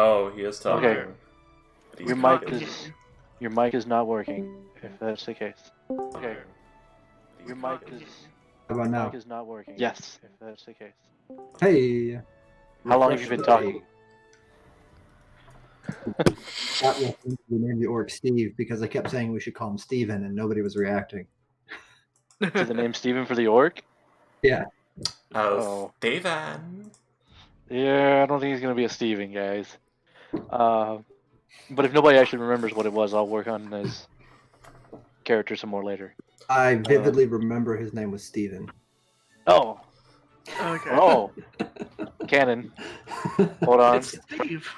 Oh, he is talking. Okay. But he's Your muted. your mic is not working. If that's the case. Okay. Your mic muted. How about now? is not working. Yes. If that's the case. Hey. How long have you been talking? That was we named the orc Steve because I kept saying we should call him Steven and nobody was reacting. To the name Steven for the orc? Yeah. Oh, Steven. Yeah, I don't think he's gonna be a Steven, guys. But if nobody actually remembers what it was, I'll work on his character some more later. I vividly remember his name was Steven. Oh. Okay. Oh. Canon. Hold on. It's Steve.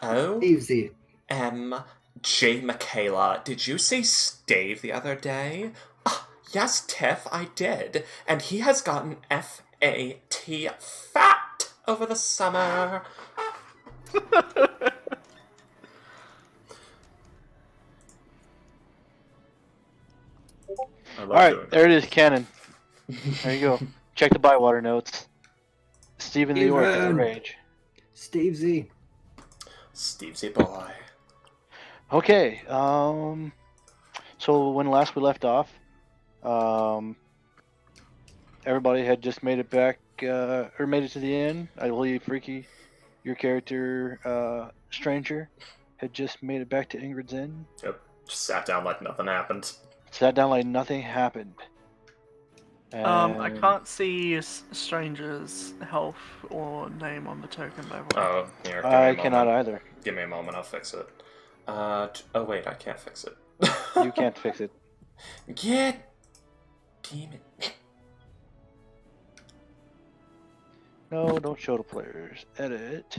Oh, Stevesy. J. Michaela, did you see Stave the other day? Yes, Tiff, I did. And he has gotten F-A-T fat over the summer. Alright, there it is, Canon. There you go. Check the Bywater notes. Steven the Orc is the rage. Stevesy. Stevesy boy. Okay, so when last we left off, everybody had just made it back, or made it to the inn. I believe Freaky, your character, Stranger, had just made it back to Ingrid's Inn. Yep, just sat down like nothing happened. Sat down like nothing happened. I can't see Stranger's health or name on the token, by the way. Oh, here, give me I a cannot moment. either. Give me a moment, I'll fix it. Oh wait, I can't fix it. You can't fix it. Get... Damn it. No, don't show the players. Edit.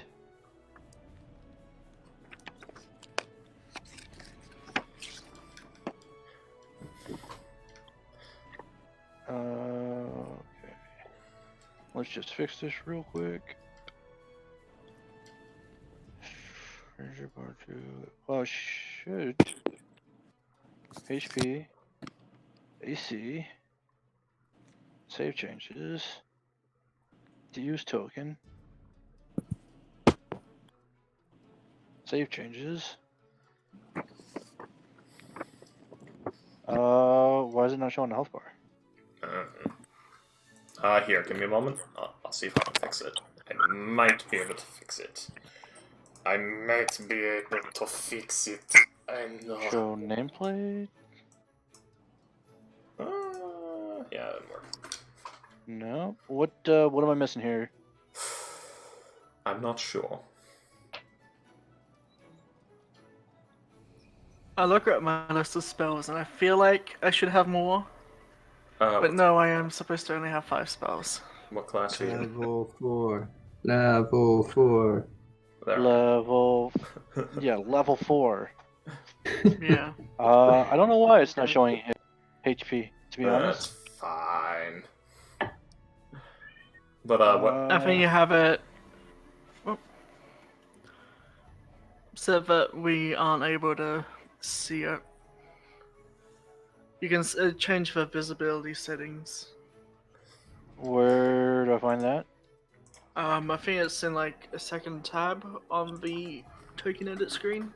Okay. Let's just fix this real quick. Ranger bar 2. Oh, shoot. HP. AC. Save changes. To use token. Save changes. Why is it not showing the health bar? Here, give me a moment. I'll see if I can fix it. I might be able to fix it. I might be able to fix it. I know. Show nameplate? Yeah, that didn't work. No. What am I missing here? I'm not sure. I look at my list of spells and I feel like I should have more. But What, no, I am supposed to only have 5 spells. what class are you in? Level 4. Level 4. There. Level... yeah, level 4. Yeah. I don't know why it's not showing HP, to be honest. That's fine. But, what? I think you have it so that we aren't able to see it. You can change the visibility settings. Where do I find that? I think it's in like a second tab on the token edit screen.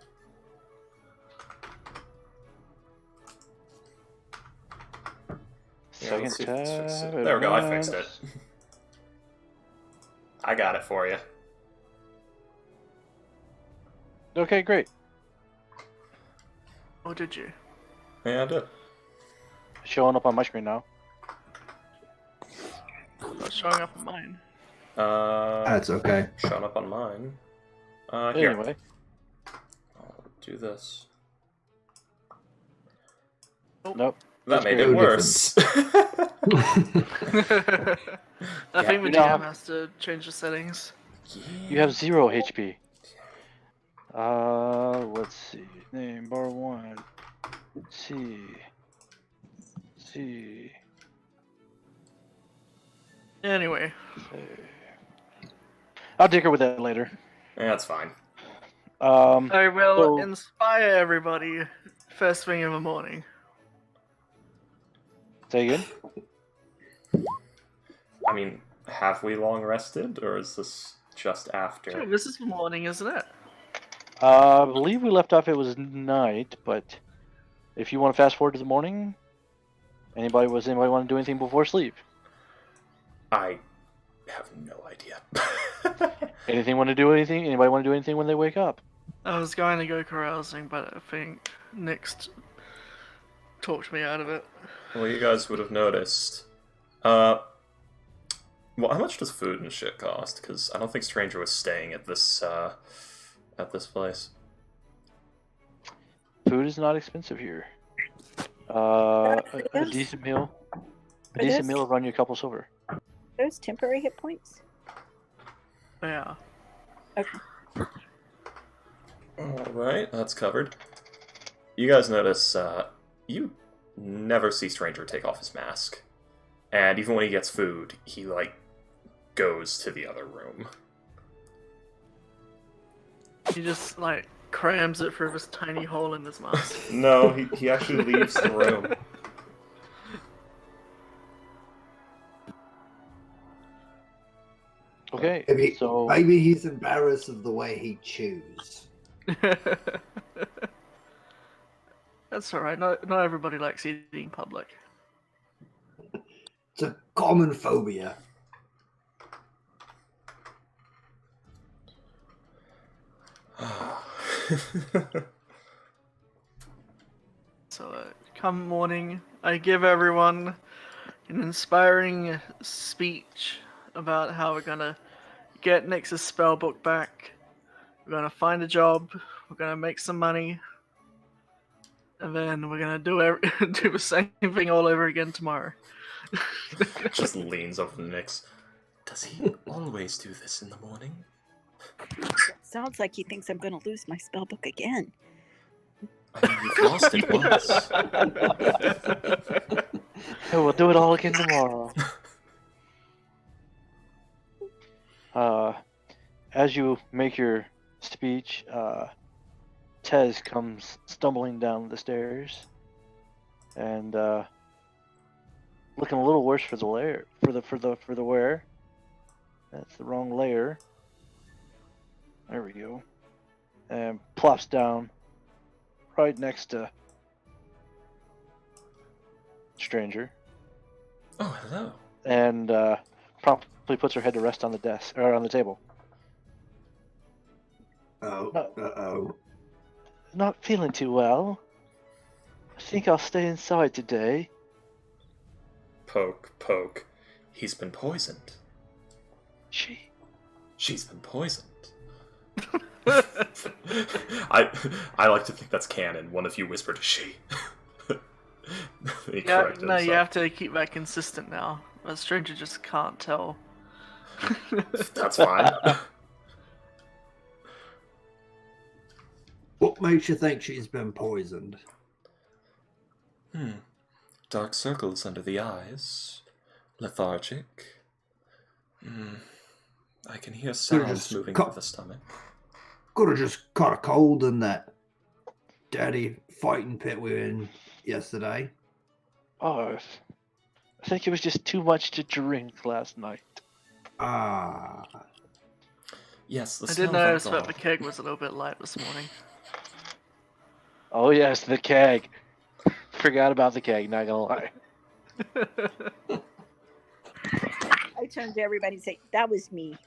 Yeah, Second let's see if this fixes tab. it. There we go, I fixed it. I got it for you. Okay, great. Oh, did you? Yeah, I did. Showing up on my screen now. Not showing up on mine. That's okay. Showing up on mine. Here. Anyway. I'll do this. Nope. That made great. it worse. I think the You know- GM has to change the settings. You have 0 HP. Let's see. Name bar 1. C. Anyway, I'll dig her with that later. Yeah, that's fine. I will So- inspire everybody first thing in the morning. Say again? I mean, have we long rested, or is this just after. Sure, this is morning, isn't it? I believe we left off it was night, but if you want to fast forward to the morning, anybody want to do anything before sleep? I have no idea. Anything want to do anything? Anybody want to do anything when they wake up? I was going to go carousing, but I think Nick's talked me out of it. Well, you guys would have noticed. Well, how much does food and shit cost? Because I don't think Stranger was staying at this place. Food is not expensive here. A decent meal. A decent meal will run you a couple silver. Those temporary hit points? Yeah. Okay. Alright, that's covered. You guys notice, you never see Stranger take off his mask. And even when he gets food, he, goes to the other room. He just, crams it through this tiny hole in his mask. No, he actually leaves the room. Okay, so maybe he's embarrassed of the way he chews. That's alright, not everybody likes eating in public. It's a common phobia. So, come morning, I give everyone an inspiring speech about how we're gonna get Nix's spellbook back, we're gonna find a job, we're gonna make some money, and then we're gonna do the same thing all over again tomorrow. Just leans over to Nyx. Does he always do this in the morning? Sounds like he thinks I'm going to lose my spellbook again. I mean, you've lost it once. we'll do it all again tomorrow. As you make your speech, Tez comes stumbling down the stairs, and looking a little worse for the layer for the wear. That's the wrong layer. There we go. And plops down right next to Stranger. Oh, hello. And promptly puts her head to rest on the desk or on the table. Oh, uh-oh. Not feeling too well. I think I'll stay inside today. Poke, poke. He's been poisoned. She's been poisoned. I like to think that's canon. One of you whispered to she. Yeah, no, you have to keep that consistent now. A stranger just can't tell. That's fine. What makes you think she's been poisoned? Dark circles under the eyes. Lethargic. I can hear sounds moving through the stomach. Could have just caught a cold in that dirty fighting pit we were in yesterday. Oh, I think it was just too much to drink last night. Ah. Yes, the I smell did of notice alcohol. that the keg was a little bit light this morning. Oh yes, the keg. Forgot about the keg, not gonna lie. I turn to everybody and say, that was me.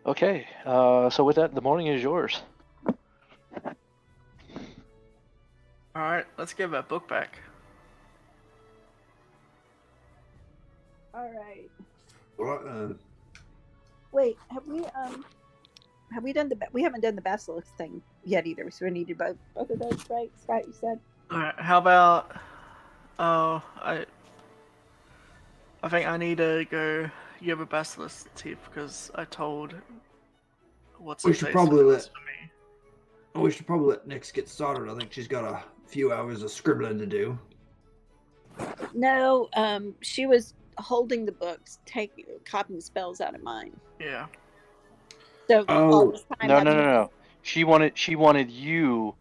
Okay, so with that, the morning is yours. Alright, let's give that book back. All right. What? Wait, have we done we haven't done the basilisk thing yet either, so we need to both of those, right? Scott, you said? Alright, how about... I think I need to go give a basilisk teeth because I told We should probably let Nyx get started. I think she's got a few hours of scribbling to do. No, she was holding the books, copying spells out of mine. Yeah. So all this time No. She wanted you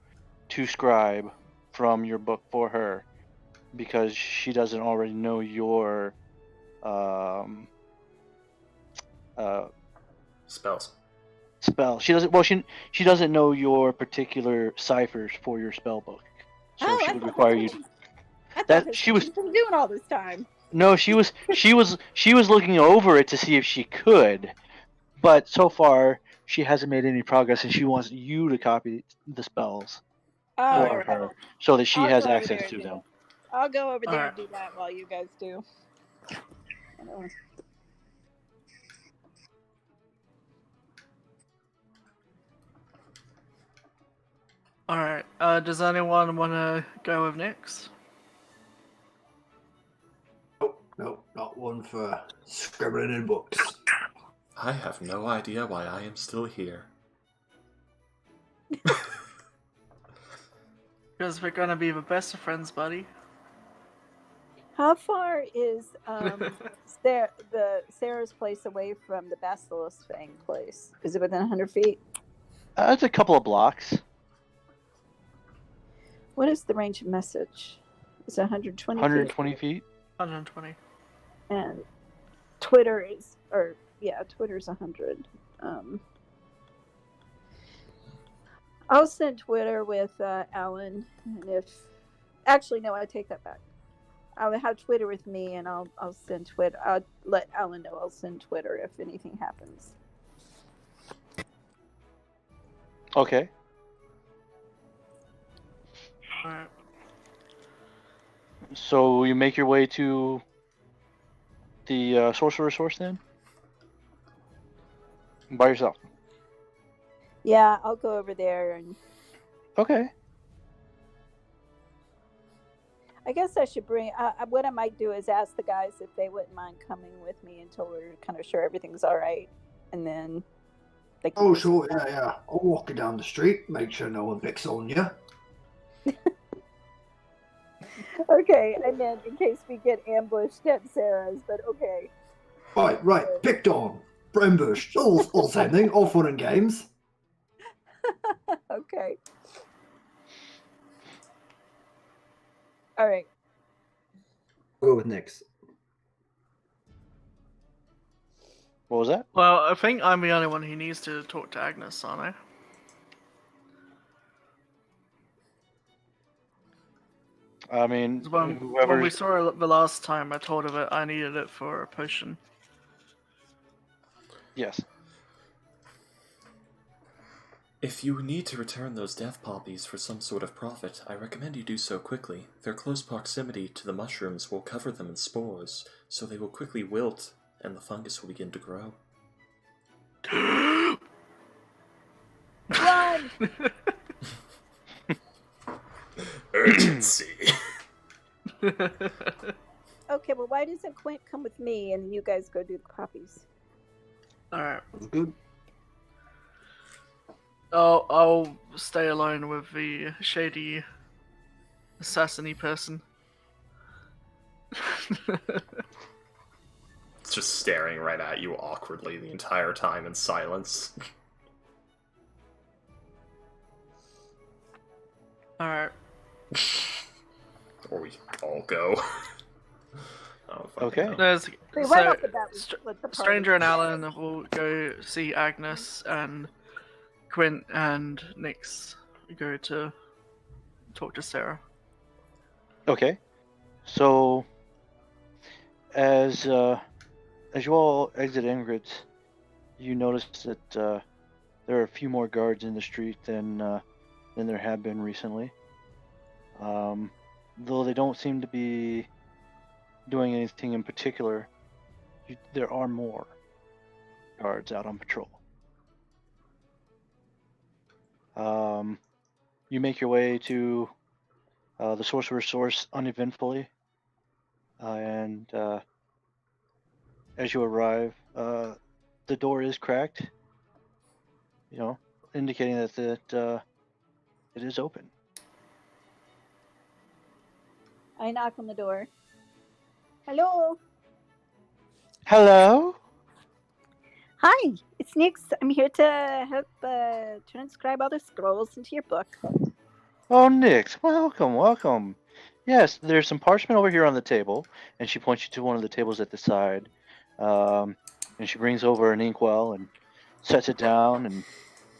to scribe from your book for her. because she doesn't already know your Spells. spell. She doesn't. Well, she doesn't know your particular ciphers for your spell book, so she I would thought require that's you. what I thought That that's she what was she's been doing all this time. no, she was looking over it to see if she could, but so far she hasn't made any progress, and she wants you to copy the spells Oh, all for right. her so that she I'll has go over access there and to do them. it. I'll go over there Alright. and do that while you guys do. I know. Alright, does anyone want to go with Nyx? Nope, not one for scribbling in books. I have no idea why I am still here. Because we're gonna be the best of friends, buddy. How far is Sarah's place away from the Basilisk Fang place? Is it within 100 feet? It's a couple of blocks. What is the range of message? Is it 120 120 feet. 120. And Twitter's 100. I'll send Twitter with Alan, and actually no, I take that back. I'll have Twitter with me, and I'll send Twitter. I'll let Alan know. I'll send Twitter if anything happens. Okay. Alright. So you make your way to the sorcerer's source then? By yourself. Yeah, I'll go over there, and Okay. I guess I should bring. What I might do is ask the guys if they wouldn't mind coming with me until we're kind of sure everything's all right, and then they can. Oh, sure, yeah. I'll walk you down the street, make sure no one picks on you. Okay, I meant in case we get ambushed at Sarah's, but okay. Right, picked on, ambushed, all the same thing, all fun and games. Okay. All right. I'll go with Nyx. What was that? Well, I think I'm the only one who needs to talk to Agnes, aren't I? I mean, 'Cause When whoever. we saw her the last time, I told her that I needed it for a potion. Yes. If you need to return those death poppies for some sort of profit, I recommend you do so quickly. Their close proximity to the mushrooms will cover them in spores, so they will quickly wilt, and the fungus will begin to grow. Run! Urgency! Okay, well, why doesn't Quint come with me and you guys go do the poppies? Alright. That's good. I'll stay alone with the shady assassin-y person. It's just staring right at you awkwardly the entire time in silence. Alright. Or we all go. I don't fucking Okay. know. There's Wait, right so off the bat, we split the party. Stranger and Alan will go see Agnes, and Quint and Nyx go to talk to Sarah. Okay. So, as you all exit Ingrid's, you notice that there are a few more guards in the street than there have been recently. Though they don't seem to be doing anything in particular, there are more guards out on patrol. You make your way to the sorcerer's source uneventfully, and as you arrive, the door is cracked, indicating that it is open. I knock on the door. Hello. Hello? Hi, it's Nyx. I'm here to help transcribe all the scrolls into your book. Oh, Nyx, welcome. Yes, there's some parchment over here on the table, and she points you to one of the tables at the side. And she brings over an inkwell and sets it down and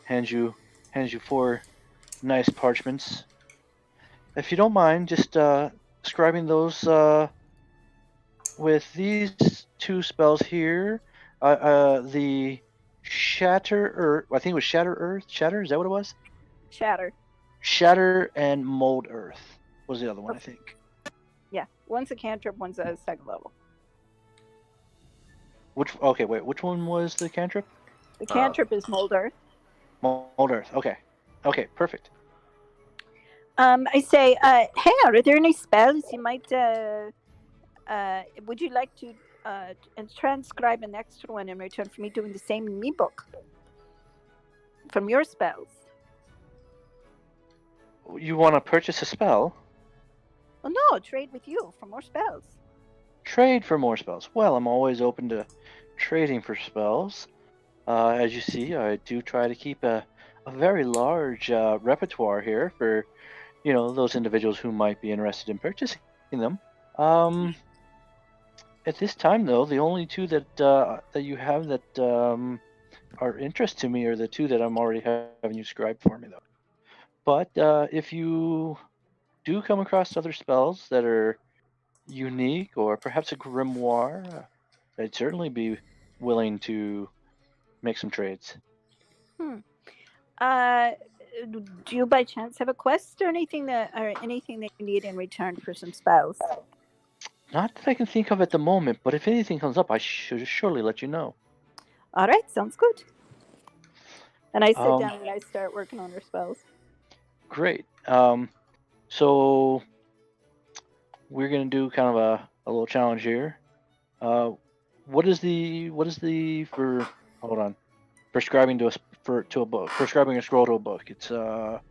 hands you 4 nice parchments. If you don't mind, just scribing those with these 2 spells here. The Shatter Earth, I think it was Shatter Earth. Shatter, is that what it was? Shatter. Shatter and Mold Earth was the other one, I think. Yeah, one's a cantrip, one's a second level. Which one was the cantrip? The cantrip is Mold Earth. Mold Earth. Okay, perfect. I say, hey, are there any spells you might? Would you like to transcribe an extra one in return for me doing the same in me book from your spells? You want to purchase a spell? Well, no, trade with you for more spells. Trade for more spells. Well, I'm always open to trading for spells. As you see, I do try to keep a very large repertoire here for, those individuals who might be interested in purchasing them. At this time, though, the only 2 that you have that are interest to me are the 2 that I'm already having you scribe for me, though. But if you do come across other spells that are unique, or perhaps a grimoire, I'd certainly be willing to make some trades. Do you by chance have a quest or anything that you need in return for some spells? Not that I can think of at the moment, but if anything comes up, I should surely let you know. All right, sounds good. And I sit down and I start working on her spells. Great. So we're gonna do kind of a little challenge here. What is the for? Hold on. Prescribing to a book. Prescribing a scroll to a book. It's let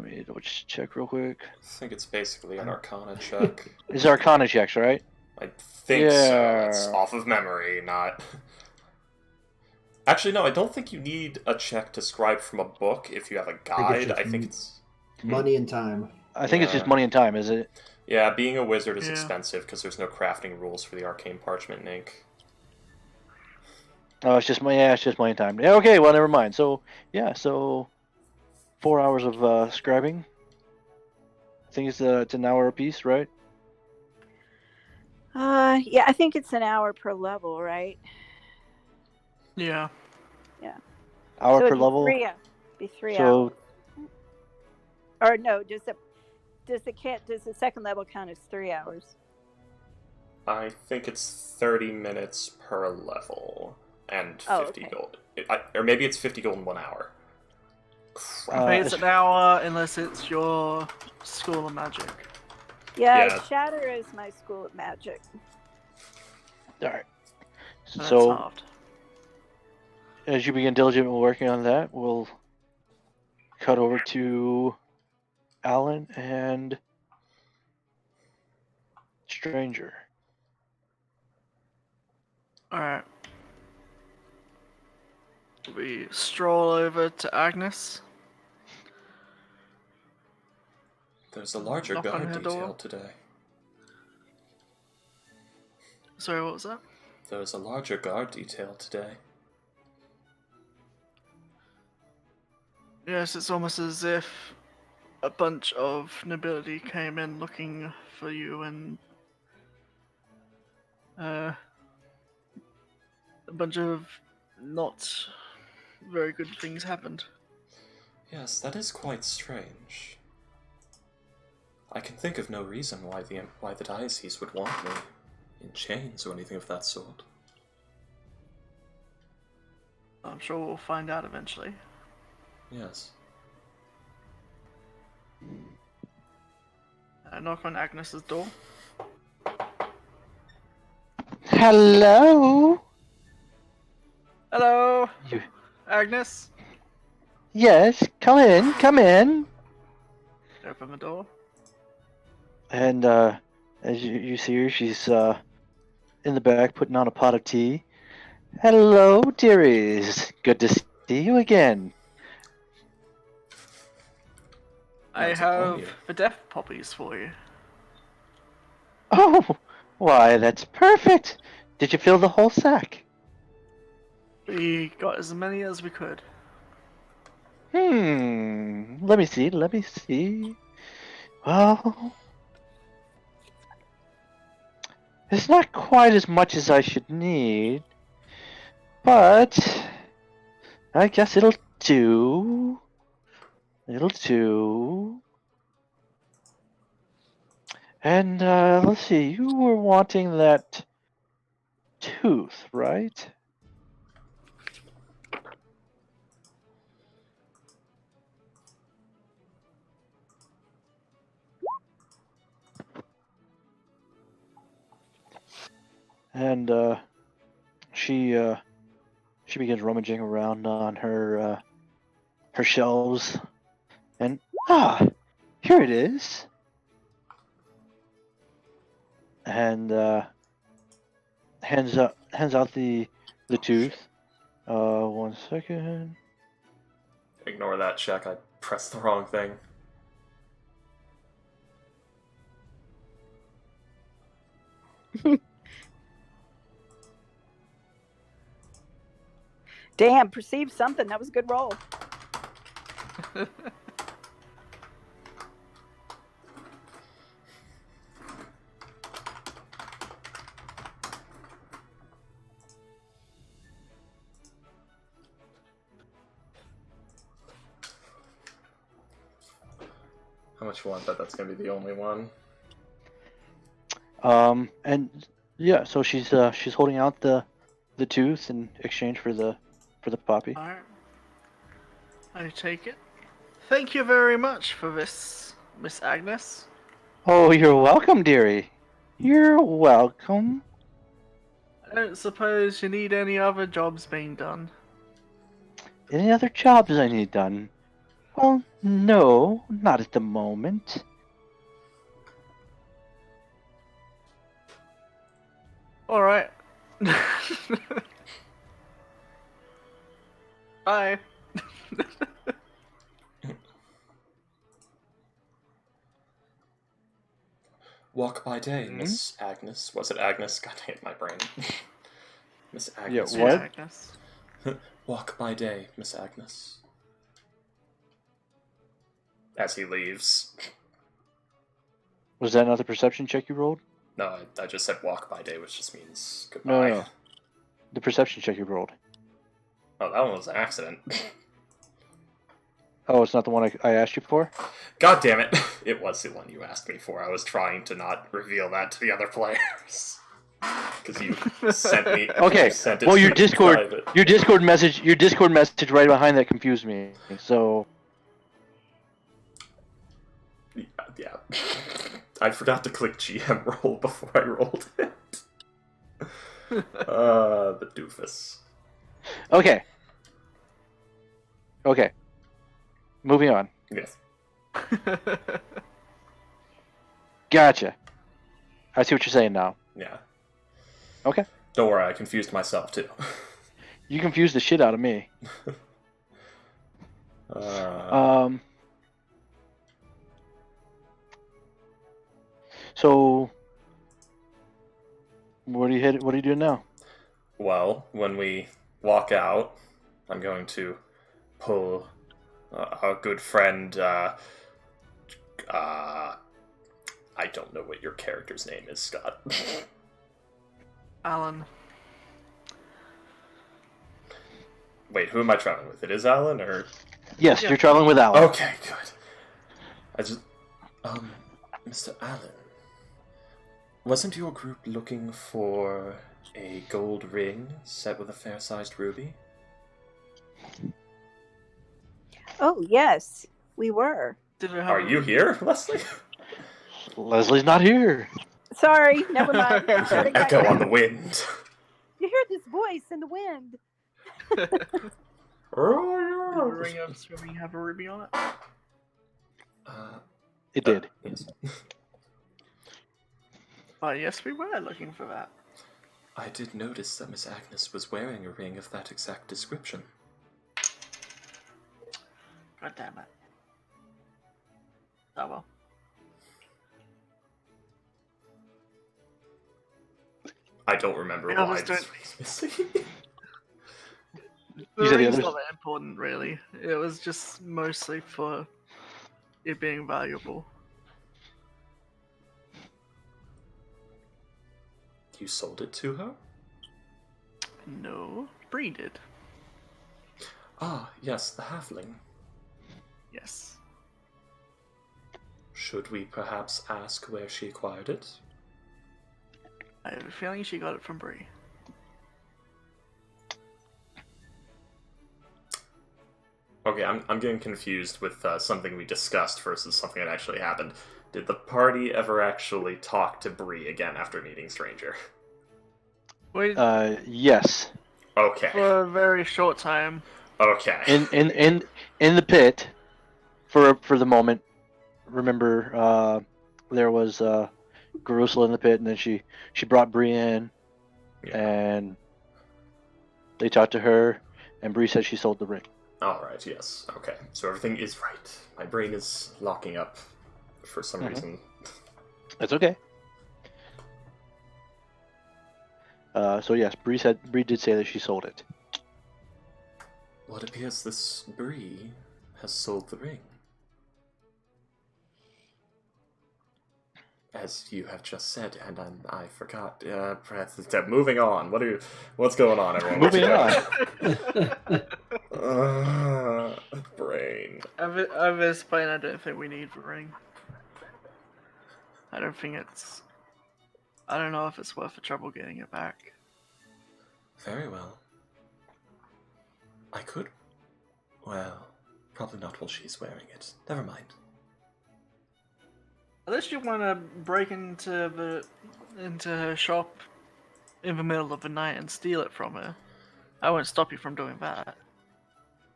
me just check real quick. I think it's basically an Arcana check. It's Arcana checks, right? I think so. That's off of memory, not. Actually, no, I don't think you need a check to scribe from a book if you have a guide. I think it's money and time. I think it's just money and time, is it? Yeah, being a wizard is expensive because there's no crafting rules for the arcane parchment and ink. Oh, it's just money and time. Yeah, okay, well, never mind. So 4 hours of scribing. I think it's an hour a piece, right? Yeah, I think it's an hour per level, right? Yeah. Yeah. Hour so per level. Be 3 hours. Or no, does the second level count as 3 hours? I think it's 30 minutes per level and 50 gold. Or maybe it's 50 gold in 1 hour. I think it's an hour unless it's your School of Magic. Yeah, Shatter is my School of Magic. Alright. So as you begin diligently working on that, we'll cut over to Alan and Stranger. Alright. We stroll over to Agnes. There's a larger guard detail today. Sorry, what was that? There's a larger guard detail today. Yes, it's almost as if a bunch of nobility came in looking for you, and a bunch of not very good things happened. Yes, that is quite strange. I can think of no reason why the diocese would want me in chains or anything of that sort. I'm sure we'll find out eventually. Yes. I knock on Agnes's door. Hello? Hello? Agnes? Yes, come in. Open the door. And as you see her, she's in the back putting on a pot of tea. Hello, dearies. Good to see you again. I have the death poppies for you. Oh, why, that's perfect. Did you fill the whole sack? We got as many as we could. Let me see, let me see. Well, it's not quite as much as I should need, but I guess it'll do. It'll do. And let's see, you were wanting that tooth, right? And she begins rummaging around on her shelves, and here it is. And hands out the tooth. 1 second. Ignore that check. I pressed the wrong thing. Damn, perceived something. That was a good roll. How much you want that? That's gonna be the only one. And yeah, so she's holding out the tooth in exchange for the puppy. Alright. I take it. Thank you very much for this, Miss Agnes. Oh, you're welcome, dearie. You're welcome. I don't suppose you need any other jobs being done. Any other jobs I need done? Well, no, not at the moment. Alright. Bye. Walk by day, Miss Agnes. Was it Agnes? God dang it, my brain. Miss Agnes. Yeah, what? Yeah, I guess. Walk by day, Miss Agnes. As he leaves. Was that another perception check you rolled? No, I just said walk by day, which just means No, goodbye. no. The perception check you rolled. Oh, that one was an accident. Oh, it's not the one I asked you for? God damn it. It was the one you asked me for. I was trying to not reveal that to the other players. Because you sent me. Okay. You sent it Well, to your me Discord, private. your Discord message right behind that confused me. So Yeah. I forgot to click GM roll before I rolled it. The doofus. okay. Moving on. Yes. Gotcha. I see what you're saying now. Yeah. Okay. Don't worry, I confused myself too. You confused the shit out of me. So what are you doing now? Well, when we walk out, I'm going to pull our good friend. I don't know what your character's name is, Scott. Alan. Wait, who am I traveling with? It is Alan, or? Yes, Yeah. you're traveling with Alan. Okay, good. I just, Mr. Allen, wasn't your group looking for a gold ring set with a fair-sized ruby? Oh, yes, we were. Did it have Are a you ruby? here, Leslie? Leslie's not here. Sorry, never mind. You hear an echo on the wind. You hear this voice in the wind. Did the ring of swimming have a ruby on it? It did. Yes. Oh, yes, we were looking for that. I did notice that Miss Agnes was wearing a ring of that exact description. God damn it. Oh well. I don't remember Yeah, why let's this do ring's missing. The You said the ring's others? not that important, really. It was just mostly for it being valuable. You sold it to her? No, Bree did. Ah, yes, the halfling. Yes. Should we perhaps ask where she acquired it? I have a feeling she got it from Bree. Okay, I'm getting confused with something we discussed versus something that actually happened. Did the party ever actually talk to Bree again after meeting Stranger? Wait, Yes. Okay. for a very short time. Okay. In the pit, for the moment. Remember, there was Garusla in the pit, and then she brought Bree in, Yeah. and they talked to her, and Bree said she sold the ring. Alright, yes. Okay. So everything is right. My brain is locking up for some reason. That's okay. So yes, Bree did say that she sold it. Well, it appears this Bree has sold the ring. As you have just said, and I forgot. Perhaps moving on. What's going on, everyone? Moving Brain. At this point, I don't think we need the ring. I don't think it's. I don't know if it's worth the trouble getting it back. Very well. I could. Well, probably not while she's wearing it. Never mind. Unless you want to break into her shop in the middle of the night and steal it from her, I won't stop you from doing that.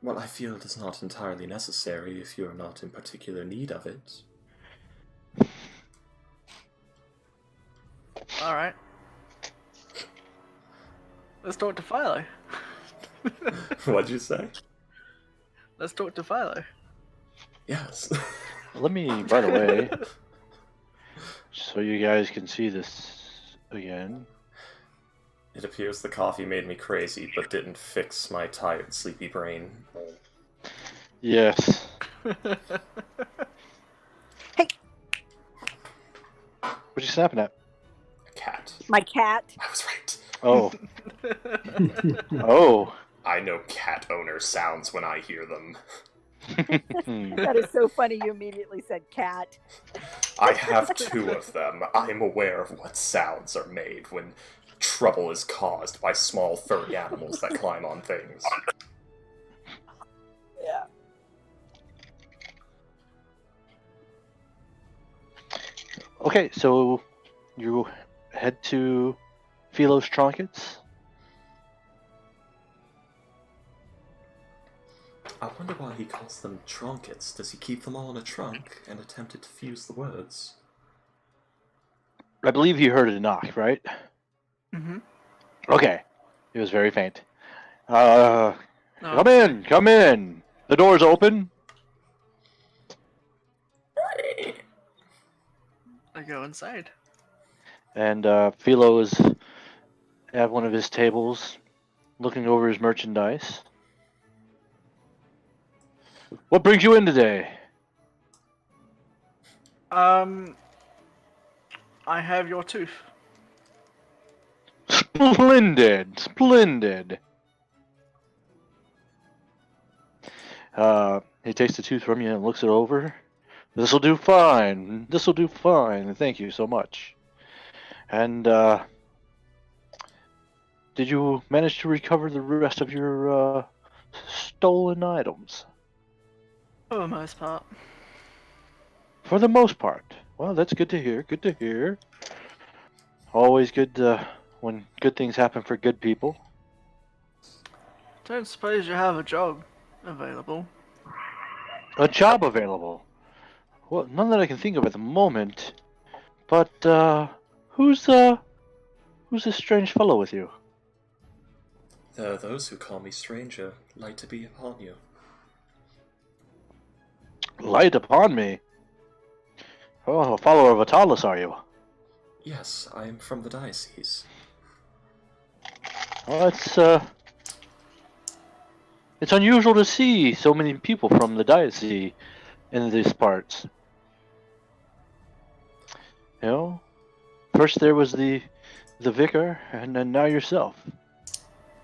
Well, I feel it is not entirely necessary if you are not in particular need of it. Alright. Let's talk to Philo. What'd you say? Let's talk to Philo. Yes. Let me, by the way, so you guys can see this again. It appears the coffee made me crazy, but didn't fix my tired, sleepy brain. Yes. Hey, What you snapping at? A cat. my cat. I was right. Oh. Oh. I know cat owner sounds when I hear them. That is so funny. You immediately said cat. I have 2 of them. I am aware of what sounds are made when trouble is caused by small furry animals that climb on things. Yeah. Okay, so you head to Philo's Trinkets. I wonder why he calls them trunkets. Does he keep them all in a trunk and attempted to fuse the words? I believe you heard a knock, right? Mm-hmm. Okay. It was very faint. Oh, Come in! The door's open. I go inside. And Philo is at one of his tables, looking over his merchandise. What brings you in today? I have your tooth. Splendid, splendid. He takes the tooth from you and looks it over. This'll do fine. This'll do fine. Thank you so much. And did you manage to recover the rest of your stolen items? For the most part. For the most part. Well, that's good to hear. Good to hear. Always good when good things happen for good people. Don't suppose you have a job available. A job available. Well, none that I can think of at the moment. But who's this strange fellow with you? There are those who call me stranger, light to be upon you. Light upon me. Oh, a follower of Atalis, are you? Yes, I am from the diocese. Well, it's unusual to see so many people from the diocese in these parts. You know, first there was the vicar, and then now yourself.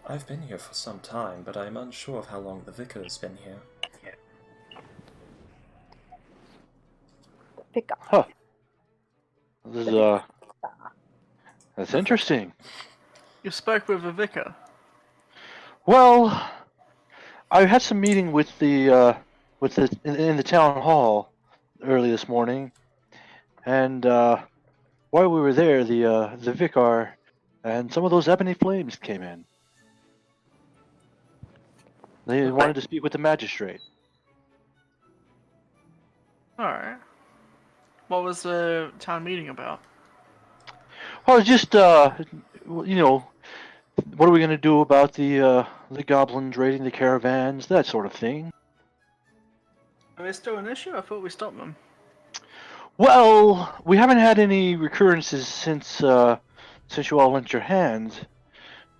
I've been here for some time, but I'm unsure of how long the vicar's been here. Pick up. Huh. This is, that's interesting. You spoke with a vicar. Well, I had some meeting with the in the town hall early this morning, and while we were there, the vicar and some of those ebony flames came in. They wanted to speak with the magistrate. Alright. What was the town meeting about? Oh, it's just you know, what are we gonna do about the goblins raiding the caravans, that sort of thing. Are they still an issue? I thought we stopped them. Well, we haven't had any recurrences since you all lent your hand,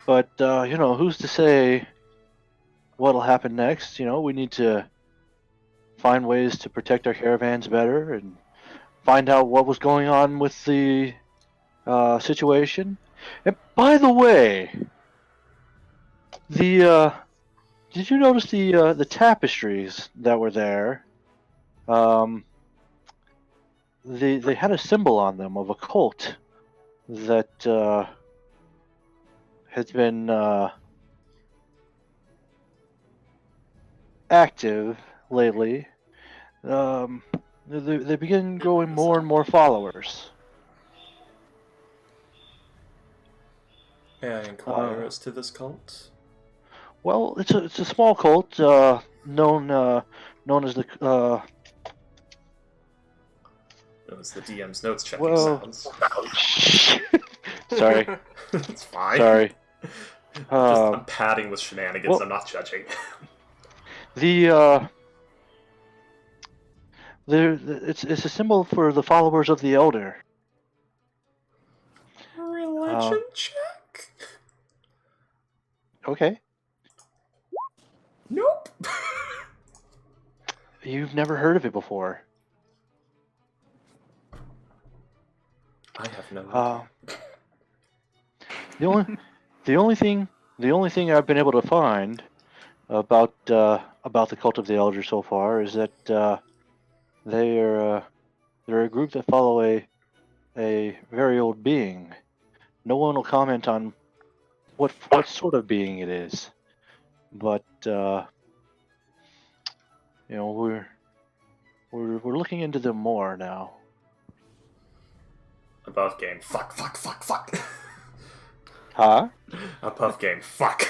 but you know, who's to say what'll happen next? You know, we need to find ways to protect our caravans better and find out what was going on with the situation. And by the way, the did you notice the tapestries that were there? They had a symbol on them of a cult that has been active lately. They begin growing more and more followers. May I inquire as to this cult? Well, it's a small cult known as the It was the DM's notes checking well. sounds. Sorry, It's fine. sorry. I'm padding with shenanigans. well- I'm not judging. It's a symbol for the followers of the Elder. Religion check? Okay, Nope. you've never heard of it before. I have no Uh, idea. the only thing I've been able to find about the cult of the Elder so far is that they're a group that follow a very old being. No one will comment on what sort of being it is, but you know, we're looking into them more now. Above game. Fuck. Huh? Above game. Fuck.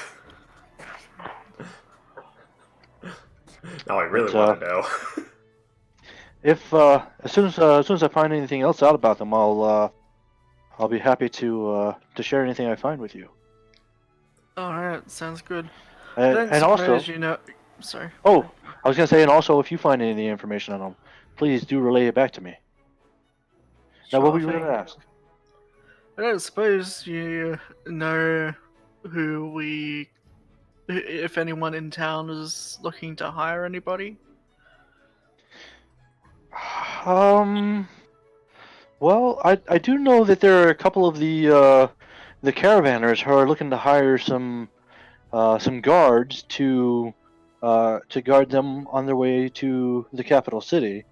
Now I really But, want to know. If as soon as I find anything else out about them, I'll be happy to share anything I find with you. Alright, sounds good. And also, you know. Sorry. oh, I was gonna say, and also, if you find any information on them, please do relay it back to me. Now, what Sure were you thing. gonna ask? I don't suppose you know if anyone in town is looking to hire anybody. Well, I do know that there are a couple of the caravanners who are looking to hire some guards to guard them on their way to the capital city.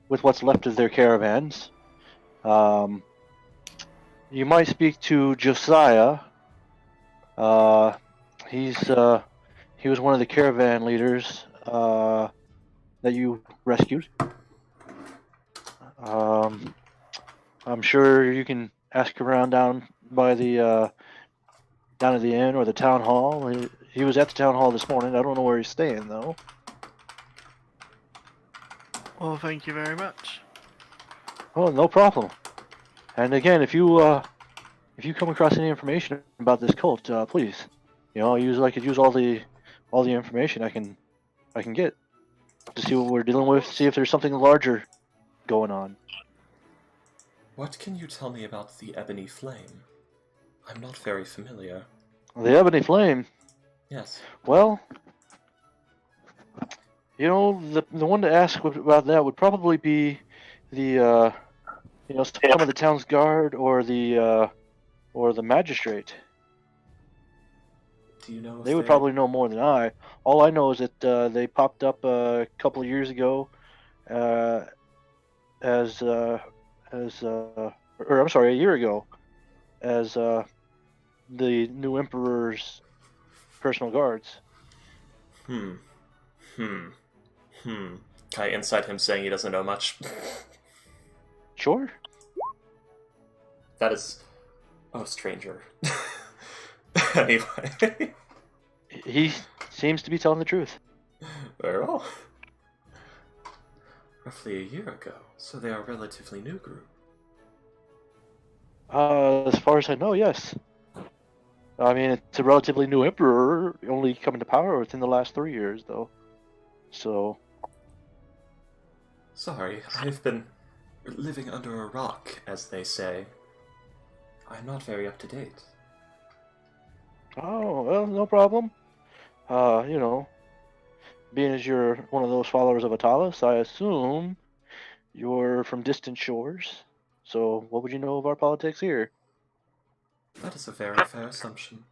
With what's left of their caravans. You might speak to Josiah. He was one of the caravan leaders that you rescued. I'm sure you can ask around down by the down at the inn or the town hall. He was at the town hall this morning. I don't know where he's staying though. Well, thank you very much. Oh, no problem. And again, if you come across any information about this cult, please, you know, I could use all the information I can get to see what we're dealing with, see if there's something larger going on. What can you tell me about the Ebony Flame? I'm not very familiar. The Ebony Flame. Yes. Well, the one to ask about that would probably be the some of the town's guard or the magistrate. Do you know if They would probably know more than I. All I know is that they popped up a couple of years ago, or I'm sorry, a year ago, as the new emperor's personal guards. Hmm. Can I insight him saying he doesn't know much? Sure. That is... Oh, stranger. Anyway. He seems to be telling the truth. Very well. Roughly a year ago, so they are a relatively new group. As far as I know, yes. I mean, it's a relatively new emperor, only coming to power within the last 3 years, though. So... Sorry, I've been living under a rock, as they say. I'm not very up to date. Oh, well, no problem. Being as you're one of those followers of Atalis, I assume you're from distant shores. So, what would you know of our politics here? That is a very fair assumption.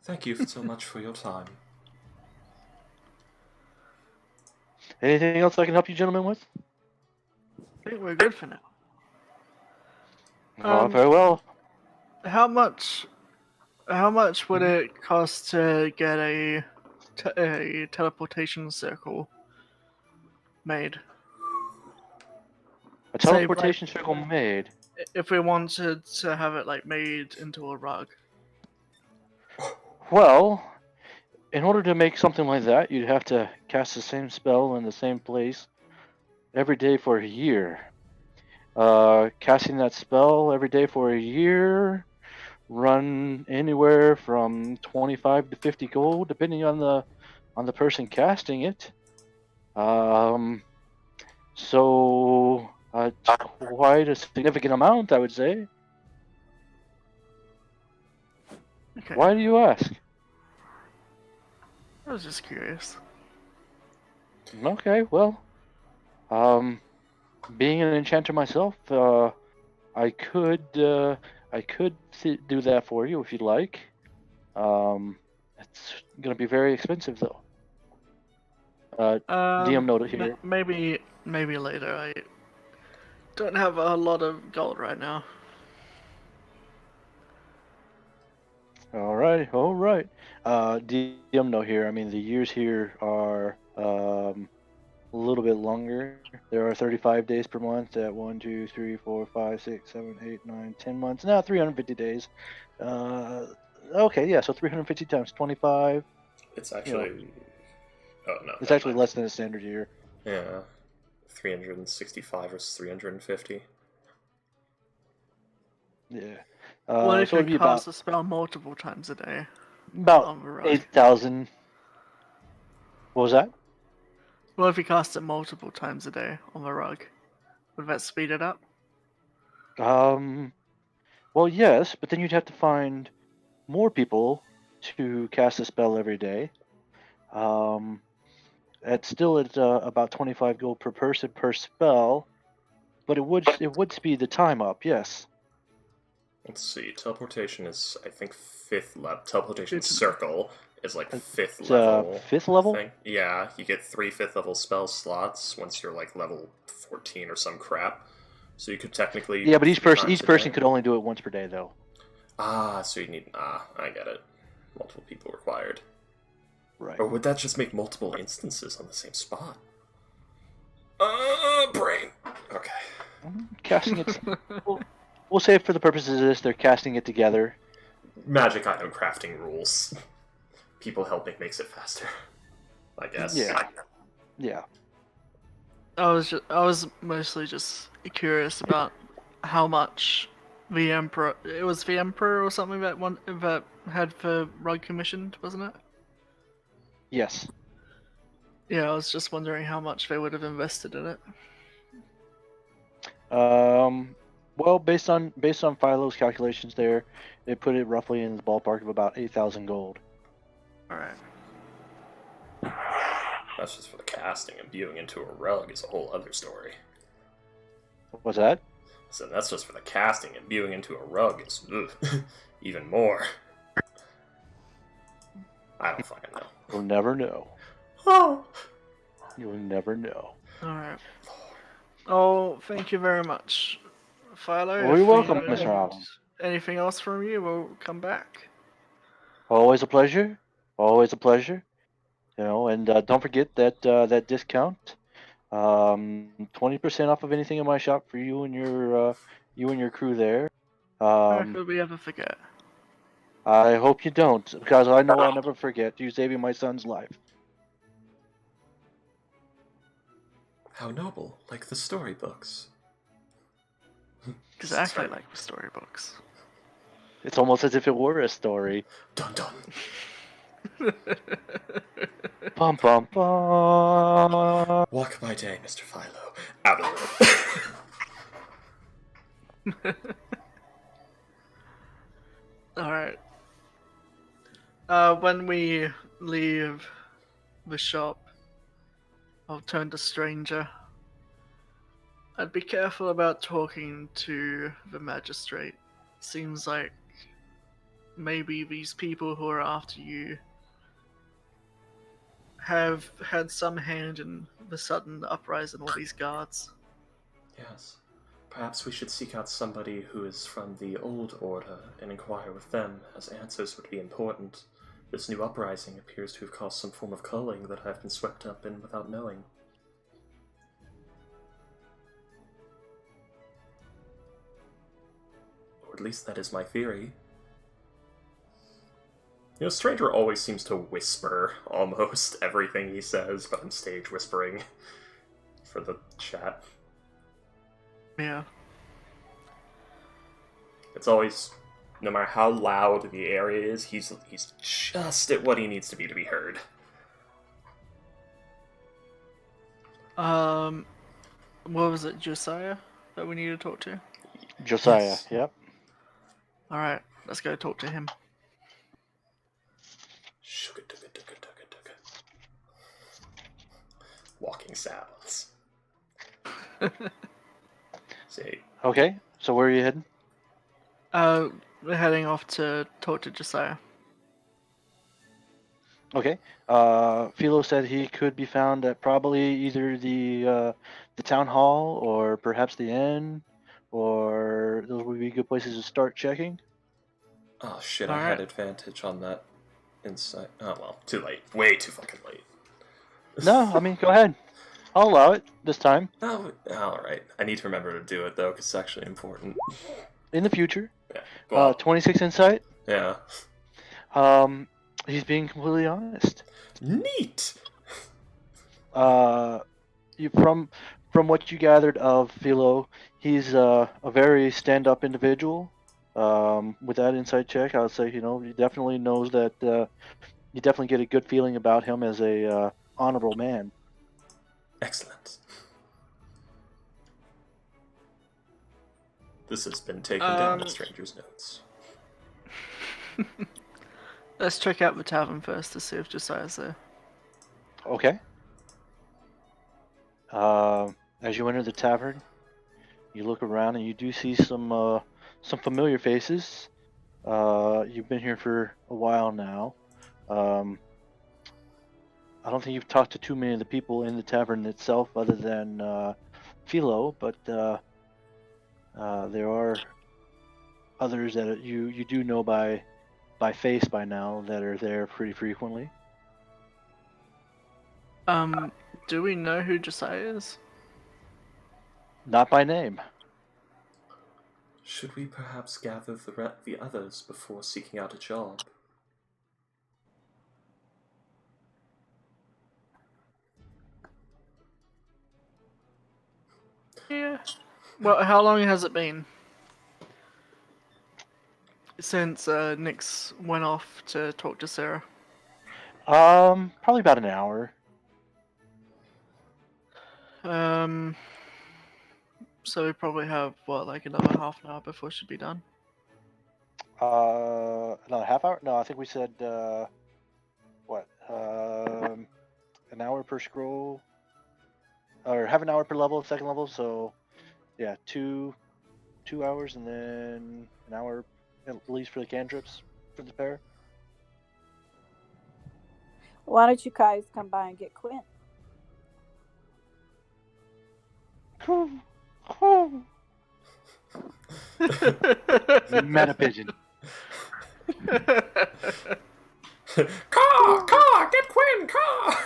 Thank you so much for your time. Anything else I can help you gentlemen with? I think we're good for now. Very well. How much would it cost to get a teleportation circle made? A Say, teleportation circle made. If we wanted to have it like made into a rug. Well, in order to make something like that, you'd have to cast the same spell in the same place every day for a year. Casting that spell every day for a year, run anywhere from 25 to 50 gold, depending on the person casting it. So quite a significant amount, I would say. Okay. Why do you ask? I was just curious. Okay, well, being an enchanter myself, I could do that for you if you'd like. It's gonna be very expensive though. DM note it here. Maybe later. I don't have a lot of gold right now. All right. DM note here. I mean, the years here are a little bit longer. There are 35 days per month at 1, 2, 3, 4, 5, 6, 7, 8, 9, 10 months. Now 350 days. Okay, yeah. So 350 times 25. It's actually... Oh, no. It's actually less than a standard year. Yeah. 365 versus 350. Yeah. What if so it'd you be cast a spell multiple times a day? about on the rug? 8,000. What was that? What if you cast it multiple times a day on the rug? Would that speed it up? Well, yes, but then you'd have to find more people to cast a spell every day. It's still at about 25 gold per person per spell, but it would speed the time up. Yes. Let's see. Teleportation is, I think, 5th level. Teleportation circle is like 5th level. 5th level? Thing. Yeah, you get 3 5th level spell slots once you're like level 14 or some crap. So you could technically... Yeah, but each person could only do it once per day, though. Ah, so you need... I get it. Multiple people required. Right. Or would that just make multiple instances on the same spot? Brain! Okay. Casting it... We'll say for the purposes of this, they're casting it together. Magic item crafting rules. People helping makes it faster, I guess. Yeah. I was mostly just curious about how much the Emperor... It was the Emperor or something that had the rug commissioned, wasn't it? Yes. Yeah, I was just wondering how much they would have invested in it. Well, based on Philo's calculations, there, it put it roughly in the ballpark of about 8,000 gold. All right. That's just for the casting. Imbuing into a rug is a whole other story. What's that? So that's just for the casting. Imbuing into a rug is even more. I don't fucking know. You'll never know. Oh. You'll never know. All right. Oh, thank you very much, Philo. Well, If you're we welcome, don't Mr. need Allen. anything else from you, we'll come back. Always a pleasure. Always a pleasure. You know, and don't forget that that discount, 20% off of anything in my shop for you and your crew there. How could we ever forget? I hope you don't, because I know I'll never forget you saving my son's life. How noble, like the storybooks. Exactly Sorry. like the storybooks. It's almost as if it were a story. Dun dun. Bum bum bum. Walk my day, Mr. Philo. Out of the All right. When we leave the shop, I'll turn to stranger. I'd be careful about talking to the magistrate. Seems like maybe these people who are after you have had some hand in the sudden uprising of all these guards. Yes. Perhaps we should seek out somebody who is from the old order and inquire with them, as answers would be important. This new uprising appears to have caused some form of culling that I've been swept up in without knowing. Or at least that is my theory. You know, Stranger always seems to whisper almost everything he says, but I'm stage whispering for the chat. Yeah. It's always, no matter how loud the area is, he's just at what he needs to be heard. What was it, Josiah, that we need to talk to? Josiah, Yes. yep. Alright, let's go talk to him. Walking sounds. See. Okay, so where are you heading? We're heading off to talk to Josiah. Okay. Philo said he could be found at probably either the town hall or perhaps the inn, or those would be good places to start checking. Oh shit, I Alright. had advantage on that insight. Oh well, too late. Way too fucking late. No, I mean, go ahead. I'll allow it this time. Oh, alright. I need to remember to do it though, because it's actually important. In the future. Yeah. Well, 26 insight. yeah. He's being completely honest. Neat! You from what you gathered of Philo, he's a very stand-up individual. With that insight check, I would say he definitely knows that. You definitely get a good feeling about him as a honorable man. Excellent. This has been taken down in Stranger's Notes. Let's check out the tavern first to see if Josiah's there. Okay. As you enter the tavern, you look around and you do see some familiar faces. You've been here for a while now. I don't think you've talked to too many of the people in the tavern itself, other than Philo, but there are others that you do know by face by now that are there pretty frequently. Do we know who Josiah is? Not by name. Should we perhaps gather the others before seeking out a job? Yeah. Well, how long has it been since Nix went off to talk to Sarah? Probably about an hour. so we probably have like another half an hour before it should be done. Another half hour? No, I think we said an hour per scroll, or half an hour per level, second level. So yeah, 2 hours, and then an hour at least for the cantrips for the pair. Why don't you guys come by and get Quint? Meta pigeon. Caw! Get Quinn! Caw!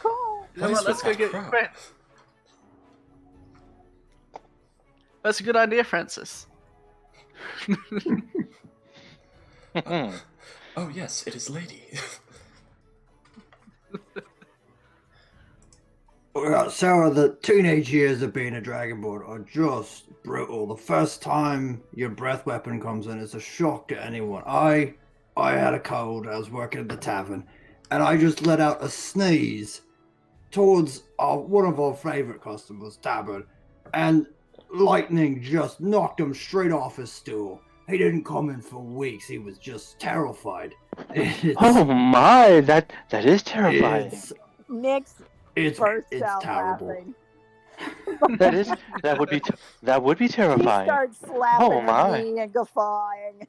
Cool. You know What is what, let's with go that get crap? Quint. That's a good idea, Francis. Oh yes, it is Lady. Sarah, the teenage years of being a dragonborn are just brutal. The first time your breath weapon comes in, it's a shock to anyone. I had a cold. I was working at the tavern, and I just let out a sneeze towards one of our favorite customers, Tabard, and lightning just knocked him straight off his stool. He didn't come in for weeks. He was just terrified. Oh my, that is terrifying. Nick's It's burst it's out terrible. laughing. that would be He terrifying. starts slapping Oh, my. at me and guffawing.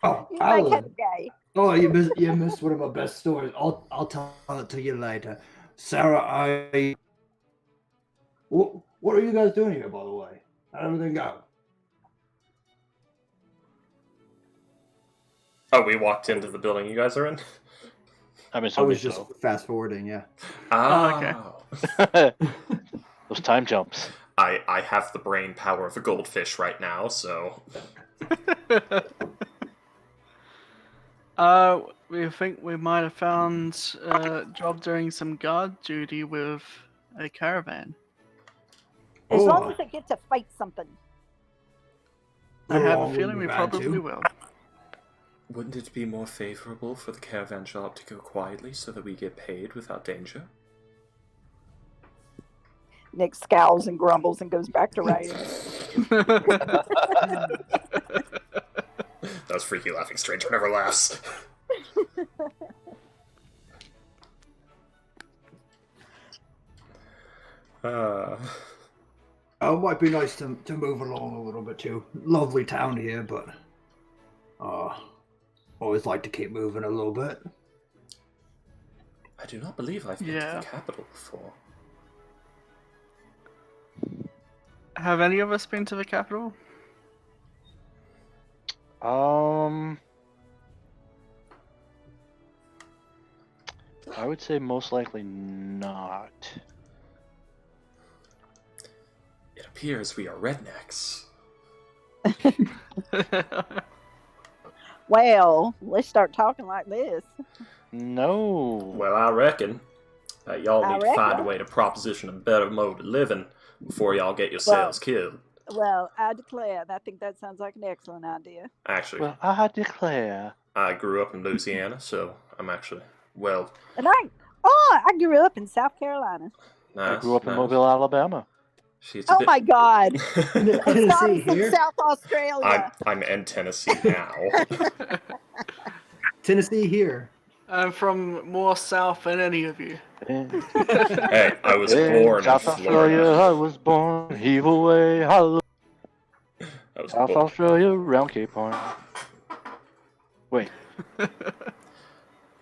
Oh, You make Alan. it gay. Oh, you missed one of my best stories. I'll tell it to you later. Sarah, what are you guys doing here, by the way? How'd everything go? Oh, we walked into the building you guys are in? I mean, I was just fast forwarding, yeah. Oh, okay. Those time jumps. I have the brain power of a goldfish right now, so... We think we might have found a job doing some guard duty with a caravan. As long Oh. as I get to fight something. I have a Wouldn't feeling be we bad, probably too. will. Wouldn't it be more favorable for the caravan job to go quietly so that we get paid without danger? Nick scowls and grumbles and goes back to writing. That was Freaky Laughing Stranger Never Laughs. It might be nice to move along a little bit too. Lovely town here, but always like to keep moving a little bit. I do not believe I've been to Yeah. the capital before. Have any of us been to the capital? I would say most likely not. It appears we are rednecks. Well, let's start talking like this. No. Well, I reckon y'all I need to find a reckon. way to proposition a better mode of living before y'all get yourselves killed. Well, I declare, I think that sounds like an excellent idea. Actually, Well, I declare. I grew up in Louisiana, so I'm actually, well, And I grew up in South Carolina. nice. I grew up in nice. Mobile, Alabama. She's a Oh bit... my God! It's Tennessee not from here. South Australia. I'm in Tennessee now. Tennessee here. I'm from more south than any of you. Hey, I was In born in South Australia, Florida. I was born. Heave away, hello. I was South born... Australia, round Cape Horn. Wait.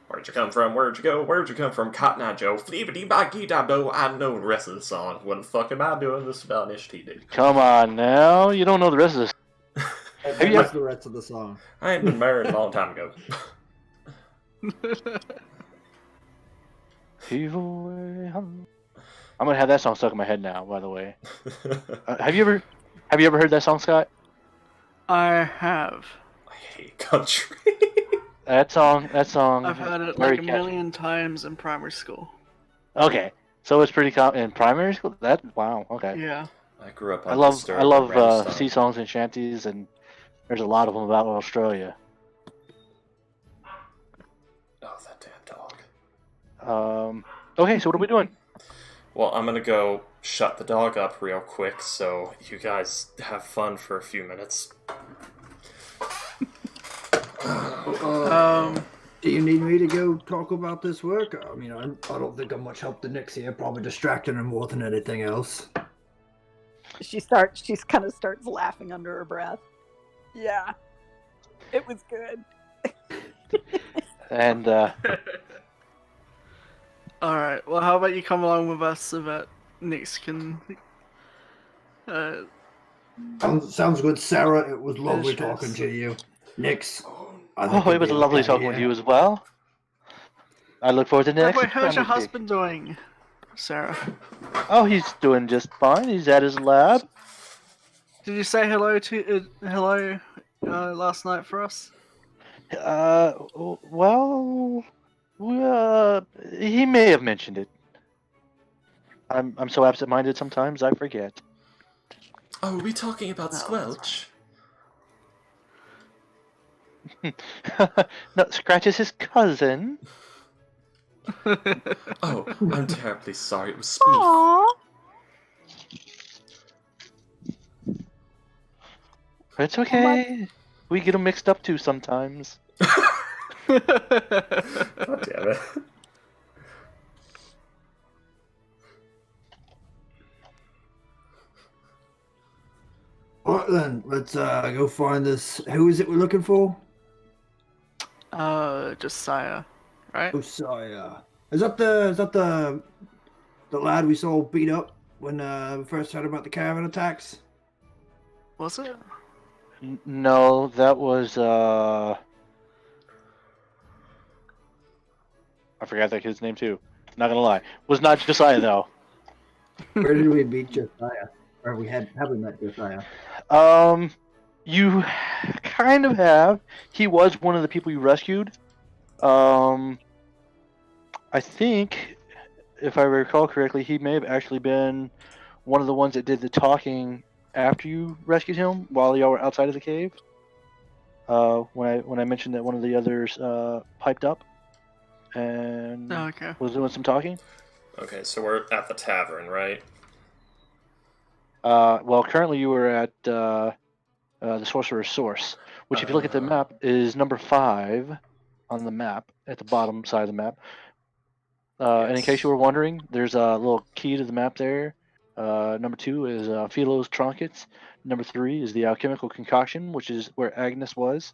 Where'd you come from? Where'd you go? Where'd you come from? Cotton Eye Joe. Fleebity by do. I know the rest of the song. What the fuck am I doing? This is about NHTD. Come on now. You don't know the rest of this. Have you- What's the rest of the song? I ain't been married a long time ago. Heave away, hello. I'm gonna have that song stuck in my head now, by the way. Have you ever heard that song, Scott? I have. I hate country. That song. I've heard it very like a catchy. million times in primary school. Okay, so it's pretty common in primary school. Wow. Okay. Yeah. I grew up on I love Redstone. sea songs and shanties, and there's a lot of them about Australia. Oh, that damn dog. Okay, so what are we doing? Well, I'm gonna go shut the dog up real quick, so you guys have fun for a few minutes. Do you need me to go talk about this work? I mean, I don't think I'm much help to Nix here. Probably distracting her more than anything else. She kind of starts laughing under her breath. Yeah, it was good. And Alright, well, how about you come along with us so that Nix can. Sounds good, Sarah. It was lovely Finish talking this. to you. Nix. it was lovely talking with you as well. I look forward to the next Wait, how's your time we speak. husband doing, Sarah? Oh, he's doing just fine. He's at his lab. Did you say hello last night for us? Well, he may have mentioned it. I'm so absent-minded sometimes I forget. Oh, are we talking about No, Squelch? No, Scratch is his cousin. Oh, I'm terribly sorry. It was spoof. Aww. It's okay. We get them mixed up too sometimes. God damn it. Alright then, let's go find this. Who is it we're looking for? Josiah, right? Osiah. Is that the lad we saw beat up when we first heard about the caravan attacks? Was it? No, that was I forgot that kid's name too. Not gonna lie, was not Josiah though. Where did we meet Josiah? Or have we met Josiah? You kind of have. He was one of the people you rescued. I think, if I recall correctly, he may have actually been one of the ones that did the talking after you rescued him while y'all were outside of the cave. When I mentioned that one of the others piped up and Oh, okay. was doing some talking. Okay, so we're at the tavern, right? Well, currently you were at the Sorcerer's Source, which, if you look at the map, is number 5 on the map at the bottom side of the map. And in case you were wondering, there's a little key to the map there. Number 2 is Philo's Trinkets. Number 3 is the Alchemical Concoction, which is where Agnes was.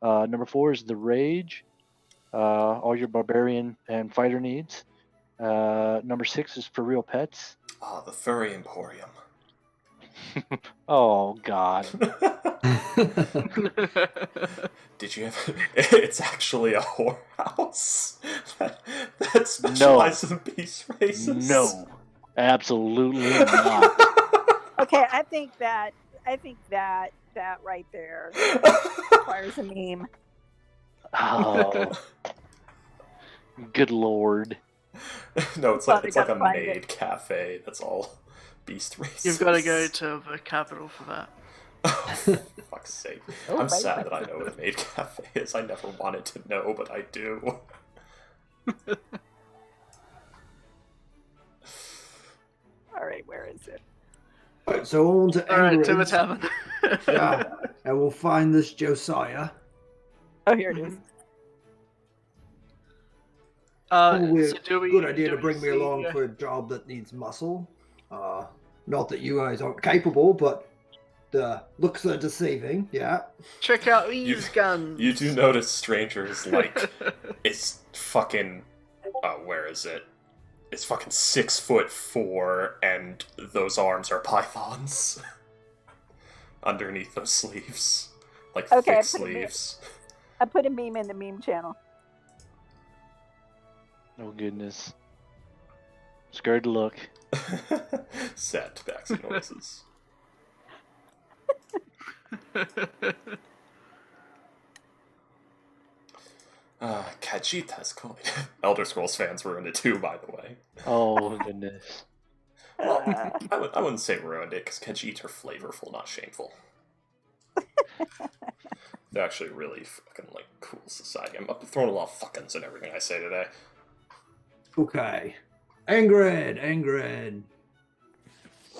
Number 4 is the Rage, all your barbarian and fighter needs. Number 6 is for real pets. Ah, the Furry Emporium. Oh, God. Did you ever... It's actually a whorehouse that specializes in beast races. No, absolutely not. Okay, I think that right there requires a meme. Oh, good lord. No, it's Probably like a gotta find maid it. cafe. That's all beast races. You've got to go to the capital for that. Oh, for fuck's sake. Oh, I'm right. sad that I know what a maid cafe is. I never wanted to know, but I do. All right, where is it? Alright, so on to Alright, to the Angren's. tavern. Yeah, and we'll find this Josiah. Oh, here it is. Probably So do we, good idea do to we bring me see, along for a job that needs muscle. Not that you guys aren't capable, but the looks are deceiving. Yeah. Check out these guns. You do notice strangers, like, it's fucking... where is it? It's fucking 6'4", and those arms are pythons. Underneath those sleeves. Like, Okay, thick sleeves. I put a meme in the meme channel. Oh, goodness. Scared to look. Sad tabaxi noises. Khajiita's coin. Elder Scrolls fans ruined it too, by the way. Oh, goodness. Well, I wouldn't say ruined it, because Khajiit are flavorful, not shameful. They're actually really fucking, like, cool society. I'm throwing a lot of fuckins in everything I say today. Okay. Ingrid.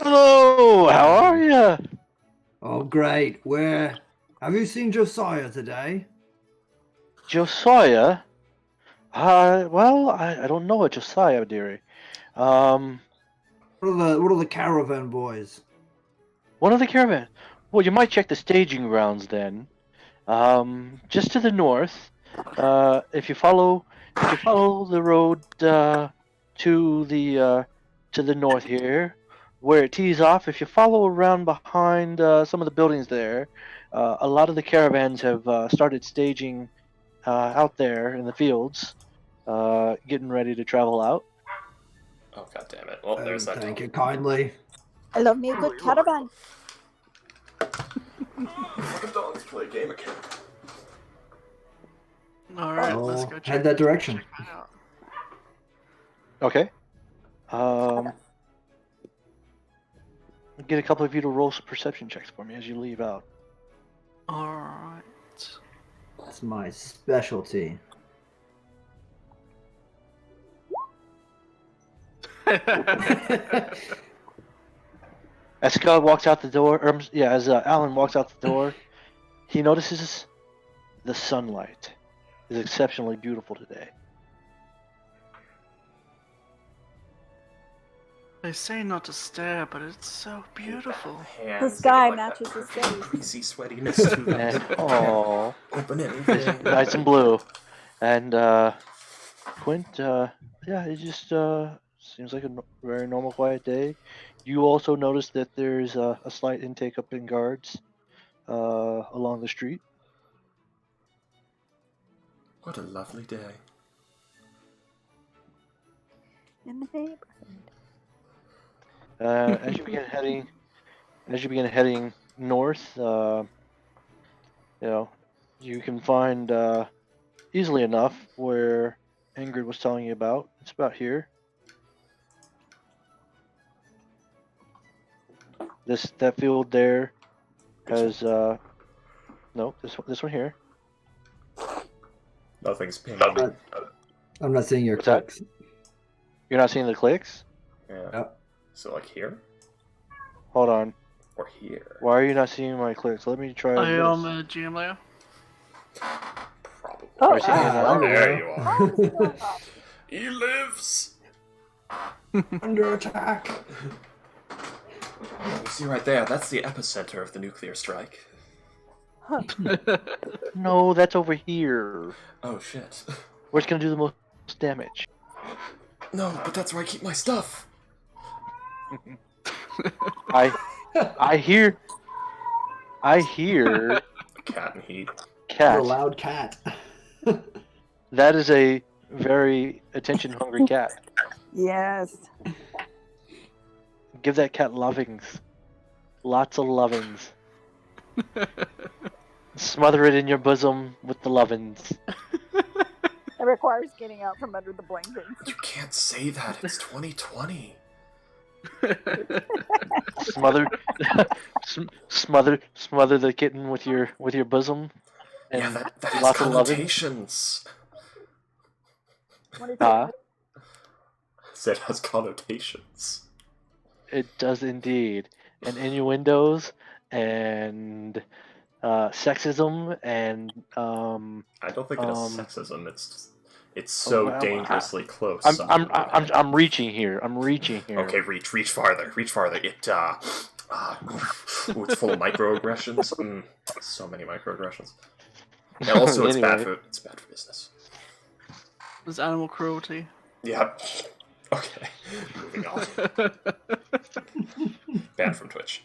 Hello, how are you? Oh, great. Have you seen Josiah today? Josiah? Well, I don't know a Josiah, dearie. Um, What are the caravan boys? one of the caravan. Well, you might check the staging grounds then. Just to the north. If you follow the road to the north here, where it tees off. If you follow around behind some of the buildings there, a lot of the caravans have started staging out there in the fields, getting ready to travel out. Oh, god damn it. Well, there's that. Thank you kindly. I love me a good caravan. Fucking dogs play a game of cat. Alright, let's go check. Head that direction. check that out. Okay. Get a couple of you to roll some perception checks for me as you leave out. Alright. That's my specialty. As Scott walks out the door, as Alan walks out the door, he notices the sunlight is exceptionally beautiful today. They say not to stare, but it's so beautiful. The sky matches the stage. Greasy sweatiness to And that. oh, Open it's anything. nice and blue. And Quint, yeah, it just seems like a very normal, quiet day. You also notice that there's a slight intake up in guards along the street. What a lovely day. In the neighborhood. As you begin heading north, you can find easily enough where Ingrid was telling you about. It's about here. That field there has no, this one here. Nothing's pinging. I'm not seeing your What's that? clicks. You're not seeing the clicks? Yeah. Yep. So like here? Hold on. Or here? Why are you not seeing my clicks? Let me try Are you on this. the GM layer? Probably. Oh, Where's he in there There you you Oh, are. it's going up. He lives! Under attack. You see right there, that's the epicenter of the nuclear strike. No, that's over here. Oh shit. Where it's gonna do the most damage. No, but that's where I keep my stuff. I hear Cat and heat. You're a cat. loud cat. That is a very attention-hungry cat. Yes. Give that cat lovings. Lots of lovings. Smother it in your bosom with the lovings. It requires getting out from under the blankets. You can't say that, it's 2020. Smother, smother the kitten with your bosom. And Yeah, that has lots of loving. connotations. What is Huh? it? Said has connotations. It does indeed, and innuendos and sexism and I don't think it has sexism. It's so well, dangerously close. I'm reaching here. I'm reaching here. Okay, reach farther. Reach farther. Ooh, it's full of microaggressions. So many microaggressions. And also, it's bad Anyway. for business. There's animal cruelty. Yeah. Okay. Moving on. Banned from Twitch.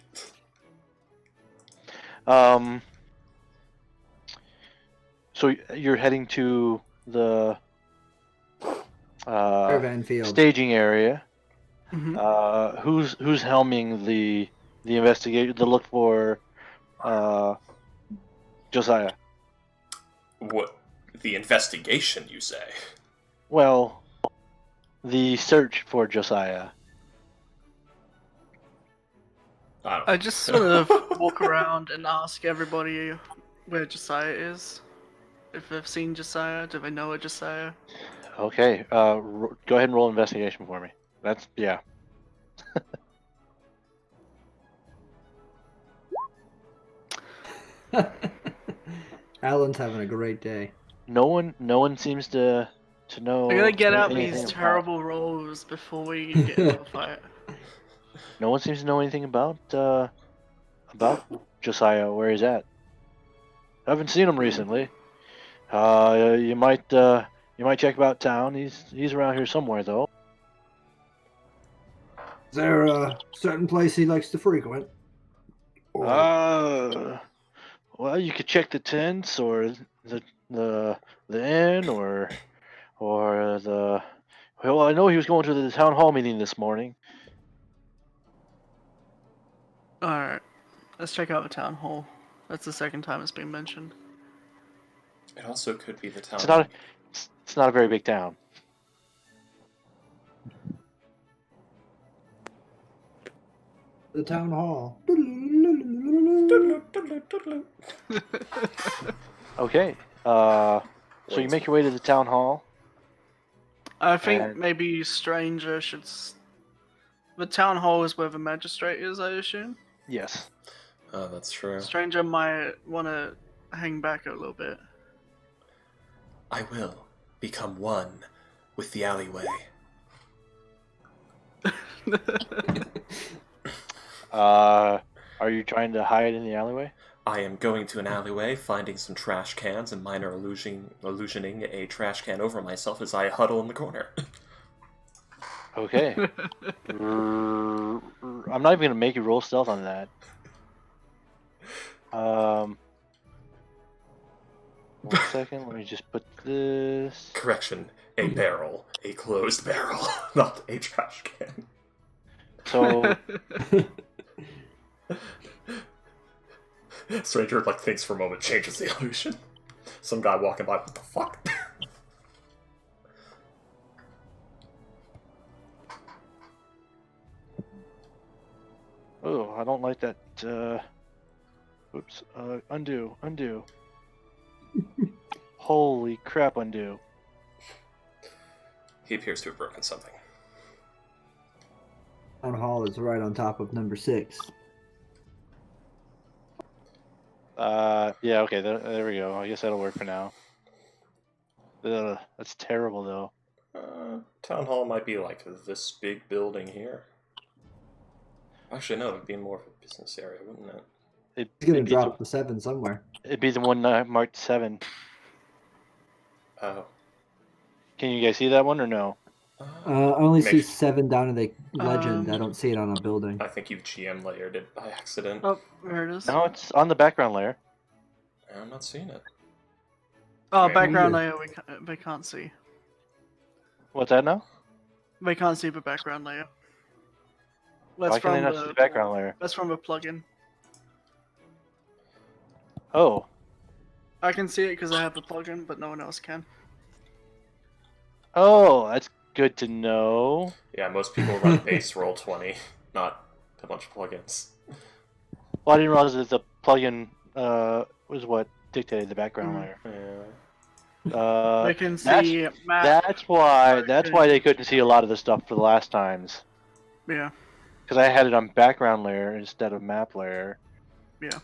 So you're heading to the Caravan field. staging area. Mhm. Who's helming the investigation? The look for Josiah. What? The investigation, you say? Well, the search for Josiah. I just sort of walk around and ask everybody where Josiah is. If they've seen Josiah, do they know a Josiah? Okay. Go ahead and roll investigation for me. That's yeah. Alan's having a great day. No one seems to know. I gotta get out anything these about- terrible rolls before we get into the fight. No one seems to know anything about Josiah, where he's at. I haven't seen him recently. You might check about town. He's around here somewhere though. Is there a certain place he likes to frequent? Or Well, you could check the tents or the inn or the. Well, I know he was going to the town hall meeting this morning. Alright, let's check out the town hall. That's the second time it's been mentioned. It also could be the town. It's not a very big town. the town hall? Okay. So you make your way to the town hall. I think And- maybe Stranger should. The town hall is where the magistrate is, I assume. Yes. Oh, that's true. Stranger might want to hang back a little bit. I will become one with the alleyway. Are you trying to hide in the alleyway? I am going to an alleyway, finding some trash cans, and minor illusioning a trash can over myself as I huddle in the corner. Okay. I'm not even gonna make you roll stealth on that. One second. Let me just put this. Correction, a barrel. A closed barrel, not a trash can. So Stranger, thinks for a moment, changes the illusion. Some guy walking by, what the fuck? oh, I don't like that. Oops. Undo. Holy crap! Undo. He appears to have broken something. Town hall is right on top of number 6. Yeah. Okay. There we go. I guess that'll work for now. That's terrible though. Town hall might be like this big building here. Actually, no, it'd be more of a business area, wouldn't it? He's gonna It'd be drop the 7 somewhere. It'd be the one marked 7. Oh. Can you guys see that one or no? I only see Maybe. 7 down in the legend. I don't see it on a building. I think you GM layered it by accident. Oh, there it is. No, it's on the background layer. I'm not seeing it. Oh, Wait. background Yeah. layer they can't see. What's that now? They can't see the background layer. Why That's can they from not see the background layer? That's from a plugin. Oh, I can see it because I have the plugin, but no one else can. oh, that's good to know. Yeah, most people run base roll 20, not a bunch of plugins. Well, I didn't realize that the plugin was what dictated the background layer. Yeah. They can that's- see map. That's why they couldn't see a lot of the stuff for the last times. Yeah, Because I had it on background layer instead of map layer. yeah.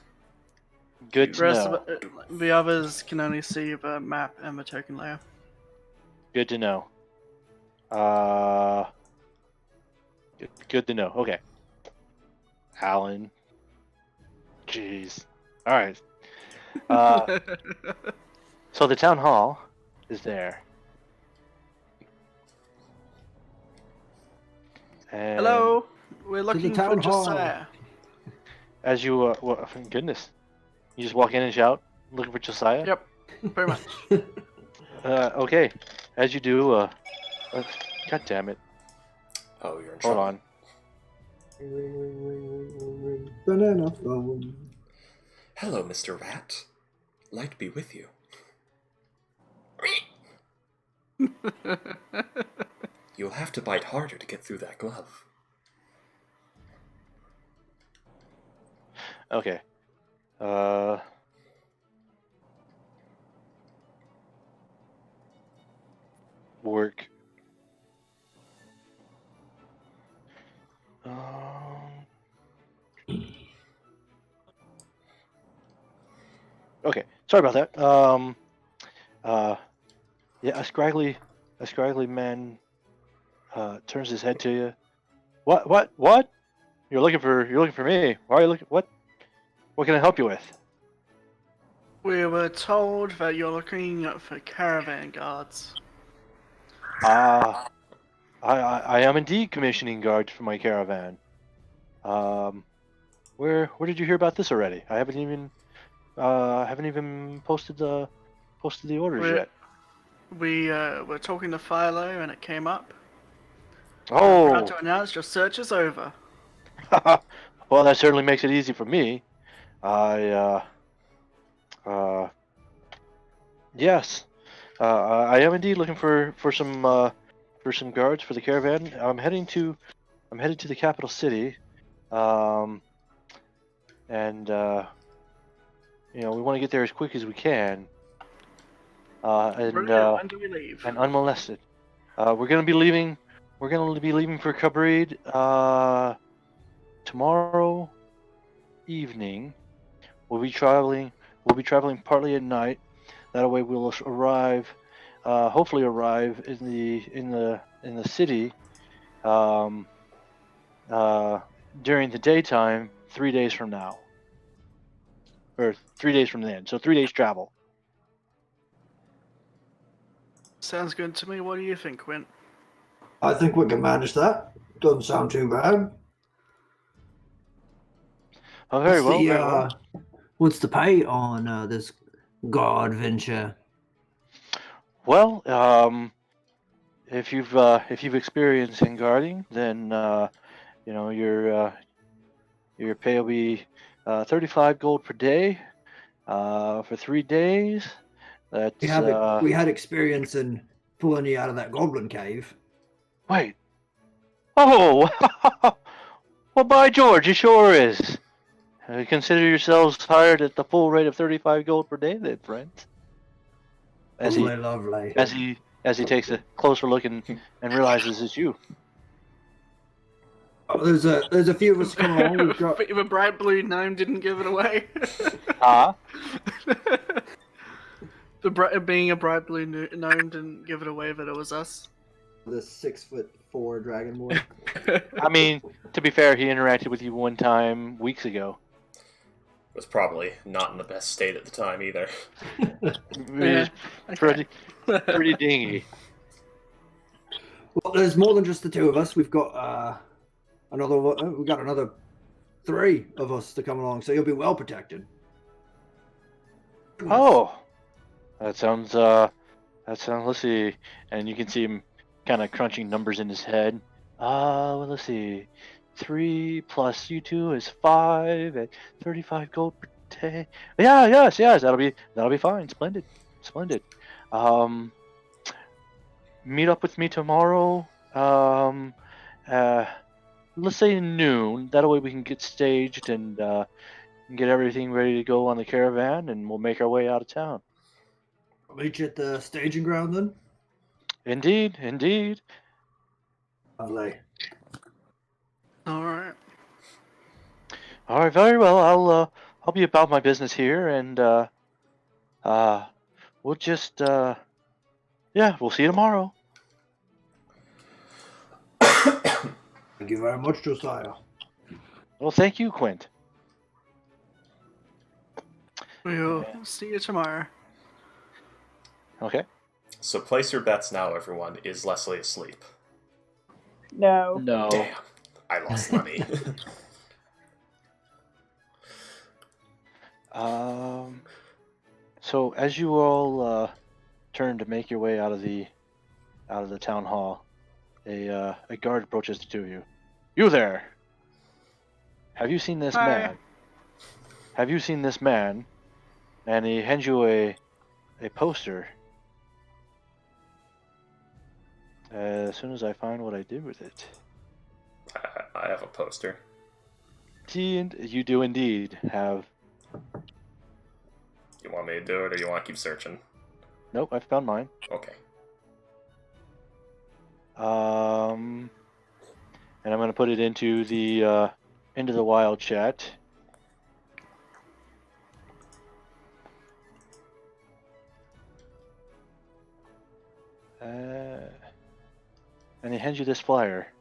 Good The to rest know. of it, the others can only see the map and the token layer. Good to know. Good to know. Okay. Alan. Jeez. All right. So the town hall is there. And Hello, we're looking for town hall. Josiah. As you, well, goodness, you just walk in and shout, looking for Josiah. Yep, pretty much. Okay. As you do, God damn it. Oh, you're in Hold trouble. on. Banana phone. Hello, Mr. Rat. Light be with you. You'll have to bite harder to get through that glove. Okay. Work. Okay, sorry about that. Yeah, a scraggly man turns his head to you. What? You're looking for me. Why are you looking? What can I help you with? We were told that you're looking for caravan guards. Ah, I am indeed commissioning guards for my caravan. Um, where did you hear about this already? I haven't even posted the orders We yet. we were talking to Philo and it came up. I'm proud Oh, to announce your search is over. well, that certainly makes it easy for me. I uh, yes, I am indeed looking for some guards for the caravan. I'm headed to the capital city, um, and we want to get there as quick as we can, Brilliant. When do we leave? and unmolested. We're gonna be leaving. We're gonna be leaving for Cabrid tomorrow evening. We'll be traveling. We'll be traveling partly at night. That way, we'll arrive. Hopefully, arrive in the city um, during the daytime 3 days from now, or 3 days from then. So 3 days travel. Sounds good to me. What do you think, Quint? I think we can manage that. Doesn't sound too bad. Oh, very What's well. the, Very well. What's the pay on this guard venture? Well, if you've experienced in guarding, then your pay will be 35 gold per day for 3 days. That's We had experience in pulling you out of that goblin cave. wait. Oh, well, by George, it sure is. Consider yourselves hired at the full rate of 35 gold per day, then, friends. As he Lovely. as he takes a closer look and realizes it's you. Oh, there's a few of us coming along. We've got If a bright blue gnome didn't give it away. Ah. Being a bright blue gnome didn't give it away that it was us. the 6'4" dragonborn. I mean, to be fair, he interacted with you one time weeks ago. Was probably not in the best state at the time either. It was pretty dingy. Well, there's more than just the two of us. We've got another 3 of us to come along, so you'll be well protected. Oh, that sounds. Let's see, and you can see him kind of crunching numbers in his head. Well, let's see. 3 plus you 2 is 5 at 35 gold per day. Yeah, yes. That'll be fine. Splendid. Meet up with me tomorrow. Let's say noon. That way we can get staged and get everything ready to go on the caravan, and we'll make our way out of town. I'll meet you at the staging ground then. Indeed. Lovely. All right. All right, very well. I'll be about my business here, and we'll just we'll see you tomorrow. Thank you very much, Josiah. Well, thank you, Quint. We'll see you tomorrow. Okay. So place your bets now, everyone. Is Leslie asleep? No. No. Damn, I lost money. So as you all turn to make your way out of the town hall, a guard approaches the two of you. You there? Have you seen this Hi. man? Have you seen this man? And he hands you a poster. As soon as I find what I did with it. I have a poster. You do indeed have. You want me to do it, or you want to keep searching? Nope, I found mine. Okay. And I'm gonna put it into the Into the Wild chat. And he hands you this flyer.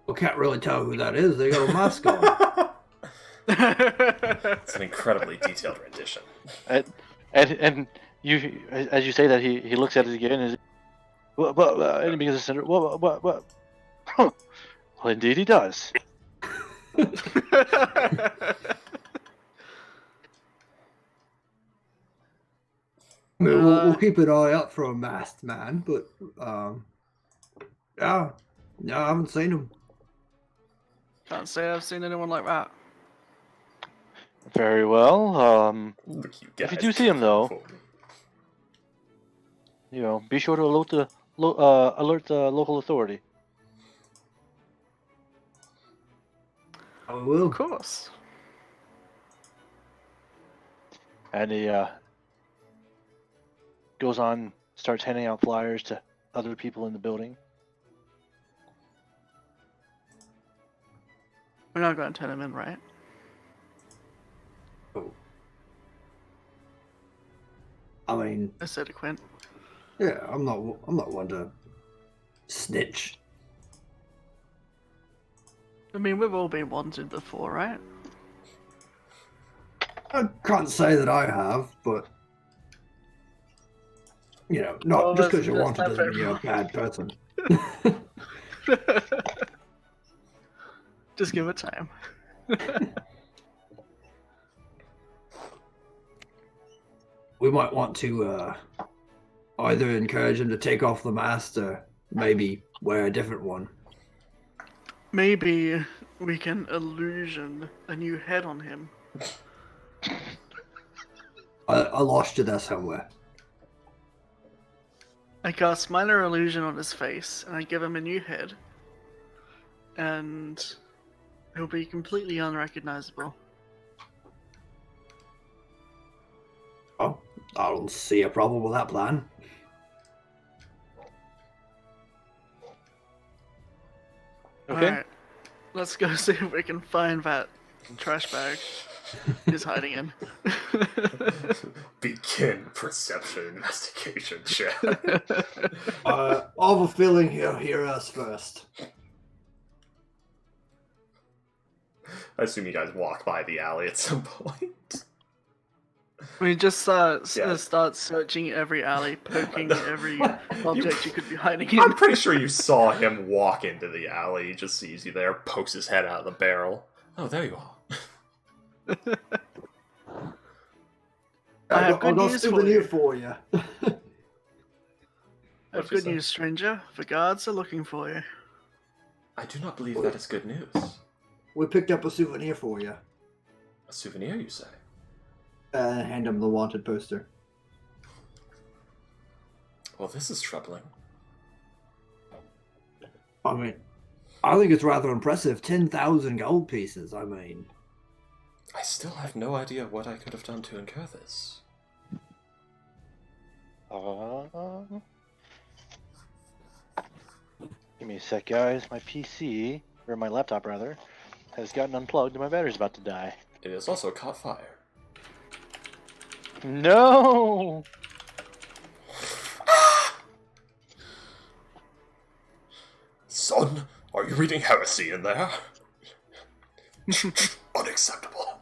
I can't really tell who that is. They got a mask on. It's an incredibly detailed rendition. And you, as you say that, he looks at it again and and he begins to center. What? Huh. Well, indeed he does. I mean, we'll keep an eye out for a masked man, but yeah, no, I haven't seen him. Can't say I've seen anyone like that. Very well. Look, you If you guys do see him, though, for me. be sure to alert the local authority. I will. Of course. And he goes on, starts handing out flyers to other people in the building. We're not going to turn him in, right? Oh. I mean, I said to Quint. yeah, I'm not one to snitch. I mean, we've all been wanted before, right? I can't say that I have, but you know, not Well, just because that's- you're that's wanted not doesn't mean you're a bad person. Just give it time. We might want to either encourage him to take off the mask or maybe wear a different one. Maybe we can illusion a new head on him. I lost you there somewhere. I cast minor illusion on his face, and I give him a new head. And he'll be completely unrecognizable. Oh, I don't see a problem with that plan. Okay. Alright, let's go see if we can find that trash bag he's hiding in. Begin perception investigation check. I have a feeling he'll hear us first. I assume you guys walk by the alley at some point. We just Yeah. start searching every alley, poking every object you could be hiding I'm in. pretty sure you saw him walk into the alley. He just sees you there, pokes his head out of the barrel. Oh, there you are. I have I've good got a news for souvenir you. for you. I have What'd you good say? news, stranger. The guards are looking for you. I do not believe that is good news. We picked up a souvenir for you. A souvenir, you say? Hand him the wanted poster. Well, this is troubling. I mean, I think it's rather impressive. 10,000 gold pieces, I mean. I still have no idea what I could have done to incur this. Give me a sec, guys. My PC, or my laptop rather, has gotten unplugged and my battery's about to die. It has also caught fire. No! Son, are you reading heresy in there? Unacceptable.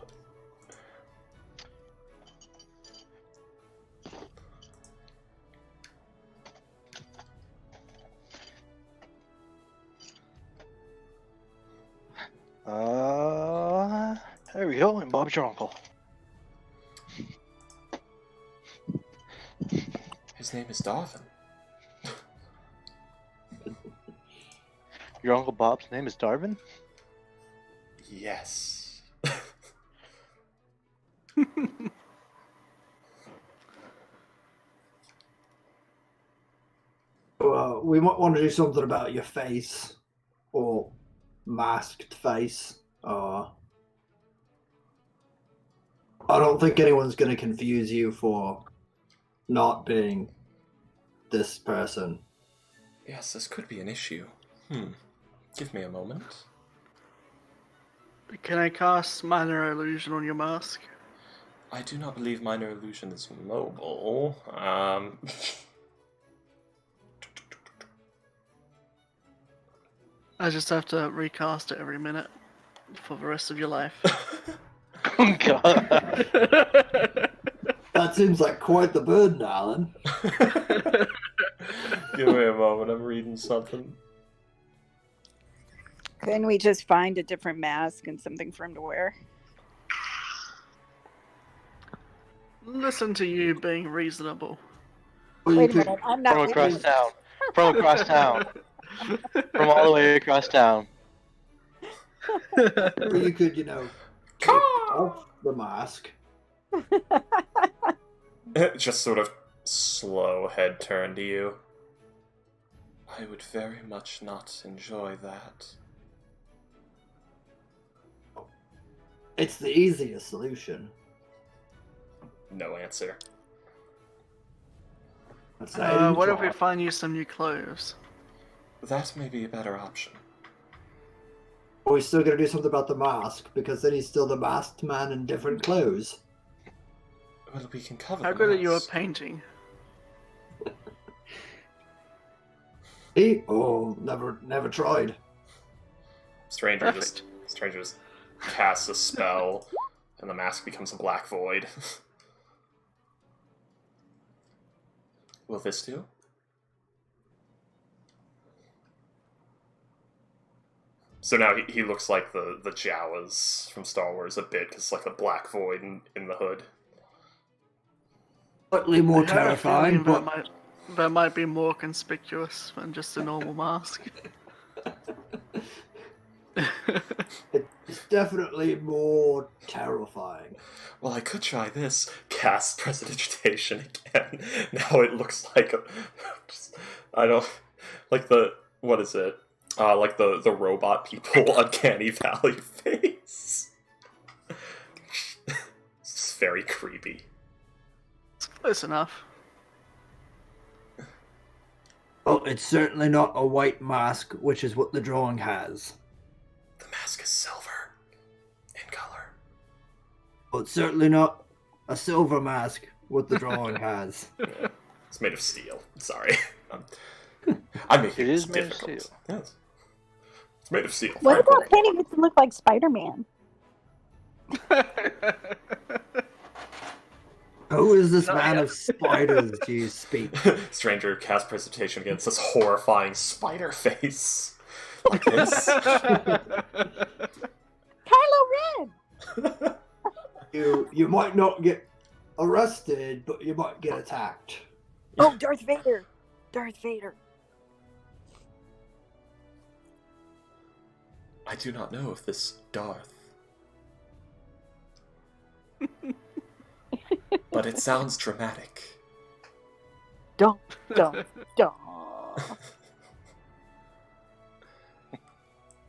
There we go, and Bob's your uncle. His name is Darvin. Your Uncle Bob's name is Darvin? Yes. We might want to do something about your face. Or masked face. I don't think anyone's going to confuse you for not being this person. Yes, this could be an issue. Give me a moment. Can I cast Minor Illusion on your mask? I do not believe Minor Illusion is mobile. I just have to recast it every minute for the rest of your life. Oh god. That seems like quite the burden, Alan. Give me a moment, I'm reading something. Couldn't we just find a different mask and something for him to wear? Listen to you being reasonable. Or you Wait a could- minute, I'm From not. across town. From across town. From all the way across town. Or you could, take off the mask. Just sort of slow head turn to you. I would very much not enjoy that. It's the easiest solution. No answer. That's not What if try. we find you some new clothes? That may be a better option. Are we still gonna do something about the mask? Because then he's still the masked man in different clothes. Well, we can cover How the good are you at mask. painting? Oh, never tried. Stranger Perfect. just casts a spell, and the mask becomes a black void. Will this do? So now he looks like the Jawas from Star Wars a bit, because like a black void in the hood. Slightly more I have a terrifying, feeling but that might be more conspicuous than just a normal mask. it's definitely more terrifying. Well, I could try this. Cast Prestidigitation again. Now it looks like I don't like what is it? Like the robot people Uncanny Valley face. It's very creepy. It's close enough. Well, it's certainly not a white mask, which is what the drawing has. The mask is silver in color. Well, it's certainly not a silver mask, what the drawing has. Yeah. It's made of steel. Sorry. I'm making It is this made of difficult. steel. Yes. It's made of steel. What Fine, about cool. painting it to look like Spider-Man? Who is this No, man yeah. of spiders, do you speak? Stranger cast presentation against this horrifying spider face. Like this. Kylo Ren! You might not get arrested, but you might get attacked. Oh, Darth Vader! Darth Vader. I do not know if this Darth. But it sounds dramatic. Don't.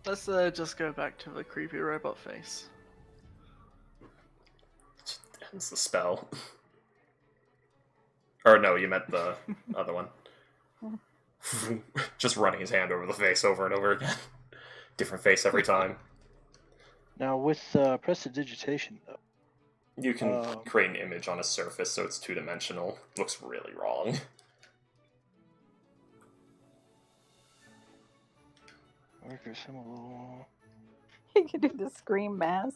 Let's just go back to the creepy robot face. Ends the spell. Or no, you meant the other one. Just running his hand over the face over and over again. Different face every time. Now with prestidigitation, though. You can create an image on a surface so it's two-dimensional. Looks really wrong. Worker symbol. You can do the scream mask.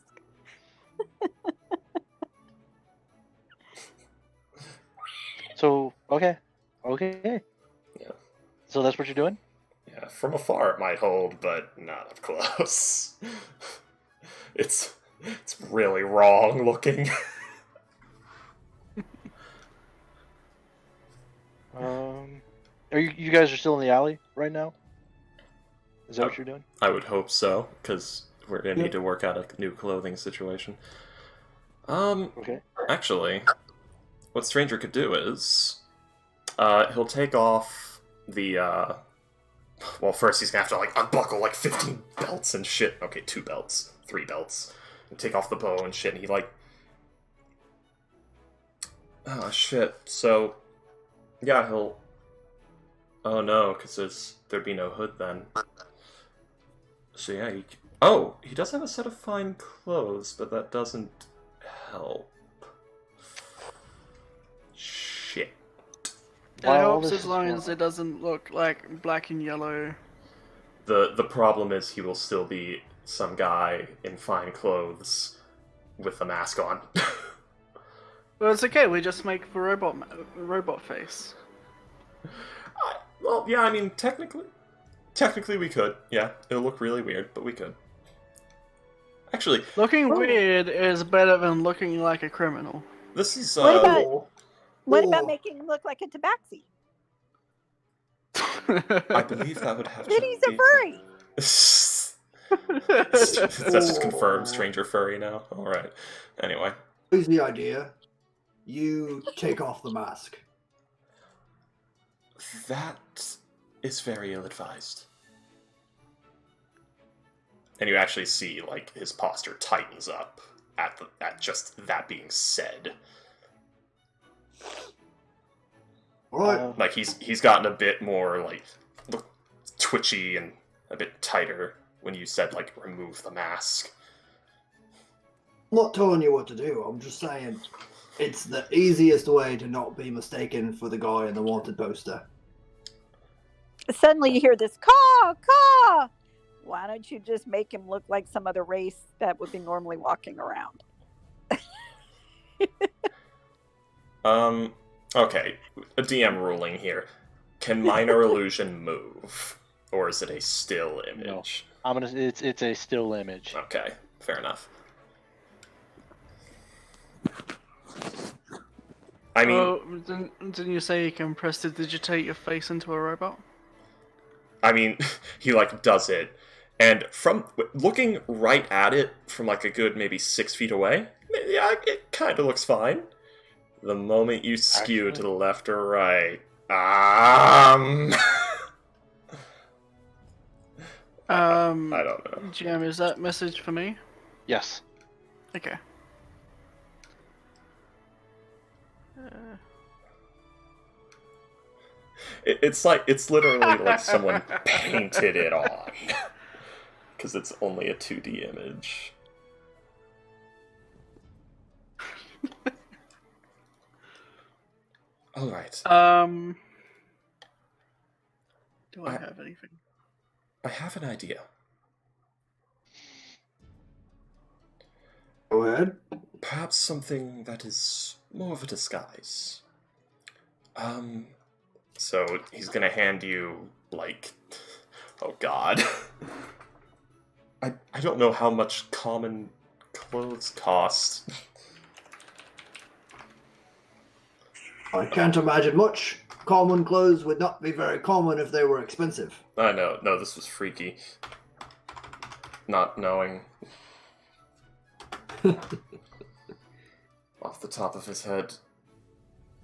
So okay. Yeah. So that's what you're doing? Yeah, from afar it might hold, but not up close. It's really wrong looking. Are you guys are still in the alley right now? Is that what you're doing? I would hope so, because we're gonna Yep. need to work out a new clothing situation. Okay. Actually, what Stranger could do is, he'll take off the, well, first he's gonna have to, like, unbuckle, like, 15 belts and shit. Okay, 2 belts. 3 belts. And take off the bow and shit, and he, like... Oh, shit. So, yeah, he'll Oh no, because there'd be no hood then. So yeah, oh, he does have a set of fine clothes, but that doesn't help. Shit. It While all helps this as is long going as on- it doesn't look like black and yellow. The problem is he will still be some guy in fine clothes with a mask on. Well, it's okay. We just make the robot face. Well, yeah, I mean, technically we could. Yeah, it'll look really weird, but we could. Actually, Looking weird is better than looking like a criminal. this is What about Or- what about or- making him look like a tabaxi? I believe that would have Then to he's a be... furry. That's just confirmed Or- stranger furry now. Alright. Anyway. Here's the idea. You take off the mask. That is very ill-advised. And you actually see, like, his posture tightens up at just that being said. Alright. Like, he's gotten a bit more, like, twitchy and a bit tighter when you said, like, remove the mask. I'm not telling you what to do. I'm just saying it's the easiest way to not be mistaken for the guy in the wanted poster. Suddenly you hear this caw, caw. Why don't you just make him look like some other race that would be normally walking around? Okay. A DM ruling here. Can minor illusion move? Or is it a still image? It's a still image. Okay, fair enough. I mean, Oh, didn't you say you can prestidigitate your face into a robot? he like does it, and from looking right at it from like a good maybe 6 feet away, yeah, it kind of looks fine. The moment you skew to Actually? the left or right, I don't know. GM, is that message for me? Yes. Okay. It's literally like someone painted it on, because it's only a 2D image. All right. Do I have anything? I have an idea. Go ahead. Perhaps something that is more of a disguise. So he's gonna hand you, like... Oh god. I don't know how much common clothes cost. I can't imagine much. Common clothes would not be very common if they were expensive. I know, no, this was freaky. Not knowing. Off the top of his head.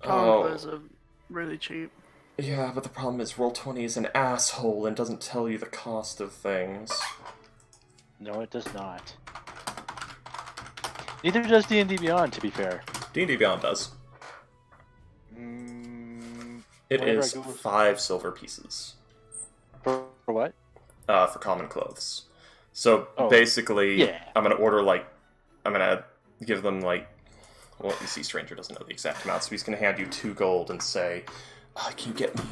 Common clothes are really cheap. Yeah, but the problem is Roll20 is an asshole and doesn't tell you the cost of things. No, it does not. Neither does D&D Beyond, to be fair. D&D Beyond does. It Whenever is I go with- 5 silver pieces. For what? For common clothes. So Oh, basically, yeah. I'm gonna give them like, well, you see, Stranger doesn't know the exact amount, so he's gonna hand you 2 gold and say, can you get me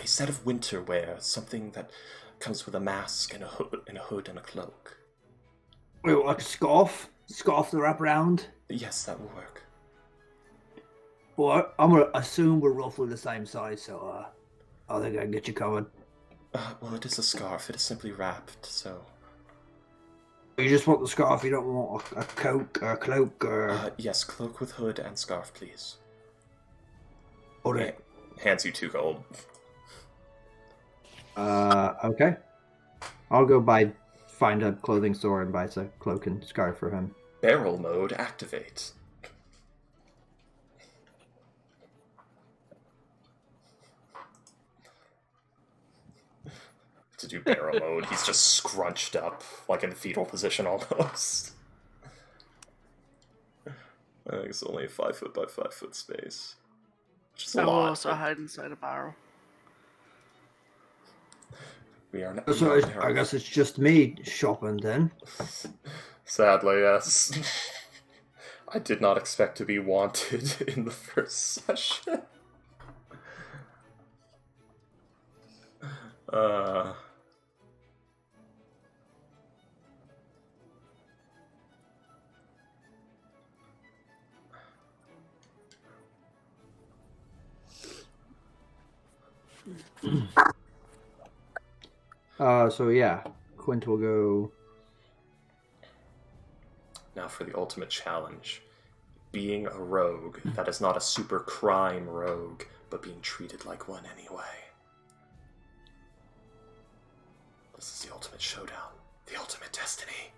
a set of winter wear, something that comes with a mask and a hood and a cloak? Wait, like a scarf? Scarf to wrap around? Yes, that will work. Well, I'm gonna assume we're roughly the same size, so I think I can get you covered. Well, it is a scarf. It is simply wrapped, so... You just want the scarf, you don't want a coat or a cloak or... Yes, cloak with hood and scarf, please. Okay. Hands you 2 gold. Okay. I'll go find a clothing store and buy a cloak and scarf for him. Barrel mode activate. To do barrel mode, he's just scrunched up, like in the fetal position almost. I think it's only a 5 foot by 5 foot space. Which is a I will lot. also hide inside a barrel. We are. So I guess it's just me shopping then. Sadly, yes. I did not expect to be wanted in the first session. So yeah, Quint will go. Now for the ultimate challenge. Being a rogue that is not a super crime rogue, but being treated like one anyway. This is the ultimate showdown. The ultimate destiny.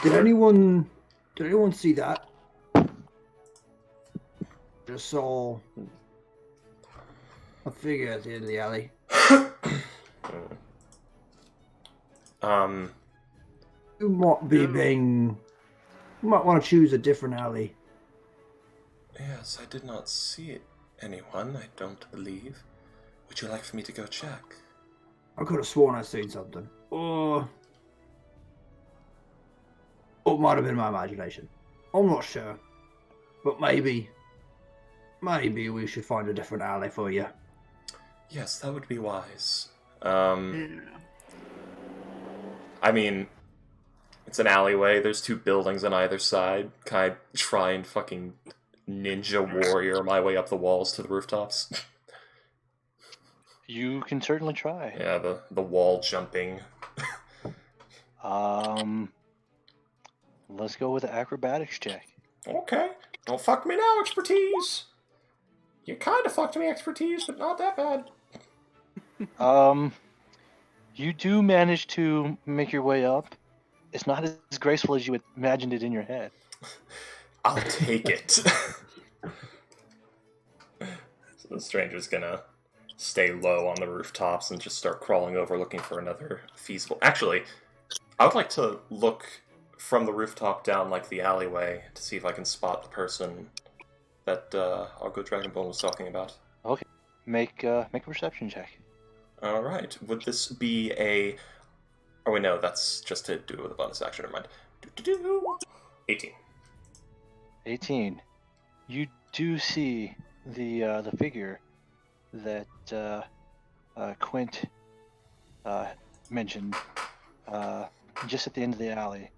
Did anyone see that? Just saw a figure at the end of the alley. You might be being. You might want to choose a different alley. Yes, I did not see anyone, I don't believe. Would you like for me to go check? I could have sworn I'd seen something. Or it might have been my imagination. I'm not sure. But maybe we should find a different alley for you. Yes, that would be wise. Yeah. I mean, it's an alleyway, there's 2 buildings on either side. Can I try and fucking ninja warrior my way up the walls to the rooftops? You can certainly try. Yeah, the wall jumping. Let's go with the acrobatics check. Okay, don't fuck me now, expertise! You kinda fucked me, expertise, but not that bad. You do manage to make your way up. It's not as graceful as you imagined it in your head. I'll take it. So the stranger's gonna stay low on the rooftops and just start crawling over looking for another feasible... Actually, I would like to look from the rooftop down like the alleyway to see if I can spot the person that our good Dragonbone was talking about. Okay. Make a perception check. Alright, would this be a... Oh wait, no, that's just to do it with a bonus action, never mind. 18. 18. You do see the figure that Quint mentioned just at the end of the alley,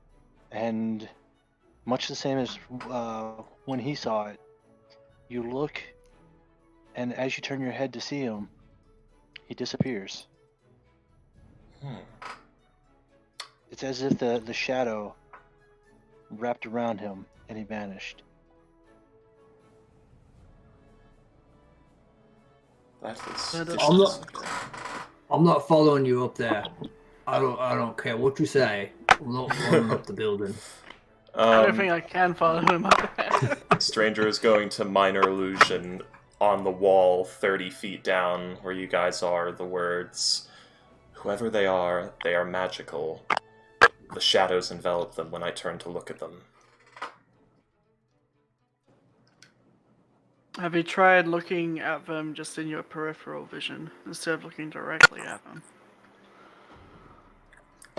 and much the same as when he saw it. You look, and as you turn your head to see him, he disappears. It's as if the shadow wrapped around him and he vanished. That is... I'm not following you up there. I don't care what you say. I'm not following up the building. I don't think I can follow him up there. Stranger is going to minor illusion on the wall 30 feet down where you guys are the words, "Whoever they are magical. The shadows envelop them when I turn to look at them." Have you tried looking at them just in your peripheral vision instead of looking directly at them?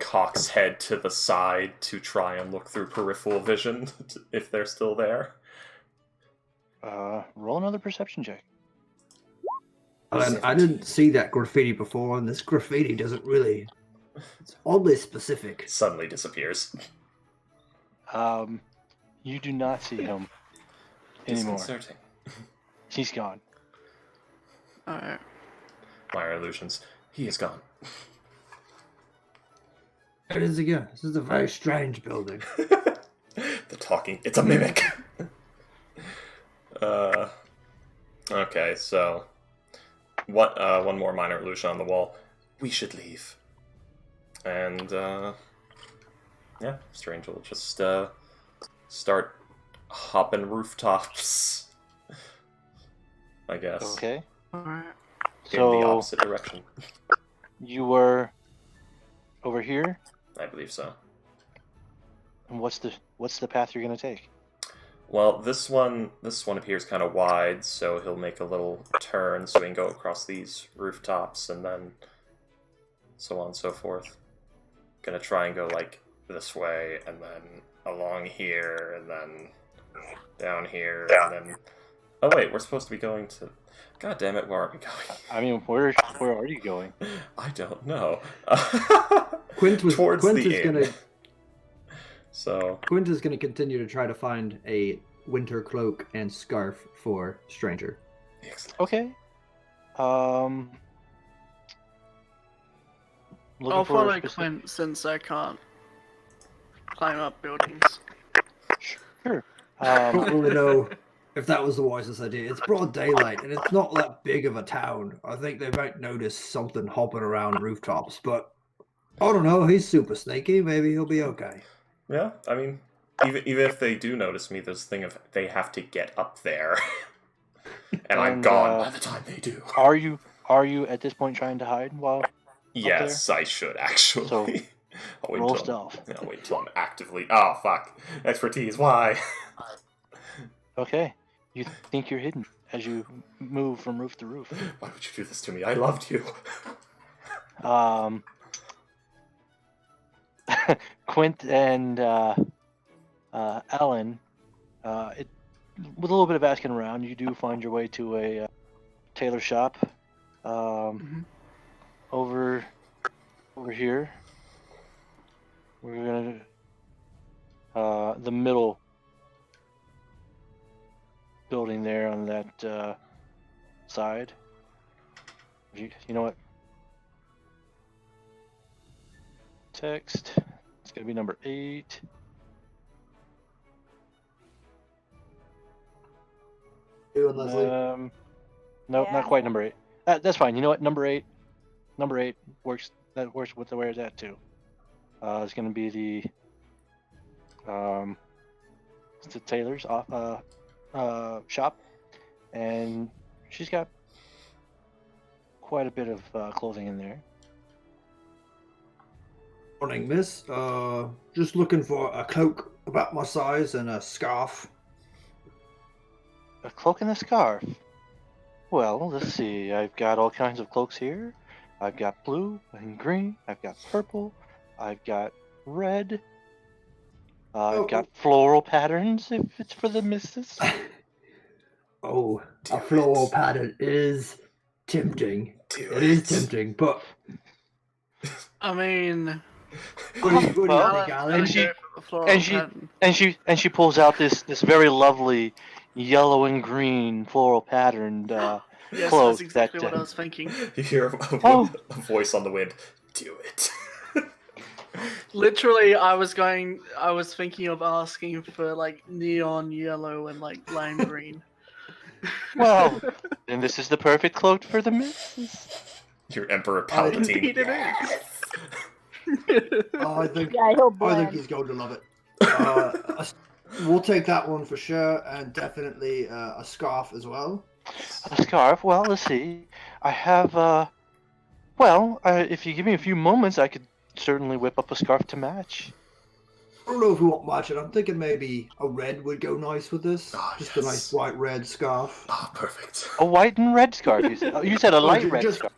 Cocks head to the side to try and look through peripheral vision if they're still there. Roll another perception check. I didn't see that graffiti before, and this graffiti doesn't really... It's oddly specific. Suddenly disappears. You do not see him anymore. Disconcerting. He's gone. Alright. Minor illusions. He is gone. There it is again. This is a very strange building. The talking. It's a mimic. Okay, so one more minor illusion on the wall. We should leave. And yeah, Strange will just start hopping rooftops. I guess. Okay. Alright. In the opposite direction. You were over here, I believe so. and what's the path you're gonna take? Well, this one appears kind of wide, so he'll make a little turn so he can go across these rooftops, and then so on and so forth. Gonna try and go like this way, and then along here, and then down here, and then. Oh wait, we're supposed to be going to. God damn it, where are we going? I mean, where are you going? I don't know. Quint is inn. gonna. So Quint is gonna continue to try to find a winter cloak and scarf for Stranger. excellent. Okay. Looking I'll for a follow specific- Clint since I can't climb up buildings. Sure. Don't really know if that was the wisest idea. It's broad daylight, and it's not that big of a town. I think they might notice something hopping around rooftops, but I don't know. He's super sneaky. Maybe he'll be okay. Yeah, I mean, even if they do notice me, there's the thing of they have to get up there, and I'm gone by the time they do. Are you at this point trying to hide while? Yes, I should actually. So, I'll wait roll till stealth. I'll wait till I'm actively. Oh fuck! Expertise. Why? Okay. You think you're hidden as you move from roof to roof. Why would you do this to me? I loved you. Quint and Alan, with a little bit of asking around, you do find your way to a tailor shop. Over here, we're gonna the middle building there on that side. You know what? Text. It's gonna be number 8. You and Leslie. No, Yeah. not quite number 8. That's fine. You know what? Number 8 works. That works with where it's at too. It's gonna be the it's the tailor's shop, and she's got quite a bit of clothing in there. Morning, miss. Just looking for a cloak about my size and a scarf. A cloak and a scarf. Well, let's see. I've got all kinds of cloaks here. I've got blue and green. I've got purple. I've got red. I've got floral patterns if it's for the missus. Oh, a floral pattern is tempting. It is tempting, but I mean, what do you Well, think, Alan? and she- go for the floral and she- pattern. And she pulls out this very lovely yellow and green floral patterned Yes, cloak that's exactly that, what I was thinking. You hear a Oh. voice on the wind. Do it. Literally, I was thinking of asking for like neon yellow and like lime green. well, then this is the perfect cloak for the missus. Your Emperor Indeed Palpatine. it is. I think Yeah, he'll I think blend. he's going to love it. We'll take that one for sure, and definitely a scarf as well. A scarf? Well, let's see. I have, if you give me a few moments, I could certainly whip up a scarf to match. I don't know if we want match it. I'm thinking maybe a red would go nice with this. Ah, Just yes. a nice white red scarf. Ah, perfect. A white and red scarf, you said. Oh, you said a light red just scarf.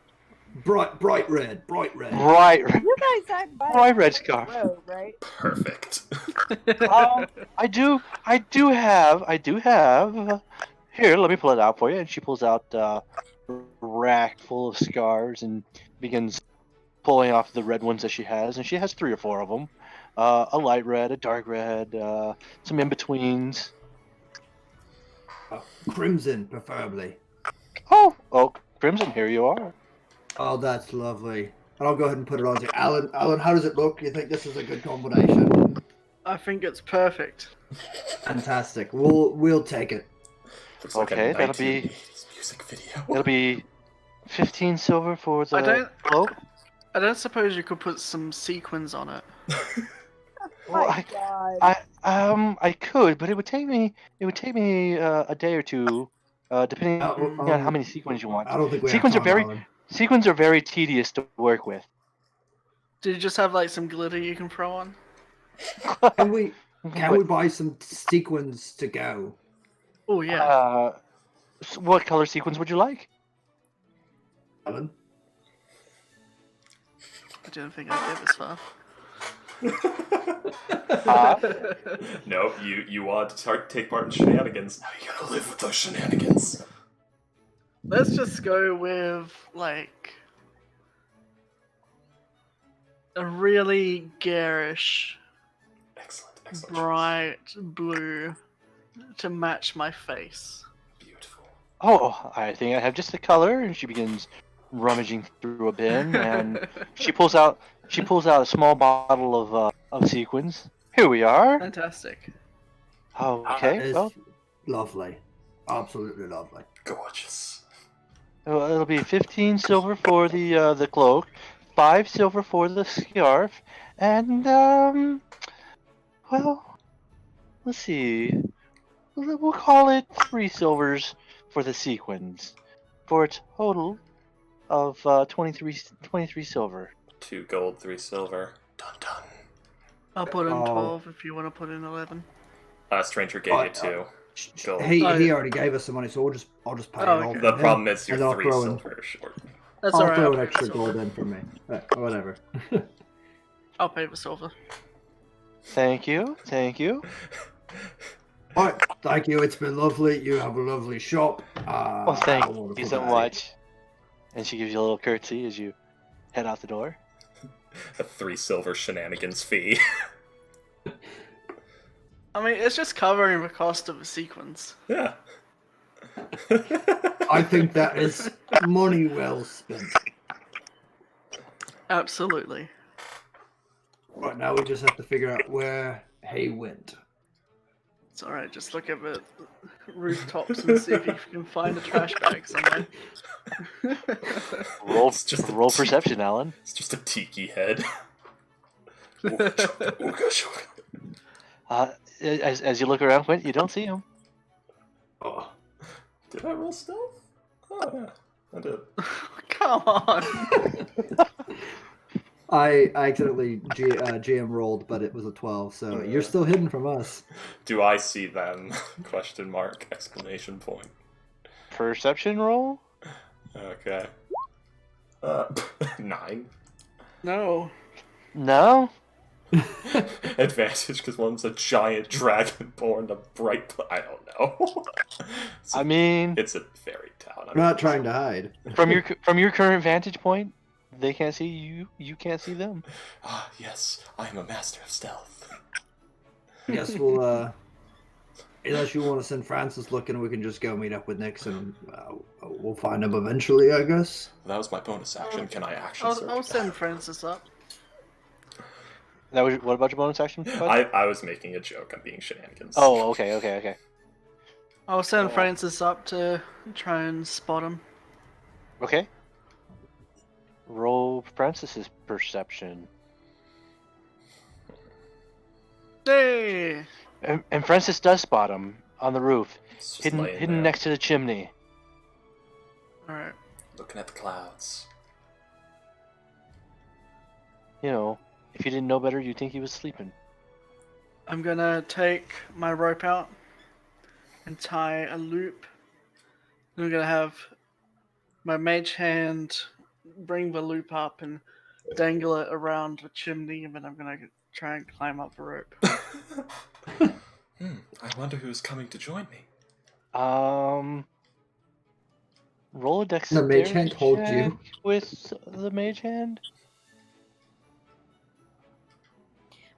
bright red. Bright red. You guys aren't by Bright red scarf. road, right? Perfect. I do have. Here, let me pull it out for you. And she pulls out a rack full of scarves and begins pulling off the red ones that she has. And she has 3 or 4 of them. A light red, a dark red, some in-betweens. Crimson, preferably. Oh, Crimson, here you are. Oh, that's lovely. And I'll go ahead and put it on to you. Alan, how does it look? You think this is a good combination? I think it's perfect. Fantastic. We'll take it. Looks like Okay, a that'll be- 1980s music video. It'll be 15 silver for I the don't- cloak. I don't suppose you could put some sequins on it. Well, My God. I could, but it would take me a day or two, depending on how many sequins you want. I don't think we Sequins have are time, very- Alan. Sequins are very tedious to work with. Do you just have like some glitter you can throw on? Can we Can we buy some sequins to go? Oh yeah. What color sequins would you like? Alan? I didn't think I'd get this far. Nope, you want to take part in shenanigans. Now you gotta live with those shenanigans. Let's just go with like a really garish, Excellent. bright blue to match my face. Beautiful. Oh, I think I have just the color. And she begins rummaging through a bin, and she pulls out a small bottle of sequins. Here we are. Fantastic. Okay. It's Well, lovely. Absolutely lovely. Gorgeous. it'll be 15 silver for the cloak, 5 silver for the scarf, and well, let's see. We'll call it 3 silvers for the sequins, for a total of 23 silver. 2 gold, 3 silver. Dun. I'll put in Oh. 12 if you want to put in 11. Stranger gave you 2 gold. He already gave us the money, so I'll just pay it all. okay. The for him, problem is and you're I'll 3 throw in- silver short. That's I'll alright. throw I'll an pay extra for gold silver. in for me. Whatever. I'll pay for silver. Thank you. Alright, thank you. It's been lovely. You have a lovely shop. Well, have a thank wonderful you so day. much. And she gives you a little curtsy as you head out the door. A 3 silver shenanigans fee. I mean, it's just covering the cost of a sequence. Yeah. I think that is money well spent. Absolutely. Right now, we just have to figure out where he went. It's alright, just look at the rooftops and see if you can find a trash bag somewhere. Roll, It's just a roll t- perception, Alan. It's just a tiki head. Ooga shooga. As you look around, Quint, you don't see him. Oh. Did I roll stealth? Oh, yeah. I did. Come on! I accidentally GM rolled, but it was a 12, so you're still hidden from us. Do I see them? Question mark, exclamation point. Perception roll? Okay. 9. No? No. Advantage because one's a giant dragonborn, a bright. I don't know. I mean, It's a fairy town. I'm not trying to hide. from your current vantage point, they can't see you. You can't see them. Ah, yes, I am a master of stealth. I guess we'll, unless you want to send Francis looking, we can just go meet up with Nix and we'll find him eventually, I guess. That was my bonus action. Can I action I'll search? send Francis up. That was what about your bonus action? Bud? I was making a joke. I'm being shenanigans. Oh, okay. I'll send Francis up to try and spot him. Okay. Roll Francis's perception. Hey! And Francis does spot him on the roof, It's just hidden laying there, next to the chimney. Alright. looking at the clouds. You know, if you didn't know better, you'd think he was sleeping. I'm gonna take my rope out and tie a loop. I'm gonna have my mage hand bring the loop up and dangle it around the chimney, and then I'm gonna try and climb up the rope. I wonder who's coming to join me. Roll a dexterity mage hand hold check you? with the mage hand.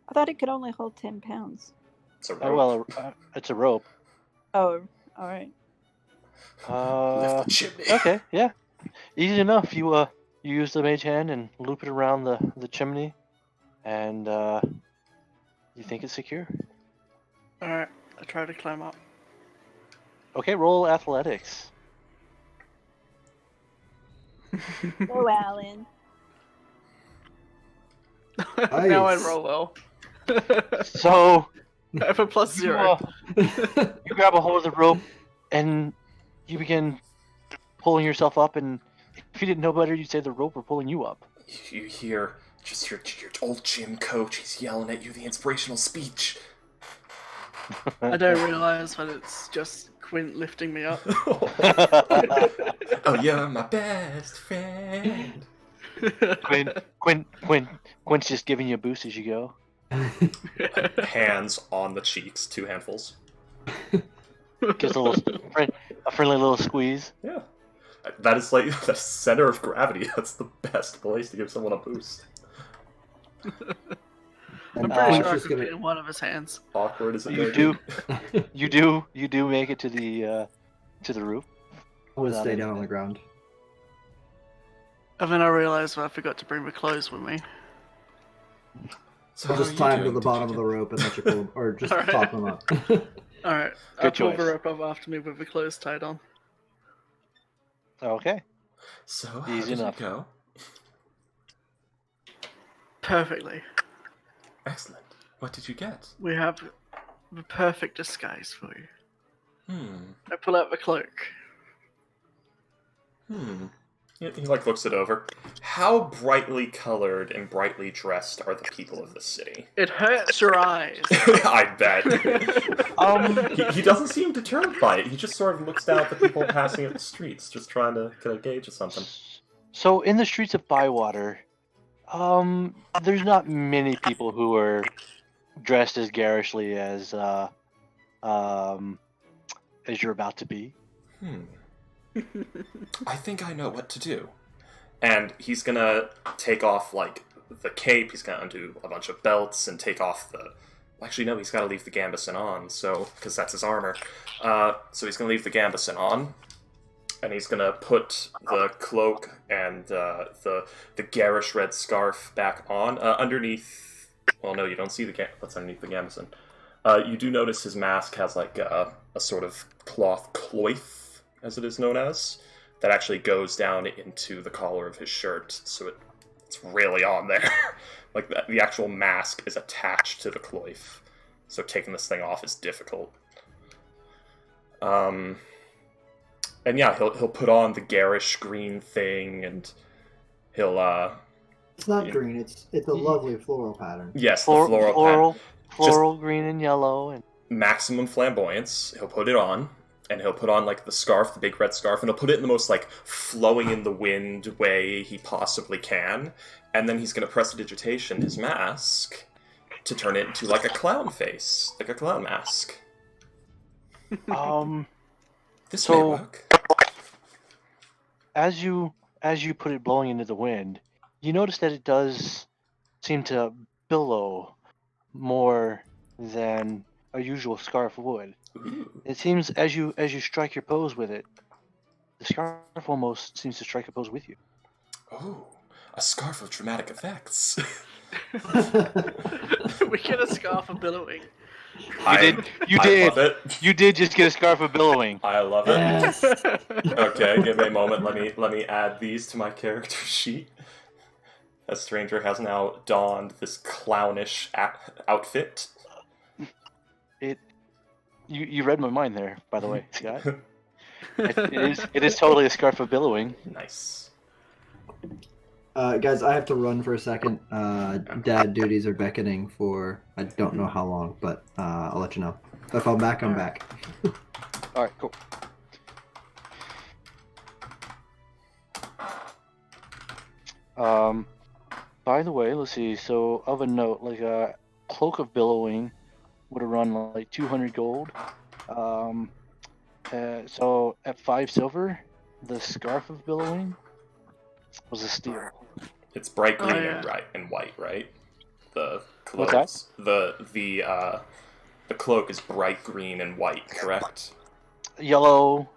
I thought it could only hold 10 pounds. It's a rope. Oh well, it's a rope. Oh, all right. Lift the chimney. Okay, yeah, easy enough. You use the mage hand and loop it around the chimney, and you think it's secure. Alright, I try to climb up. Okay, roll athletics. Oh, Alan. Now I Nice. roll well. So I have a plus you, 0. you grab a hold of the rope and you begin pulling yourself up. And if you didn't know better, you'd say the rope were pulling you up. You hear just your old gym coach. He's yelling at you the inspirational speech. I don't realise that it's just Quint lifting me up. Oh, you're my best friend. Quint's just giving you a boost as you go. Hands on the cheeks, 2 handfuls. Gives a friendly little squeeze. Yeah. That is like the center of gravity. That's the best place to give someone a boost. I'm And pretty Quint's sure I just could gonna- fit in one of his hands. Awkward as it You may do. be. You do make it to the roof. I'm gonna Without stay any- down on the ground. And then I realised that I forgot to bring the clothes with me. So I'll how just are you tie him to doing? the Did you bottom of the rope and let you pull, or just Alright. top him up. Alright, I Good pull the choice. rope up after me with the clothes tied on. Okay. So how Easy did enough. it go? Perfectly. Excellent. What did you get? We have the perfect disguise for you. Hmm. I pull out the cloak. He like looks it over. How brightly colored and brightly dressed are the people of the city? It hurts your eyes. I bet. He doesn't seem deterred by it. He just sort of looks down at the people passing up the streets, just trying to get a gauge of something. So in the streets of Bywater, there's not many people who are dressed as garishly as you're about to be. I think I know what to do. And he's gonna take off, like, the cape, he's gonna undo a bunch of belts and take off the... Actually, no, he's gotta leave the gambeson on, so... because that's his armor. So he's gonna leave the gambeson on, and he's gonna put the cloak and the garish red scarf back on. Underneath... Well, no, you don't see what's underneath the gambeson. You do notice his mask has, like, a sort of cloth cloith, as it is known as, that actually goes down into the collar of his shirt, so it's really on there. Like, the actual mask is attached to the cloith, so taking this thing off is difficult. And yeah, he'll put on the garish green thing, and he'll It's not green. It's a lovely floral pattern. yes, the floral floral, green and yellow, and maximum flamboyance. He'll put it on, and he'll put on, like, the scarf, the big red scarf, and he'll put it in the most, like, flowing in the wind way he possibly can, and then he's gonna prestidigitation his mask to turn it into, like, a clown face, like a clown mask. This may work. as you put it blowing into the wind, you notice that it does seem to billow more than a usual scarf would. Ooh. It seems as you strike your pose with it, the scarf almost seems to strike a pose with you. Oh, a scarf of dramatic effects. We get a scarf of billowing. I love it. You did just get a scarf of billowing. I love it. Yes. Okay, give me a moment. Let me add these to my character sheet. A stranger has now donned this clownish outfit. You read my mind there, by the way, Scott. It is totally a scarf of billowing. Nice. Guys, I have to run for a second. Dad duties are beckoning for I don't know how long, but I'll let you know. If I'm back, I'm back. All right, cool. By the way, let's see. So, of a note, like a cloak of billowing would have run like 200 gold. So at 5 silver, the scarf of billowing was a steal. It's bright green yeah. and white, right? The What's clothes. The cloak is bright green and white, correct? Yellow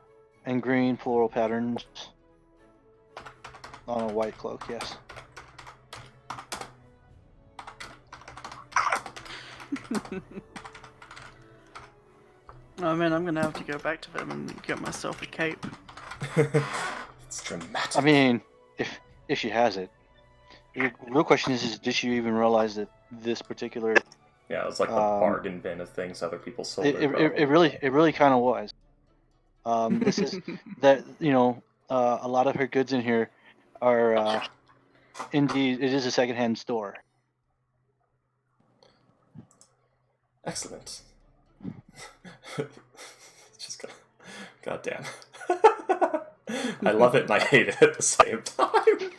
and green floral patterns on a white cloak, yes. Oh man, I'm gonna have to go back to them and get myself a cape. It's dramatic. I mean, if she has it. The real question is did she even realize that this particular... Yeah, it was like the bargain bin of things other people sold. It really kind of was. This is that, you know, a lot of her goods in here are indeed, it is a secondhand store. Excellent. Just goddamn. I love it and I hate it at the same time.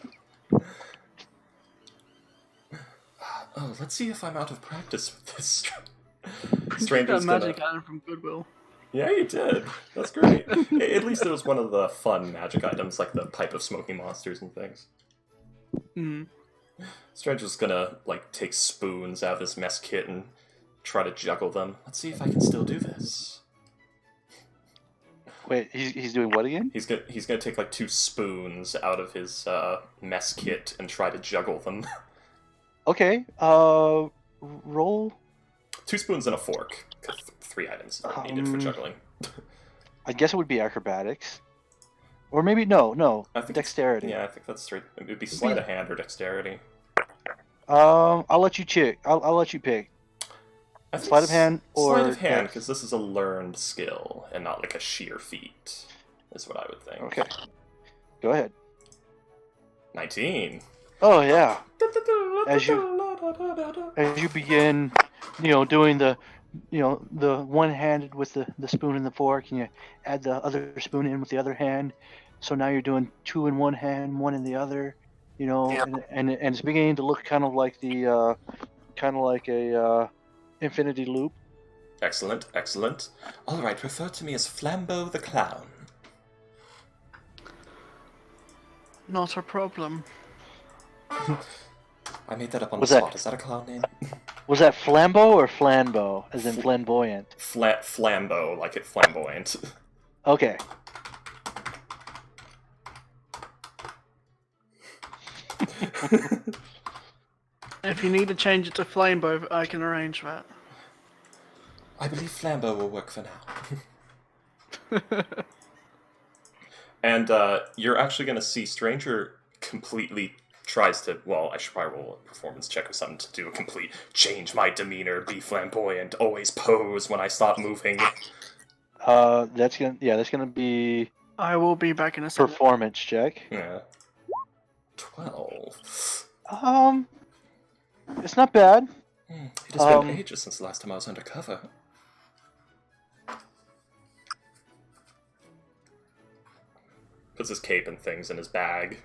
Oh, let's see if I'm out of practice with this. Stranger's that magic gonna... item from Goodwill. Yeah, you did. That's great. At least it was one of the fun magic items, like the pipe of smoking monsters and things. Mm. Stranger's gonna, like, take spoons out of his mess kit and try to juggle them. Let's see if I can still do this. Wait, he's doing what again? He's gonna take, like, 2 spoons out of his mess kit and try to juggle them. Okay, roll. 2 spoons and a fork. 3 items are needed for juggling. I guess it would be acrobatics. Or maybe, no, I think dexterity. Yeah, I think that's straight. It would be sleight of hand or dexterity. I'll let you check. I'll let you pick. I think Sleight of hand or sleight of hand, dex? because this is a learned skill and not like a sheer feat, is what I would think. Okay. Go ahead. 19. Oh yeah. As you begin, doing the one-handed with the spoon and the fork, and you add the other spoon in with the other hand. So now you're doing 2 in one hand, 1 in the other. And it's beginning to look kind of like a infinity loop. Excellent, excellent. All right, refer to me as Flambeau the Clown. Not a problem. I made that up on Was the that- spot. Is that a clown name? Was that flambeau or flambeau, as in flamboyant? Flambeau, like it flamboyant. Okay. If you need to change it to Flamebow, I can arrange that. I believe Flambeau will work for now. And you're actually going to see Stranger completely tries to, well, I should probably roll a performance check or something to do a complete change my demeanor, be flamboyant, always pose when I stop moving. That's gonna be I will be back in a second. performance check. Yeah. 12. It's not bad. It has been ages since the last time I was undercover. Puts his cape and things in his bag.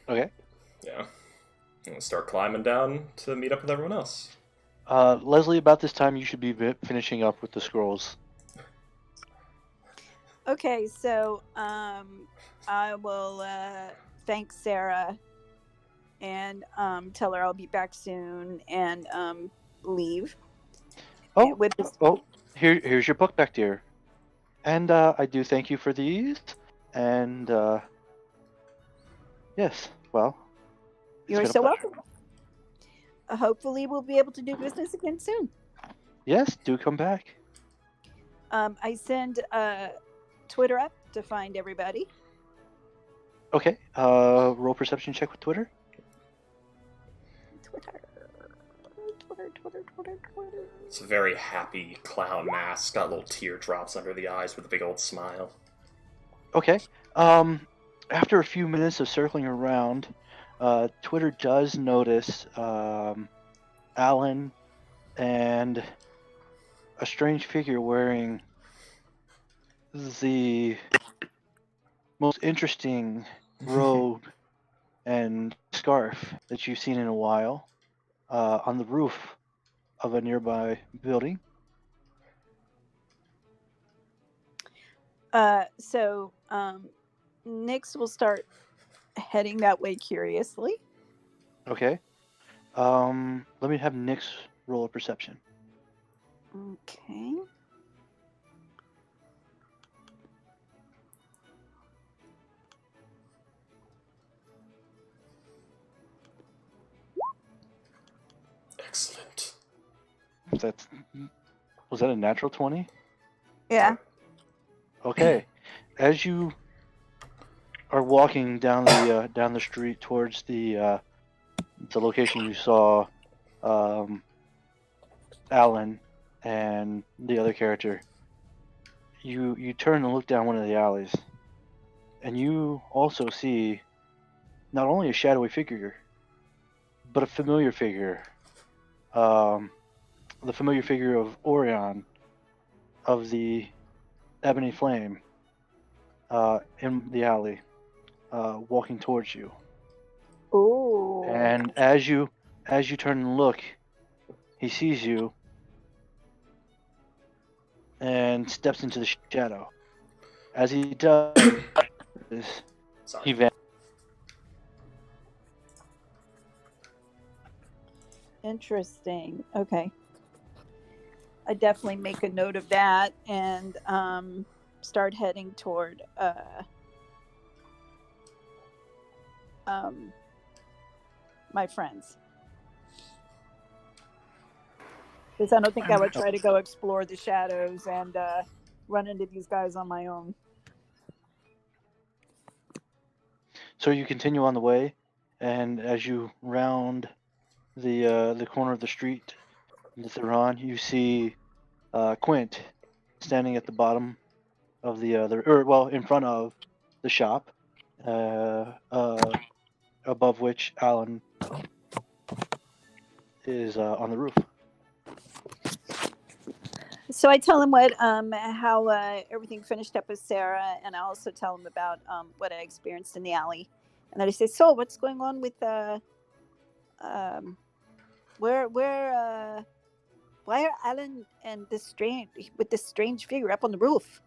Okay. Yeah. And start climbing down to meet up with everyone else. Leslie, about this time you should be finishing up with the scrolls. Okay, so I will thank Sarah and tell her I'll be back soon and leave. Oh, With this, here's your book back, dear. And I do thank you for these. And yes, well, you're been a so pleasure. welcome. Hopefully, we'll be able to do business again soon. Yes, do come back. I send Twitter up to find everybody. Okay. Roll perception check with Twitter. Twitter. It's a very happy clown mask, got little teardrops under the eyes with a big old smile. Okay. After a few minutes of circling around, Twitter does notice Alan and a strange figure wearing the most interesting robe and scarf that you've seen in a while on the roof of a nearby building. So Nyx will start heading that way curiously. Okay. Let me have Nyx roll a perception. Okay. Excellent. Was that a natural 20? Yeah. Okay. As you are walking down the street towards the location you saw Alan and the other character, you turn and look down one of the alleys, and you also see not only a shadowy figure, but a familiar figure, the familiar figure of Orion of the Ebony Flame in the alley, walking towards you. Ooh. And as you turn and look, he sees you and steps into the shadow. As he does, Sorry. he vanishes. Interesting. Okay. I definitely make a note of that and start heading toward my friends. Because I don't think I would try to go explore the shadows and run into these guys on my own. So you continue on the way, and as you round the corner of the street that they're on, you see Quint standing at the bottom of in front of the shop, above which Alan is on the roof. So I tell him how everything finished up with Sarah, and I also tell him about what I experienced in the alley. And then I say, "So, what's going on with why are Alan and this strange figure up on the roof?"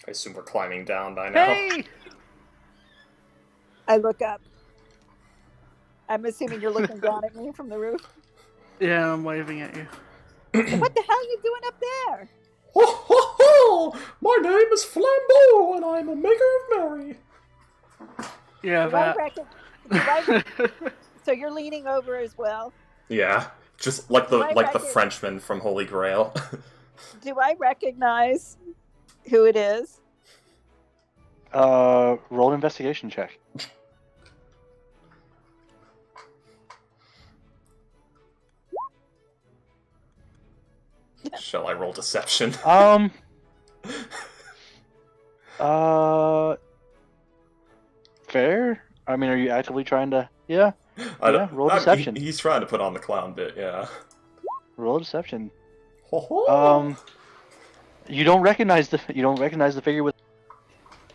I assume we're climbing down by now. Hey! I look up. I'm assuming you're looking down at me from the roof. Yeah, I'm waving at you. What the hell are you doing up there? Ho ho ho! My name is Flambeau, and I'm a maker of merry. Yeah, Do I that. So you're leaning over as well. Yeah, just like the Frenchman from Holy Grail. Do I recognize who it is? Roll an investigation check. Shall I roll deception? Fair. I mean, are you actively trying to? Yeah. Roll deception. He's trying to put on the clown bit. Yeah. Roll deception. Ho ho! You don't recognize the figure with.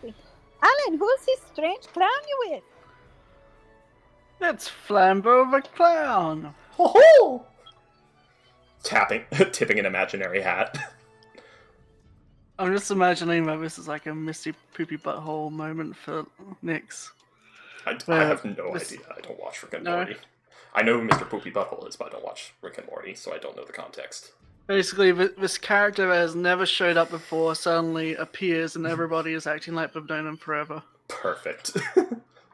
Alan, who's this strange clown you with? It's Flambeau the Clown. Ho ho! Tipping an imaginary hat. I'm just imagining that this is like a Misty Poopy Butthole moment for Nyx. I have no idea. I don't watch Rick and Morty. I know who Mr. Poopy Butthole is, but I don't watch Rick and Morty, so I don't know the context. Basically, this character that has never showed up before suddenly appears, and everybody is acting like they've known him forever. Perfect.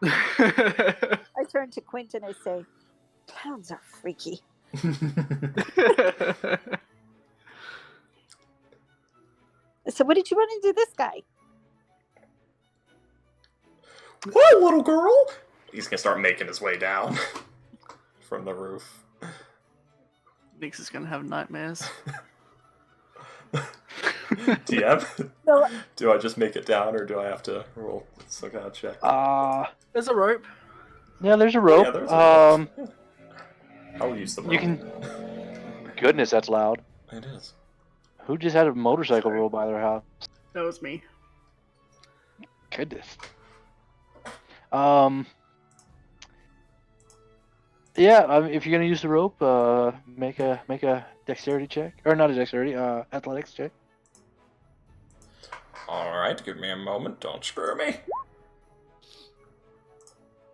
I turn to Quint and I say, "Clowns are freaky." So what did you run into this guy? Why, little girl? He's gonna start making his way down from the roof. Nyx is gonna have nightmares. DM? So, Do I just make it down, or do I have to roll some kind of check? There's a rope. Yeah, there's a rope. Yeah, there's a rope. Yeah. I'll use the rope. You can. Goodness, that's loud. It is. Who just had a motorcycle roll by their house? That was me. Goodness. Yeah, if you're gonna use the rope, make a dexterity check, or not a dexterity, athletics check. All right, give me a moment. Don't screw me.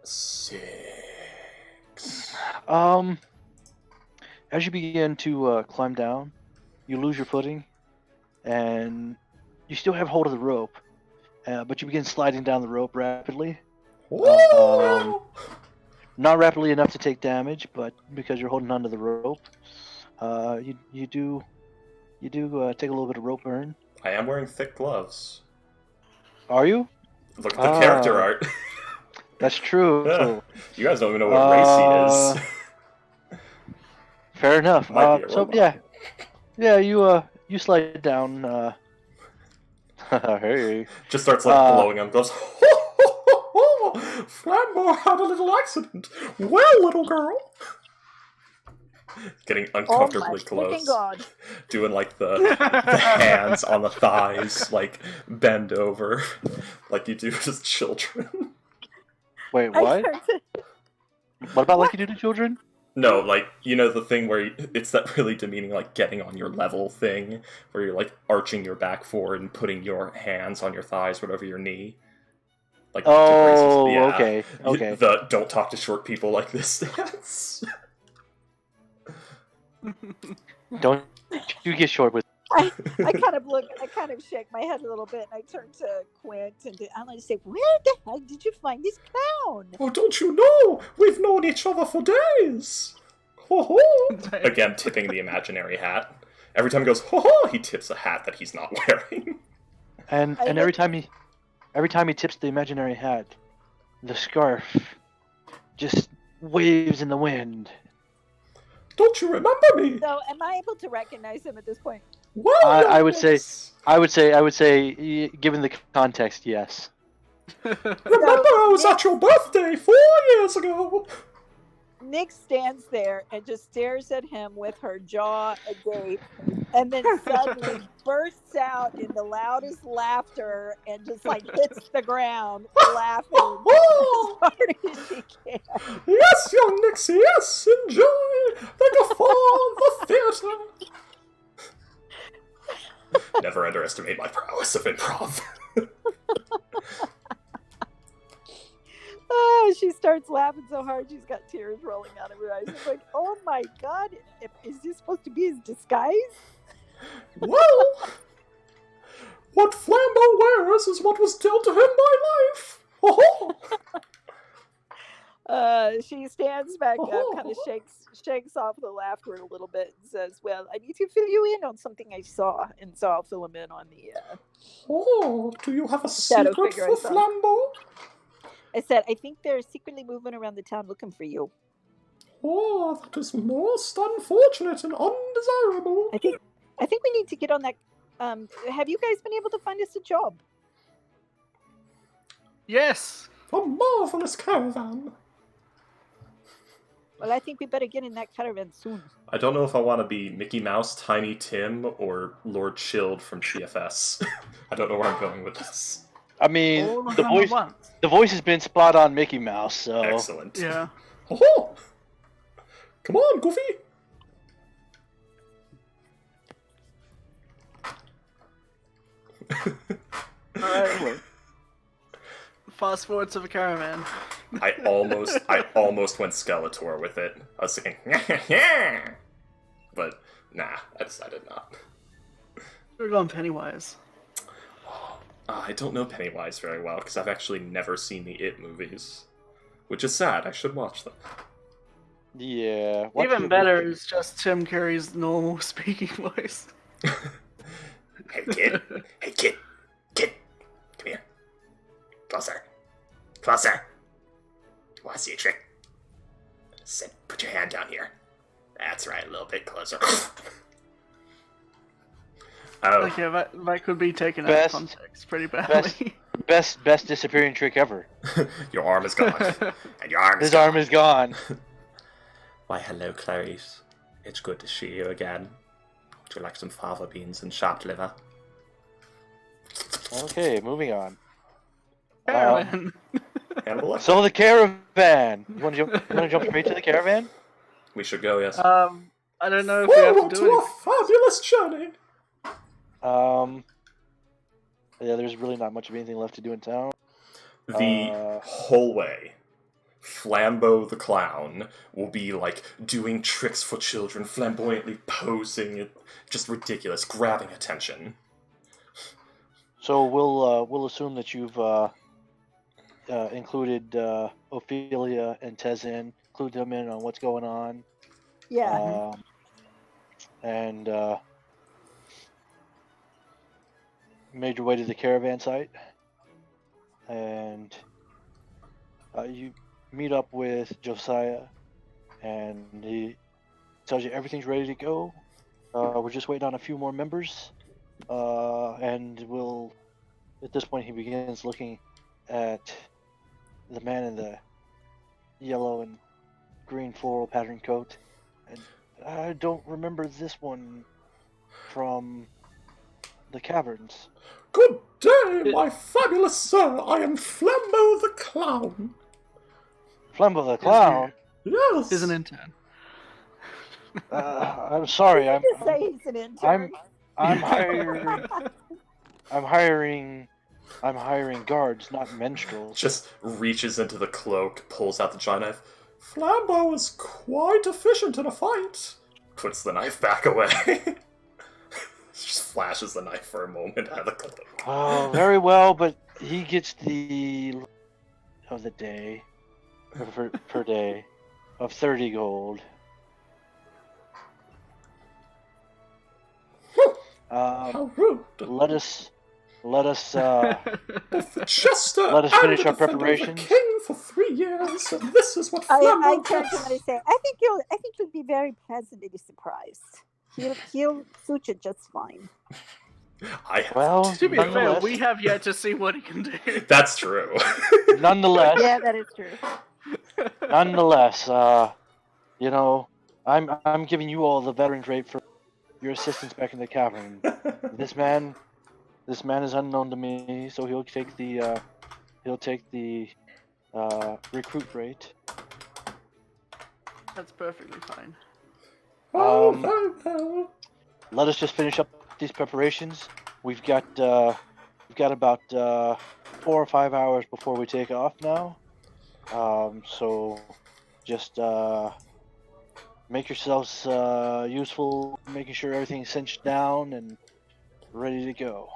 6. As you begin to climb down, you lose your footing, and you still have hold of the rope, but you begin sliding down the rope rapidly. Not rapidly enough to take damage, but because you're holding onto the rope, you do take a little bit of rope burn. I am wearing thick gloves. Are you? Look at the character art. That's true. Yeah. You guys don't even know what race he is. Fair enough. Might be a So robot. yeah, you slide down. Hey. Just starts blowing on gloves. Flambeau had a little accident. Well, little girl. Getting Oh my uncomfortably freaking close. god! Doing like the hands on the thighs, like bend over, like you do as children. Wait, I what? turned to- What about What? like you do to children? No, like, you know the thing where it's that really demeaning, like, getting on your level thing, where you're, like, arching your back forward and putting your hands on your thighs, right over your knee. Like, to brace Oh, yourself. okay, okay. The don't talk to short people like this stance. Don't you get short with. I kind of shake my head a little bit, and I turn to Quint and I'm like, say, "Where the hell did you find this clown?" Oh, don't you know? We've known each other for days! Ho ho! Again, tipping the imaginary hat. Every time he goes, ho ho, he tips a hat that he's not wearing. And I every look- time he tips the imaginary hat, the scarf just waves in the wind. Don't you remember me? So, am I able to recognize him at this point? Well, I would say- yes. I would say, given the context, yes. Remember I was Nick- at your birthday 4 years ago. Nick stands there and just stares at him with her jaw agape, and then suddenly bursts out in the loudest laughter and just like hits the ground laughing as hard as she can. Yes, young Nixie, yes, enjoy the guffaw of the theater. Never underestimate my prowess of improv. Oh, she starts laughing so hard she's got tears rolling out of her eyes. I'm like, oh my god, is this supposed to be his disguise? Well, what Flambeau wears is what was dealt to him by life. Ho ho! She stands back up, kind of shakes off the laughter a little bit, and says, "Well, I need to fill you in on something I saw, and so I'll fill him in on the." Oh, do you have a Shadow secret figure for I saw. Flambeau? I said, "I think they're secretly moving around the town looking for you." Oh, that is most unfortunate and undesirable. I think we need to get on that. Have you guys been able to find us a job? Yes. A marvelous caravan. Well, I think we better get in that caravan soon. I don't know if I want to be Mickey Mouse, Tiny Tim, or Lord Chilled from TFS. I don't know where I'm going with this. I mean, All of the them voice at once. the voice has been spot on Mickey Mouse, so Excellent. Yeah. Oh, come on, Goofy. Alright. Fast forward to the caravan. I almost went Skeletor with it. I was thinking, but nah, I decided not. We're going Pennywise. I don't know Pennywise very well because I've actually never seen the It movies, which is sad. I should watch them. yeah. watch Even the better movie. is just Tim Curry's normal speaking voice. Hey kid, hey kid, come here, closer. Want to see a trick? Sit. Put your hand down here. That's right, a little bit closer. Oh, Like, yeah, that could be taken out Best- of context pretty badly. Best disappearing trick ever. your arm is gone, and your arm is His arm is gone. Why, hello, Clarice. It's good to see you again. Would you like some fava beans and chopped liver? Okay, moving on. Caravan. Hannibal? So the caravan. You want to jump straight to the caravan? We should go, yes. I don't know if we have to do a anything. fabulous journey! Yeah, there's really not much of anything left to do in town. The whole way, Flambeau the Clown will be, like, doing tricks for children, flamboyantly posing, just ridiculous, grabbing attention. So we'll assume that you've included Ophelia and Tez in, include them in on what's going on. Yeah. And made your way to the caravan site, and you meet up with Josiah, and he tells you everything's ready to go. We're just waiting on a few more members, and we'll. At this point, he begins looking at the man in the yellow and green floral pattern coat, and I don't remember this one from the caverns. Good day, my fabulous sir. I am Flambeau the Clown. Flambo the Clown? Yes. He's an intern. I'm sorry. You just say he's an intern. I'm hiring guards, not minstrels. Just reaches into the cloak, pulls out the giant knife. Flambeau is quite efficient in a fight. Puts the knife back away. Just flashes the knife for a moment out of the cloak. Oh, very well, but he gets the of the day, or per day, of 30 gold. How rude. Let us Both the jester Let us and finish the our defender of the preparations. king for 3 years, and this is what I Flambeau turn to gets. him and I say, I think you'll be very pleasantly surprised. He'll suit you just fine. I have Well, To be fair, Nonetheless- we have yet to see what he can do. That's true. nonetheless, Yeah, that is true. nonetheless, I'm giving you all the veterans rate for your assistance back in the cavern. This man is unknown to me, so he'll take the recruit rate. That's perfectly fine. Oh, Um, very well. Let us just finish up these preparations. We've got about 4 or 5 hours before we take off now. So just make yourselves useful, making sure everything's cinched down and ready to go.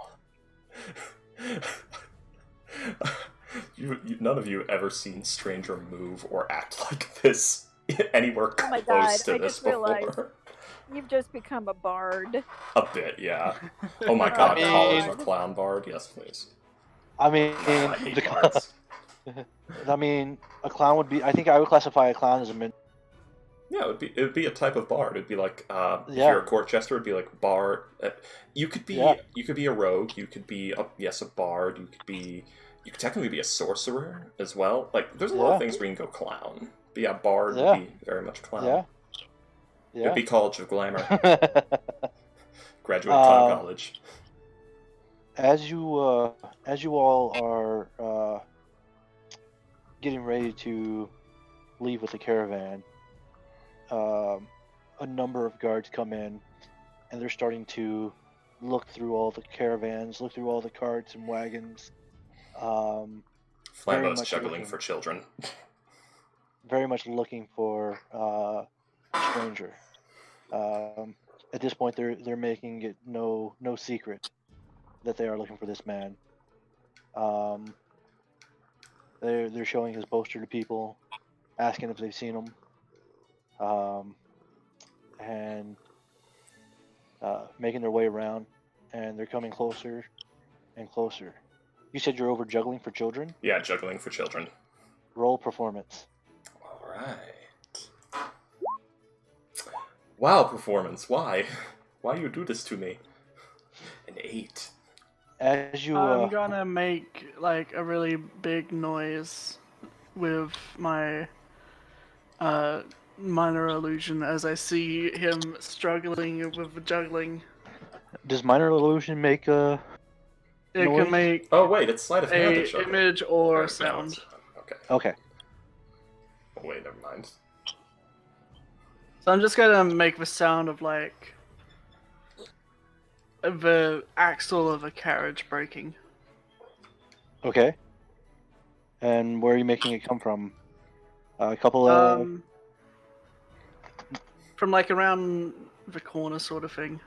None of you ever seen Stranger move or act like this anywhere Oh my close God, to I this just realized. before. You've just become a bard. A bit, yeah. Oh my god, I College mean- of Clown Bard? Yes, please. I mean, I hate bards. a clown would be. I think I would classify a clown as a min. Yeah, it would be a type of bard. It'd be like if Yeah. you're a court jester, it'd be like bard. You could be Yeah. you could be a rogue. You could be a bard. You could technically be a sorcerer as well. Like there's a lot of Yeah. things where you can go clown. But yeah, bard Yeah. would be very much clown. Yeah. It'd be College of Glamour. Graduate Um, clown college. as you all are getting ready to leave with the caravan, a number of guards come in, and they're starting to look through all the caravans, look through all the carts and wagons. Flambeau's much juggling looking. for children. Very much looking for a stranger. At this point, they're making it no secret that they are looking for this man. They're showing his poster to people, asking if they've seen him, and making their way around, and they're coming closer and closer. You said you're over juggling for children? Yeah, juggling for children. Roll performance. Alright. Wow, performance. Why? Why you do this to me? An 8. As you I'm gonna make like a really big noise with my minor illusion as I see him struggling with juggling. does minor illusion make a It Noise? can make Oh wait, it's sleight of hand to a juggle. image or Or sound. Okay. okay? Oh, wait, never mind. So I'm just gonna make the sound of like the axle of a carriage breaking. Okay. And where are you making it come from? A couple of From like around the corner sort of thing.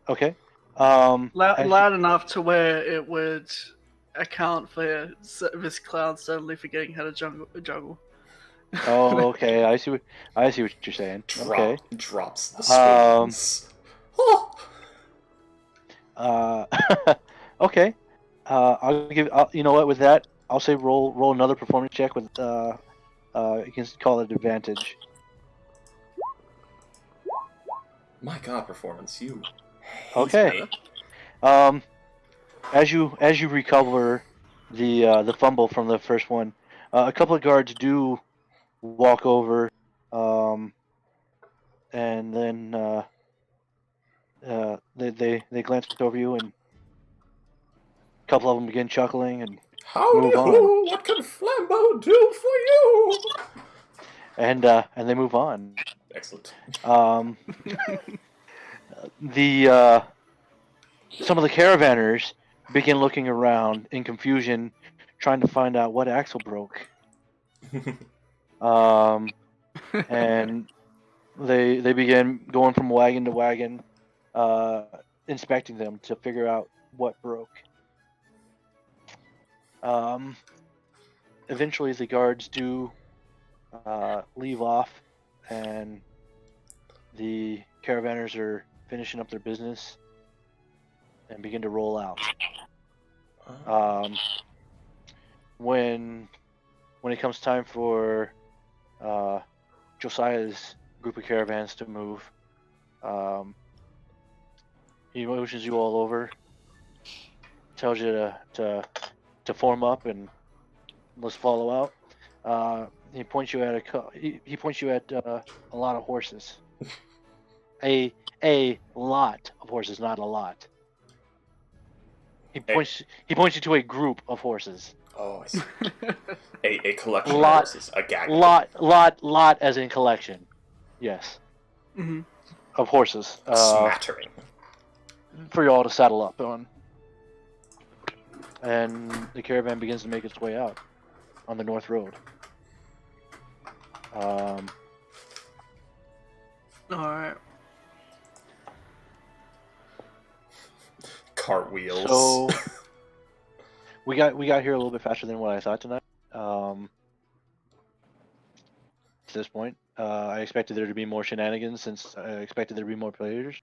okay. as- Loud enough to where it would account for this clown suddenly forgetting how to juggle. Oh, okay. I see what you're saying. Okay. Drops the Um, spoons. Oh! Okay. You know what? With that, I'll say roll another performance check with you can call it advantage. My god, performance, you hate Okay. me. As you recover the fumble from the first one, a couple of guards do walk over, and then they glance over you, and a couple of them begin chuckling and Howdy move on. ho! What can Flambeau do for you? and they move on. Excellent. The some of the caravanners begin looking around in confusion, trying to find out what axle broke. And they begin going from wagon to wagon, inspecting them to figure out what broke. Eventually, the guards do leave off, and the caravanners are finishing up their business and begin to roll out. When it comes time for Josiah's group of caravans to move, he motions you all over, tells you to form up and let's follow out. He points you at he points you at a lot of horses. A lot of horses, not a lot. He points you to a group of horses. Oh, I see. A collection Lot- of horses. A gag. Lot as in collection. Yes. Mm-hmm. Of horses. Smattering. For you all to saddle up on. And the caravan begins to make its way out on the North Road. Alright. Cartwheels. So we got here a little bit faster than what I thought tonight. To this point, I expected there to be more shenanigans since I expected there to be more players.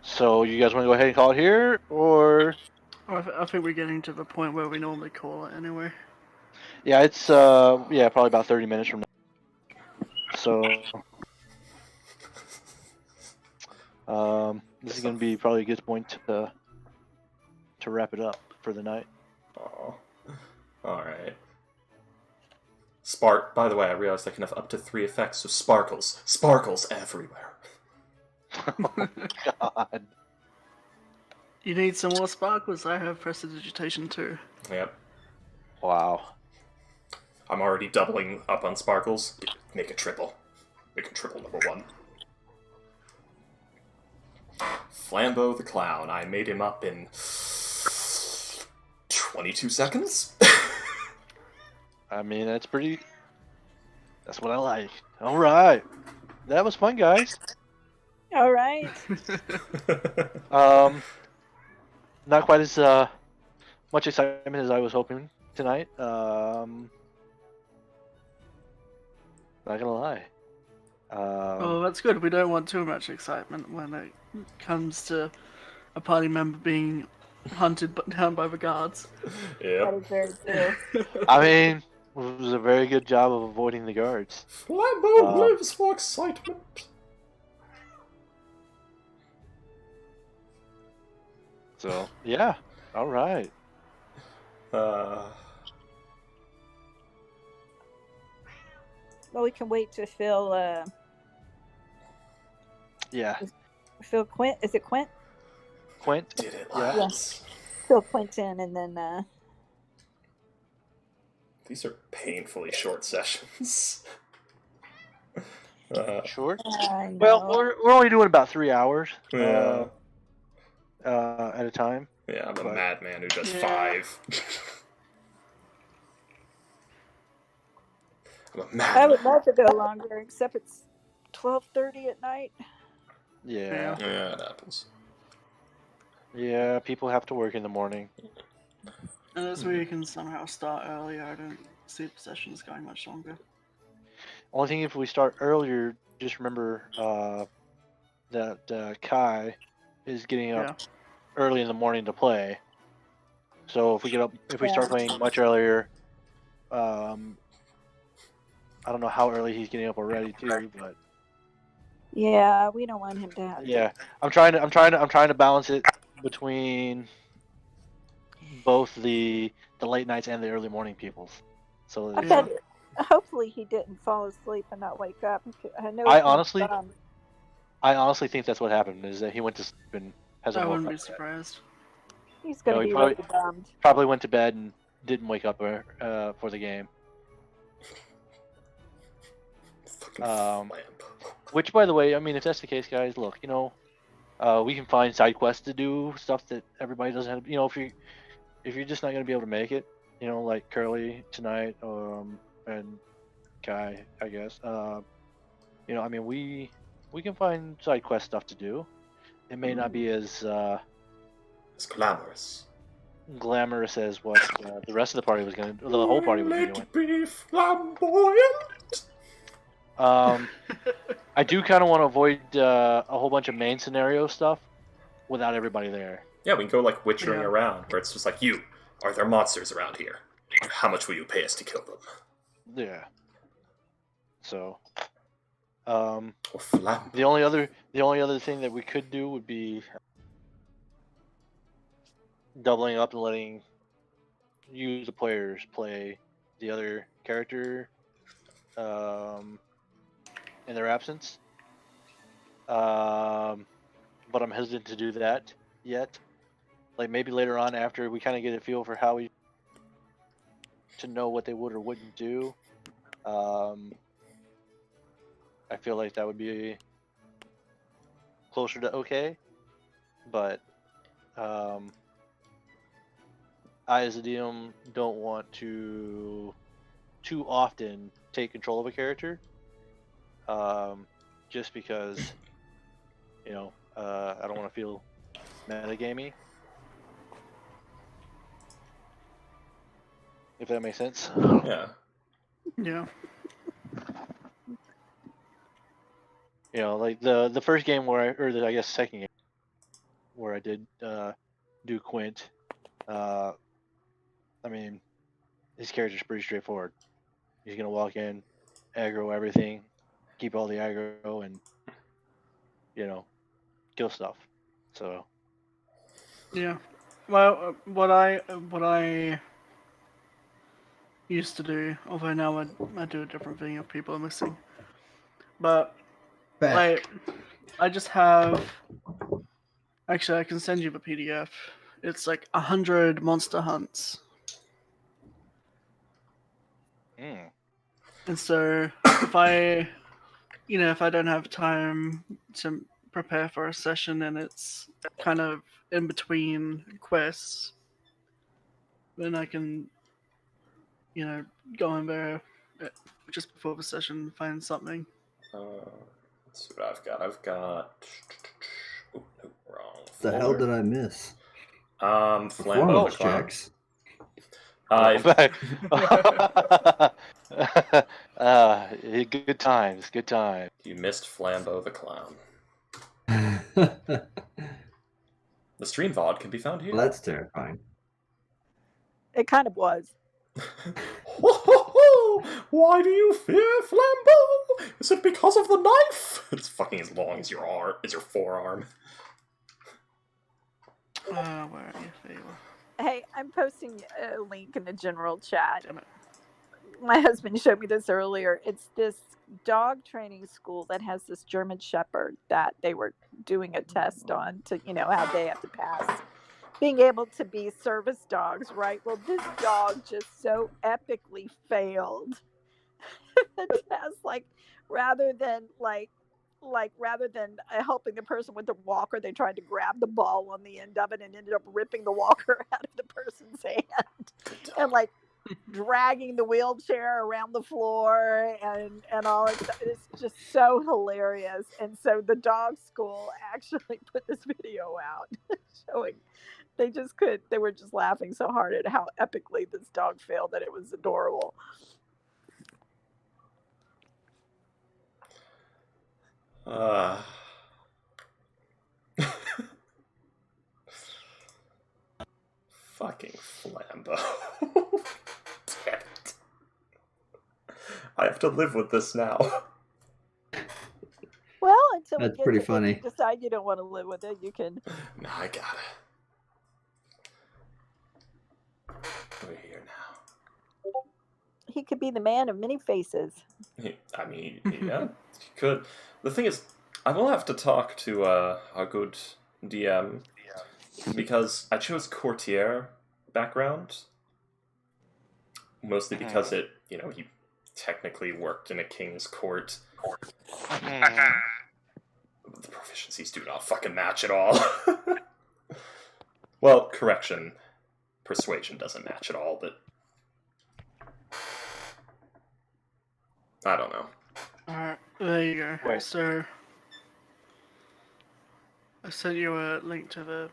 So you guys want to go ahead and call it here, or? I think we're getting to the point where we normally call it anyway. Yeah, it's probably about 30 minutes from now. So this is gonna be probably a good point to wrap it up for the night. Oh. Alright. By the way, I realized I can have up to 3 effects, so sparkles. Sparkles everywhere. Oh God. You need some more sparkles. I have prestidigitation too. Yep. Wow. I'm already doubling up on sparkles. Make a triple. Make a triple #1. Flambeau the Clown. I made him up in 22 seconds. I mean, that's what I like. All right. That was fun, guys. All right. Not quite as much excitement as I was hoping tonight. Not gonna lie. Oh, that's good. We don't want too much excitement when it comes to a party member being hunted down by the guards. That Yep. is very true. I mean, it was a very good job of avoiding the guards. Flambeau lives for excitement. So, yeah. All right. Well, we can wait to fill Yeah. Quint. Is it Quint? Quint? Did it, Yeah. lads? Fill Quentin, and then These are painfully short sessions. Sure. I know. Well, we're only doing about 3 hours Yeah. at a time. Yeah, I'm a But- madman who does Yeah. 5. I'm a I madman. would love to go longer, except it's 12:30 at night. Yeah. Yeah, it happens. Yeah, people have to work in the morning. Unless we can somehow start earlier, I don't see the sessions going much longer. Only thing, if we start earlier, just remember that Kai is getting up early in the morning to play. So if we start playing much earlier, I don't know how early he's getting up already too, but Yeah, we don't want him to have. yeah, I'm trying to balance it between both the late nights and the early morning peoples. So I've that- had Hopefully, he didn't fall asleep and not wake up. I know. I It's been honestly, dumb. I honestly think that's what happened. Is that he went to sleep and hasn't I woke wouldn't up be yet. surprised. He's You going know, to he be really bummed. probably went to bed and didn't wake up for the game. Fucking Um, flamp. Which, by the way, I mean, if that's the case, guys, look, we can find side quests to do, stuff that everybody doesn't have. If you're just not gonna be able to make it, like Curly tonight, and Kai, I guess. I mean, we can find side quest stuff to do. It may not be as It's glamorous. glamorous as what the rest of the party was the whole party would be doing. Let be flamboyant. I do kind of want to avoid a whole bunch of main scenario stuff without everybody there. Yeah, we can go like witchering Yeah. around, where it's just like, are there monsters around here? How much will you pay us to kill them? Yeah. So, Or flamboyant. the only other thing that we could do would be doubling up and letting the players play the other character in their absence. But I'm hesitant to do that yet. Like maybe later on after we kind of get a feel for how to know what they would or wouldn't do. I feel like that would be closer to okay. But I as a DM don't want to too often take control of a character. Just because I don't want to feel metagamey. If that makes sense. Yeah. Yeah. Like the first game I guess second game where I did do Quint. I mean, his character's pretty straightforward. He's gonna walk in, aggro everything, keep all the aggro, and kill stuff. So Yeah. Well, what I used to do, although now I do a different thing if people are missing. But Bet. I just have. Actually, I can send you the PDF. It's like 100 monster hunts, and so if I don't have time to prepare for a session and it's kind of in between quests, then I can, go in there just before the session, find something. Let's see what I've got. I've got. Oh, no, wrong. The hell did I miss? Flambo the Performance Clown. checks. Good times. You missed Flambo the Clown. The stream VOD can be found here. Well, that's terrifying. It kind of was. Why do you fear Flambeau? Is it because of the knife? It's fucking as long as your arm, as your forearm. Where are you, Faye? Hey, I'm posting a link in the general chat. Damn it. My husband showed me this earlier. It's this dog training school that has this German Shepherd that they were doing a test on to, how they have to pass being able to be service dogs, right? Well, this dog just so epically failed the test. Rather than helping the person with the walker, they tried to grab the ball on the end of it and ended up ripping the walker out of the person's hand and dragging the wheelchair around the floor and all that stuff. It's just so hilarious. And so the dog school actually put this video out showing they were just laughing so hard at how epically this dog failed that it was adorable. Fucking Flambeau. Damn it. I have to live with this now. Well, until That's we get pretty to funny. It, you decide you don't want to live with it, you can. No, I got it. We're here now. He could be the man of many faces. I mean, yeah, you could. The thing is, I will have to talk to our good DM because I chose courtier background mostly because it, he technically worked in a king's court. The proficiencies do not fucking match at all. Well, correction, persuasion doesn't match at all, but I don't know. Alright, there you go. Wait. So, I sent you a link to the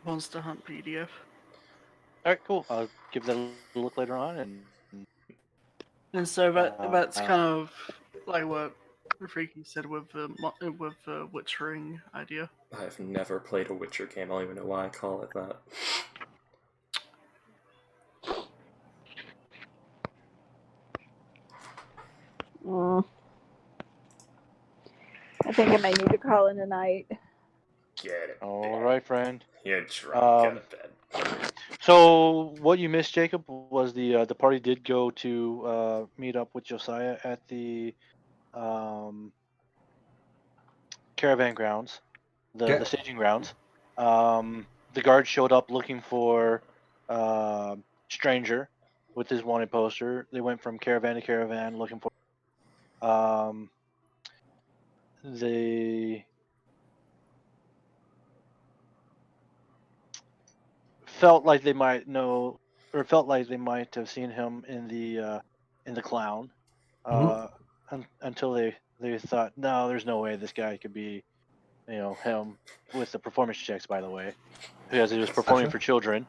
Monster Hunt PDF. Alright, cool. I'll give that a look later on. And so that's Uh, kind of like what Freaky said with the Witch Ring idea. I've never played a Witcher game. I don't even know why I call it that. I think I may need to call in a night. Get it. all right, friend. You're drunk. Get to bed. So what you missed, Jacob, was the party did go to meet up with Josiah at the caravan grounds, the staging grounds. The guard showed up looking for stranger with his wanted poster. They went from caravan to caravan looking for. They felt like they might know, or felt like they might have seen him in the clown, until they thought, no, there's no way this guy could be, him with the performance checks, by the way, because he was performing for children.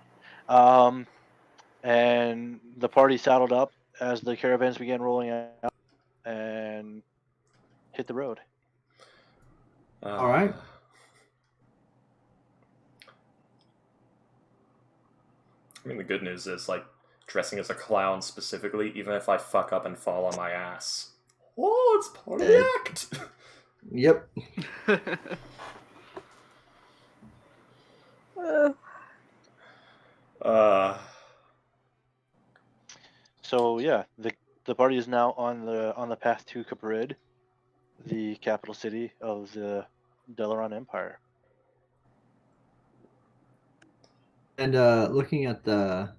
And the party saddled up as the caravans began rolling out and hit the road. All right. I mean, the good news is, dressing as a clown specifically, even if I fuck up and fall on my ass. Oh, it's part of the act! Yep. So yeah, the party is now on the path to Caprid, the capital city of the Delaran Empire. And looking at the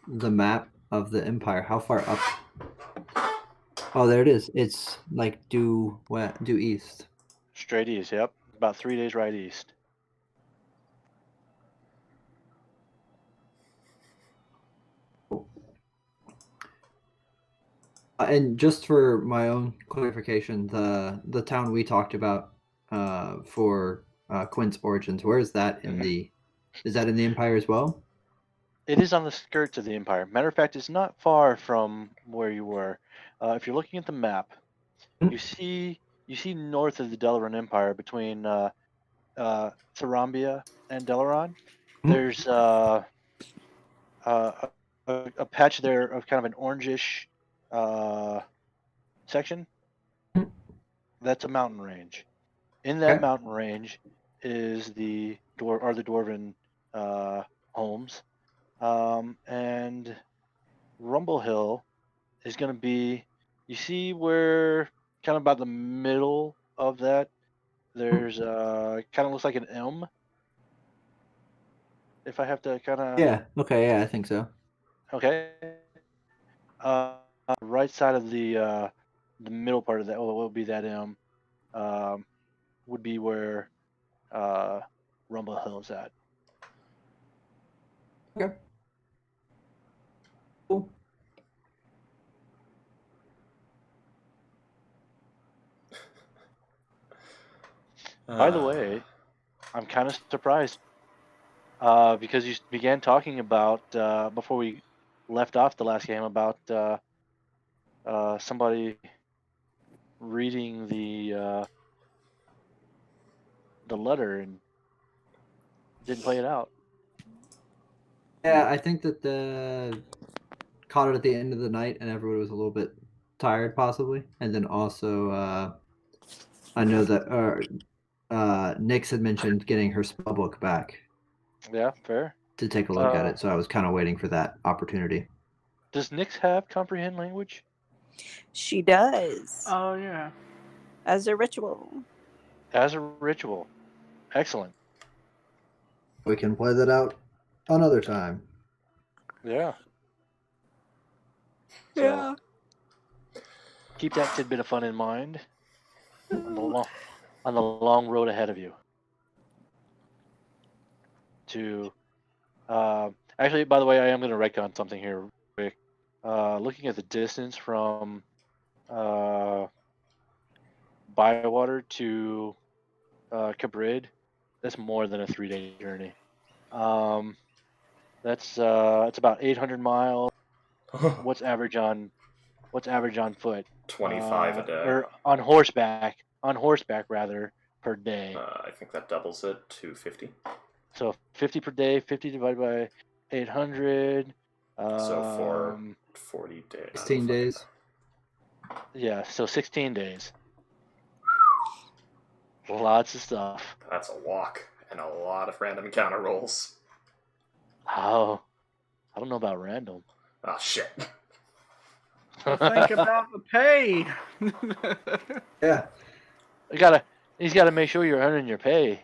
map of the empire, how far up? Oh, there it is. It's due east. Straight east, yep. About 3 days right east. And just for my own clarification, the town we talked about for Quint's origins, where is that in the? Is that in the Empire as well? It is on the skirts of the Empire. Matter of fact, it's not far from where you were. If you're looking at the map, you see north of the Delaran Empire between Tharambia and Delaran. There's a patch there of kind of an orangish section. That's a mountain range. In that mountain range is the dwarven homes, and Rumble Hill is going to be. You see where kind of about the middle of that, there's kind of looks like an M. If I have to kind of. Yeah. Okay. Yeah, I think so. Okay. Right side of the middle part of that, what would be that M, would be where Rumble Hill is at. Okay. Cool. By the way, I'm kind of surprised because you began talking about before we left off the last game about somebody reading the letter and didn't play it out. Yeah, I think that the caught it at the end of the night, and everyone was a little bit tired, possibly. And then also, I know that Nyx had mentioned getting her spell book back. Yeah, fair. To take a look at it, so I was kind of waiting for that opportunity. Does Nyx have comprehend language? She does. Oh yeah. As a ritual. As a ritual. Excellent. We can play that out another time. Yeah. So Yeah. keep that tidbit of fun in mind on the long road ahead of you. To actually, by the way, I am going to retcon something here real quick. Looking at the distance from Bywater to Cabrid, that's more than a 3-day journey. That's it's about 800 miles. What's average on foot? 25 a day. Or on horseback. On horseback rather per day. I think that doubles it to 50. So 50 per day. 50 divided by 800. So for 40 days. 16 days. Yeah, so 16 days. Lots of stuff. That's a walk and a lot of random encounter rolls. Oh, I don't know about random. Oh shit. Think about the pay. Yeah. He's gotta make sure you're earning your pay.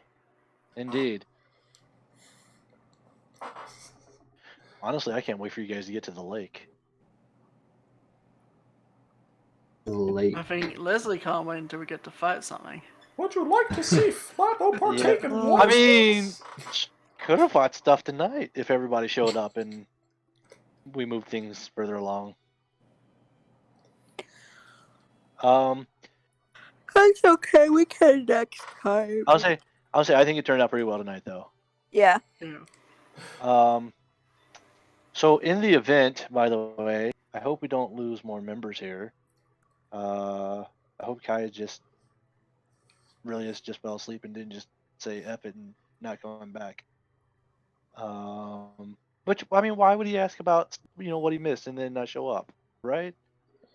Indeed. Honestly, I can't wait for you guys to get to the lake. Late. I think Leslie can't wait until we get to fight something. Would you like to see Flappo partake in I war? mean, could have fought stuff tonight if everybody showed up and we moved things further along. That's okay. We can next time. I'll say I think it turned out pretty well tonight, though. Yeah. Yeah. So in the event, by the way, I hope we don't lose more members here. I hope Kaya just fell asleep and didn't just say F it and not going back. Which, I mean, why would he ask about what he missed and then not show up, right?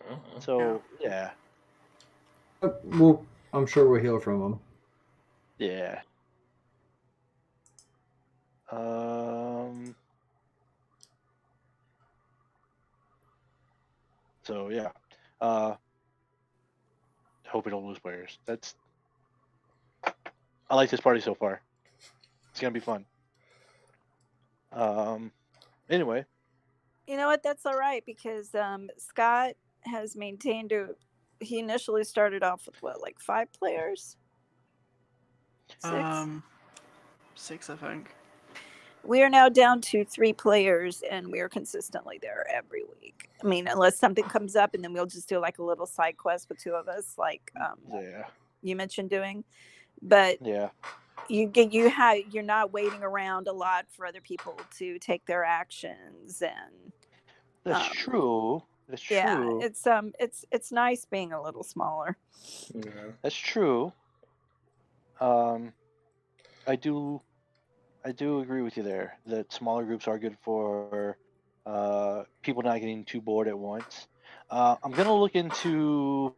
Mhm. So yeah. Well, I'm sure we'll hear from him. Yeah. So yeah. Hope we don't lose players. I like this party so far. It's gonna be fun. Anyway. You know what? That's all right because Scott has maintained he initially started off with what, like 5 players? 6? 6, I think. We are now down to 3 players, and we are consistently there every week. I mean, unless something comes up, and then we'll just do like a little side quest with 2 of us, like Yeah. you mentioned doing. But Yeah. you're not waiting around a lot for other people to take their actions, and That's true. That's true. Yeah, it's nice being a little smaller. Yeah. That's true. I do agree with you there that smaller groups are good for people not getting too bored at once. I'm gonna look into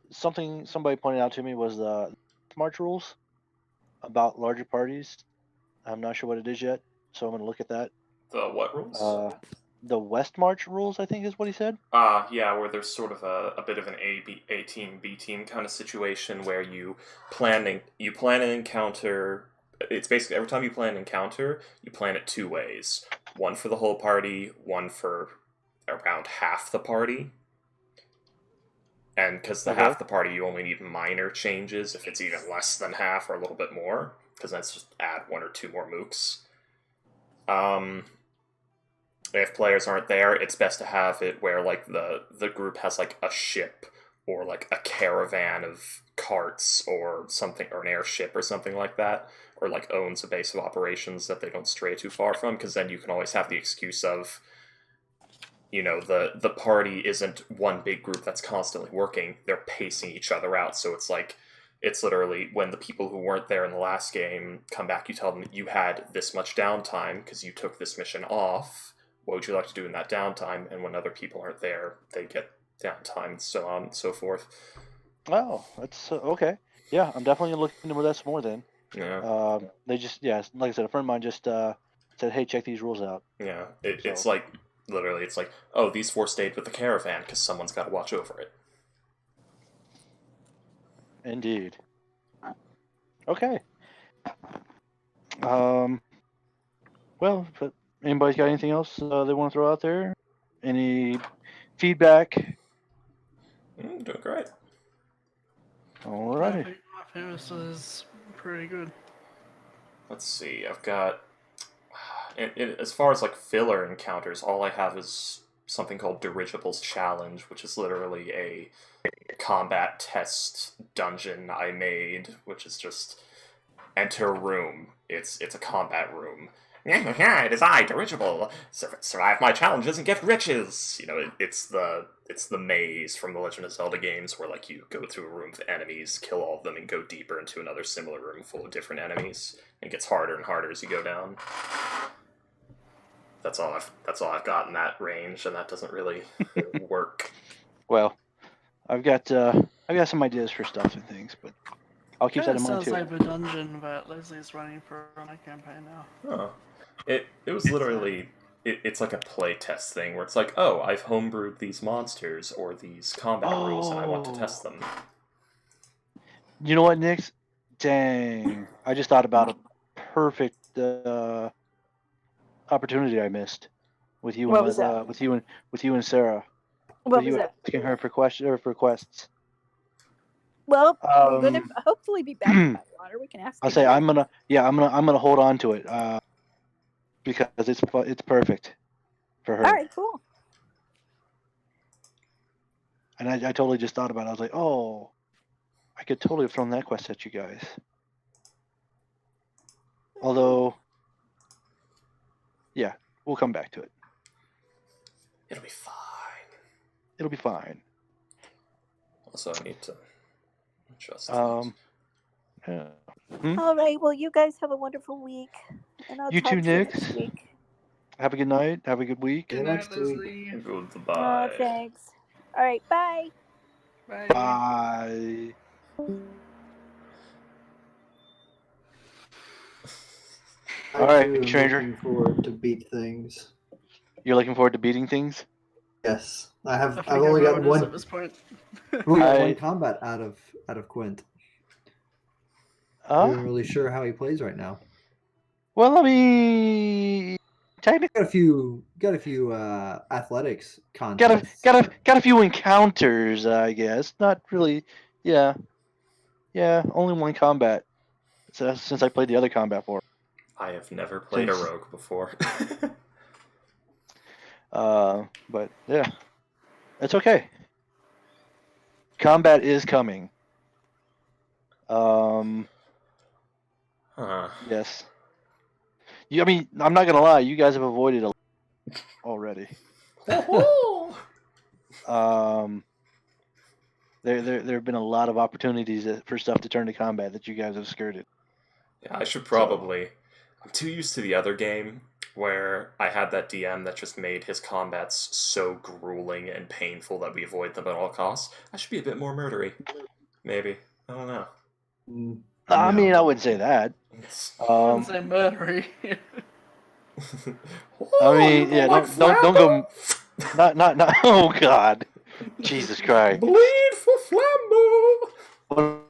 something somebody pointed out to me was the March rules about larger parties. I'm not sure what it is yet, so I'm gonna look at that. The what rules? The West March rules, I think, is what he said. Yeah, where there's sort of a bit of an A team, B team kind of situation where you plan an encounter. It's basically every time you plan an encounter, you plan it 2 ways. One for the whole party, one for around half the party. And because half the party, you only need minor changes if it's even less than half or a little bit more, because that's just add 1 or 2 more mooks. If players aren't there, it's best to have it where like the group has like a ship or like a caravan of carts or something, or an airship or something like that, or like owns a base of operations that they don't stray too far from, because then you can always have the excuse of, the party isn't one big group that's constantly working, they're pacing each other out, so it's literally when the people who weren't there in the last game come back, you tell them you had this much downtime because you took this mission off. What would you like to do in that downtime? And when other people aren't there, they get downtime, and so on and so forth. Oh, that's okay. Yeah, I'm definitely looking into that some more then. Yeah. They just, like I said, a friend of mine just said, hey, check these rules out. Yeah. It's like literally, it's like, oh, these 4 stayed with the caravan because someone's got to watch over it. Indeed. Okay. Well, but anybody's got anything else they want to throw out there? Any feedback? Doing great. Alrighty. I think this is pretty good. Let's see, I've got... as far as, like, filler encounters, all I have is something called Dirigibles Challenge, which is literally a combat test dungeon I made, which is just enter room. It's a combat room. It is I, Dirigible. Survive my challenges and get riches. You know, it's the maze from the Legend of Zelda games, where like you go through a room of enemies, kill all of them, and go deeper into another similar room full of different enemies. It gets harder and harder as you go down. That's all I've got in that range, and that doesn't really work. Well, I've got some ideas for stuff and things, but I'll keep that in mind Sounds too. like the dungeon that Leslie's running for my campaign now. Oh. It was literally... It's like a play test thing, where it's like, oh, I've homebrewed these monsters, or these combat rules, and I want to test them. You know what, Nix? Dang. I just thought about a perfect opportunity I missed with you What and was that? with you and Sarah. What with was you that? asking her for requests. Well, we're gonna Um, hopefully be back in Whitewater. We can ask. I'll you say again. I'm gonna hold on to it because it's perfect for her. All right, cool. And I totally just thought about it. I was like, oh, I could totally have thrown that quest at you guys. Although, yeah, we'll come back to it. It'll be fine. It'll be fine. Also, I need to adjust Yeah. All right. Well, you guys have a wonderful week, and I'll You talk too, to you Nix. next week. Have a good night. Have a good week. Yeah, Good night, next week. Leslie. Goodbye. Thanks. All right. Bye. Bye. Bye. All right, I'm stranger. looking forward to beat things. You're looking forward to beating things? Yes, I I've forget only what got it is one. at this point. We got I- one combat out of Quint. I'm not really sure how he plays right now. Well, I mean, technically, Got a few athletics contests. got a few encounters, I guess. Not really. Yeah. Only one combat. Since I played the other combat for. I have never played a rogue before. But yeah, it's okay. Combat is coming. Yes. I mean, I'm not gonna lie. You guys have avoided a lot already. There have been a lot of opportunities for stuff to turn to combat that you guys have skirted. Yeah, I should probably... I'm too used to the other game, where I had that DM that just made his combats so grueling and painful that we avoid them at all costs. I should be a bit more murdery. Maybe. I don't know. I No. mean, I wouldn't say that. I wouldn't say murdery. I mean, yeah, don't go. Not. Oh God, Jesus Christ! Bleed for Flambeau!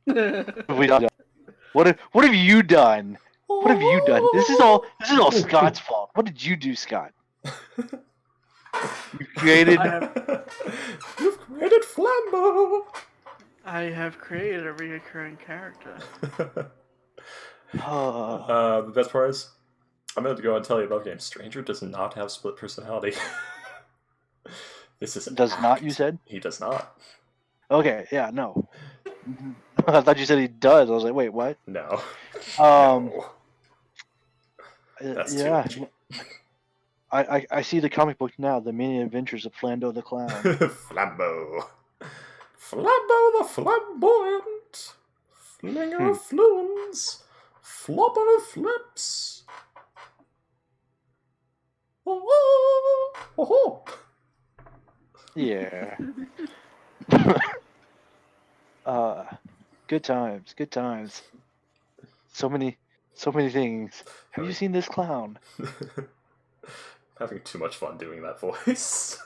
What have we done? What have you done? What have you done? This is all Scott's fault. What did you do, Scott? You created. You've created Flambeau! I have created a reoccurring character. The best part is, I'm about to go and tell you about the game. Stranger does not have split personality. This is an Does act. not, you said? He does not. Okay, yeah, no. I thought you said he does. I was like, wait, what? No. No. That's yeah. too I see the comic book now, The Many Adventures of Flando the Clown. Flambeau. Flambeau the Flamboyant. Flinger of Fluens. Flopper of Flips. Oh. Yeah. Good times. So many things. Have you seen this clown? having too much fun doing that voice.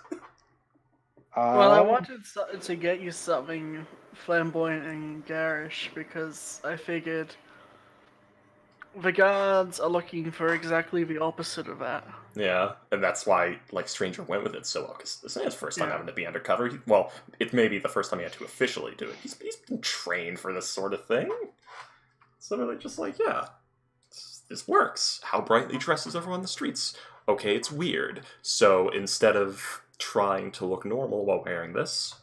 Well, I wanted to get you something flamboyant and garish because I figured the guards are looking for exactly the opposite of that. Yeah, and that's why like Stranger went with it so well, because this is his first time Yeah. having to be undercover. Well, it may be the first time he had to officially do it. He's been trained for this sort of thing. So they're like, just like, yeah, this works. How brightly dressed is everyone on the streets? Okay, it's weird. So instead of trying to look normal while wearing this,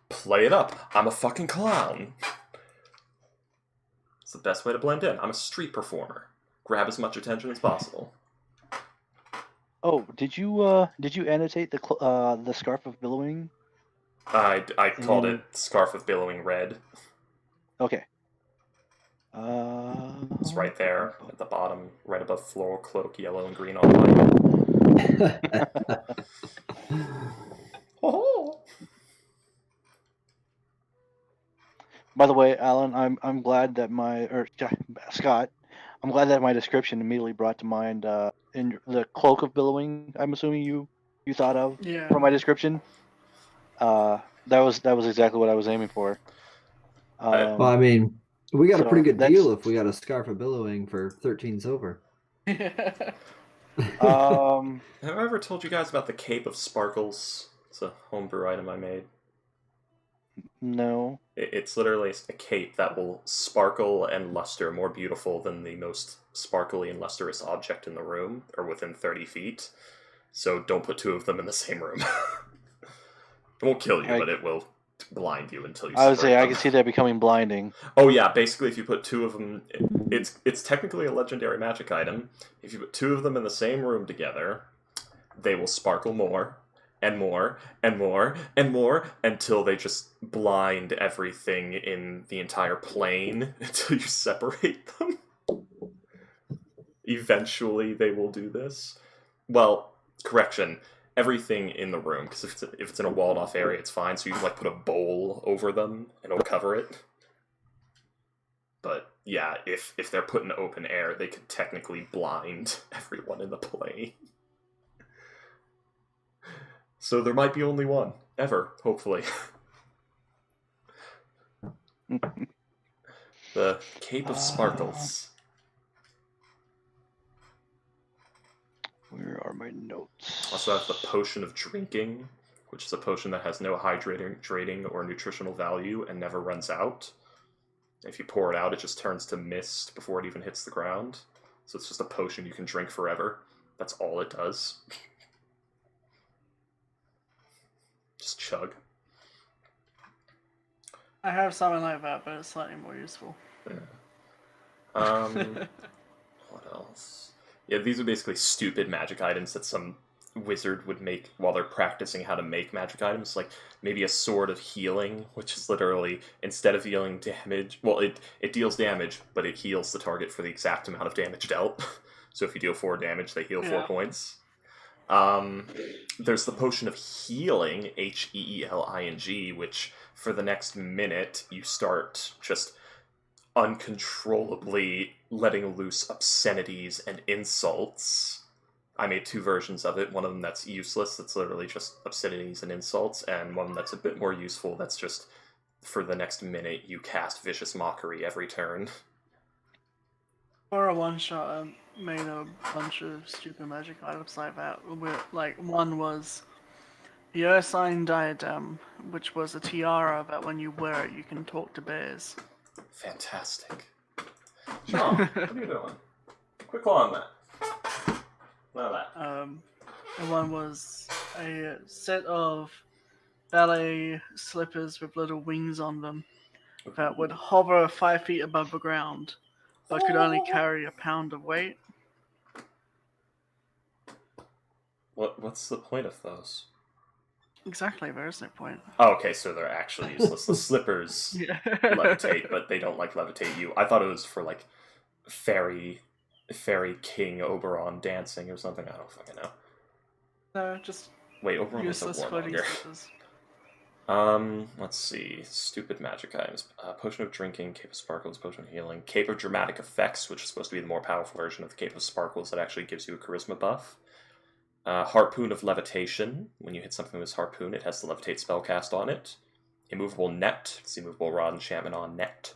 play it up. I'm a fucking clown. It's the best way to blend in. I'm a street performer. Grab as much attention as possible. Oh, did you annotate the scarf of billowing? I called In- it Scarf of Billowing Red. Okay. It's right there at the bottom, right above Floral Cloak, yellow and green on white. Oh! By the way, Alan, I'm glad that Scott, I'm glad that my description immediately brought to mind in the cloak of billowing. I'm assuming you thought of Yeah. from my description. That was exactly what I was aiming for. Well, I mean, we got a so pretty good that's- deal if we got a scarf of billowing for 13 silver. um, Have I ever told you guys about the Cape of Sparkles? It's a homebrew item I made. no. It's literally a cape that will sparkle and luster more beautiful than the most sparkly and lustrous object in the room, or within 30 feet. So don't put two of them in the same room. It won't kill you, but it will blind you until you I would separate say I them. can see that becoming blinding. Oh yeah, basically if you put two of them, it's technically a legendary magic item. If you put two of them in the same room together, they will sparkle more, and more, and more, and more, until they just blind everything in the entire plane until you separate them. Eventually they will do this. Well, correction, everything in the room, because if it's in a walled off area, it's fine, so you can like put a bowl over them and it'll cover it. But yeah, if they're put in open air, they could technically blind everyone in the plane. So there might be only one, ever, hopefully. The Cape of Sparkles. Where are my notes? Also have the Potion of Drinking, which is a potion that has no hydrating or nutritional value and never runs out. If you pour it out, it just turns to mist before it even hits the ground. So it's just a potion you can drink forever. That's all it does. Just chug. I have something like that, but it's slightly more useful. What else? Yeah, these are basically stupid magic items that some wizard would make while they're practicing how to make magic items. Like maybe a sword of healing, which is literally, instead of dealing damage, well, it deals damage, but it heals the target for the exact amount of damage dealt. So if you deal 4 damage, they heal 4 points. There's the Potion of Healing, Heeling, which for the next minute you start just uncontrollably letting loose obscenities and insults. I made 2 versions of it. One of them that's useless, that's literally just obscenities and insults, and one that's a bit more useful, that's just for the next minute you cast Vicious Mockery every turn. For a one-shot, I made a bunch of stupid magic items like that. Like, one was the Ursine Diadem, which was a tiara that when you wear it, you can talk to bears. Fantastic. Sean, what are you doing? Quick claw on that. None of that. And one was a set of ballet slippers with little wings on them that would hover 5 feet above the ground, but could only carry a pound of weight. What's the point of those? Exactly, there is no point. Oh, okay, so they're actually useless. The slippers Yeah. levitate, but they don't like levitate you. I thought it was for like fairy king Oberon dancing or something. I don't fucking know. No, just Wait, Oberon was a useless floating warmonger. slippers. Let's see. Stupid magic items. Potion of Drinking, Cape of Sparkles, Potion of Healing, Cape of Dramatic Effects, which is supposed to be the more powerful version of the Cape of Sparkles that actually gives you a charisma buff. Harpoon of Levitation. When you hit something with this harpoon, it has the levitate spell cast on it. Immovable Net. It's the immovable rod enchantment on net.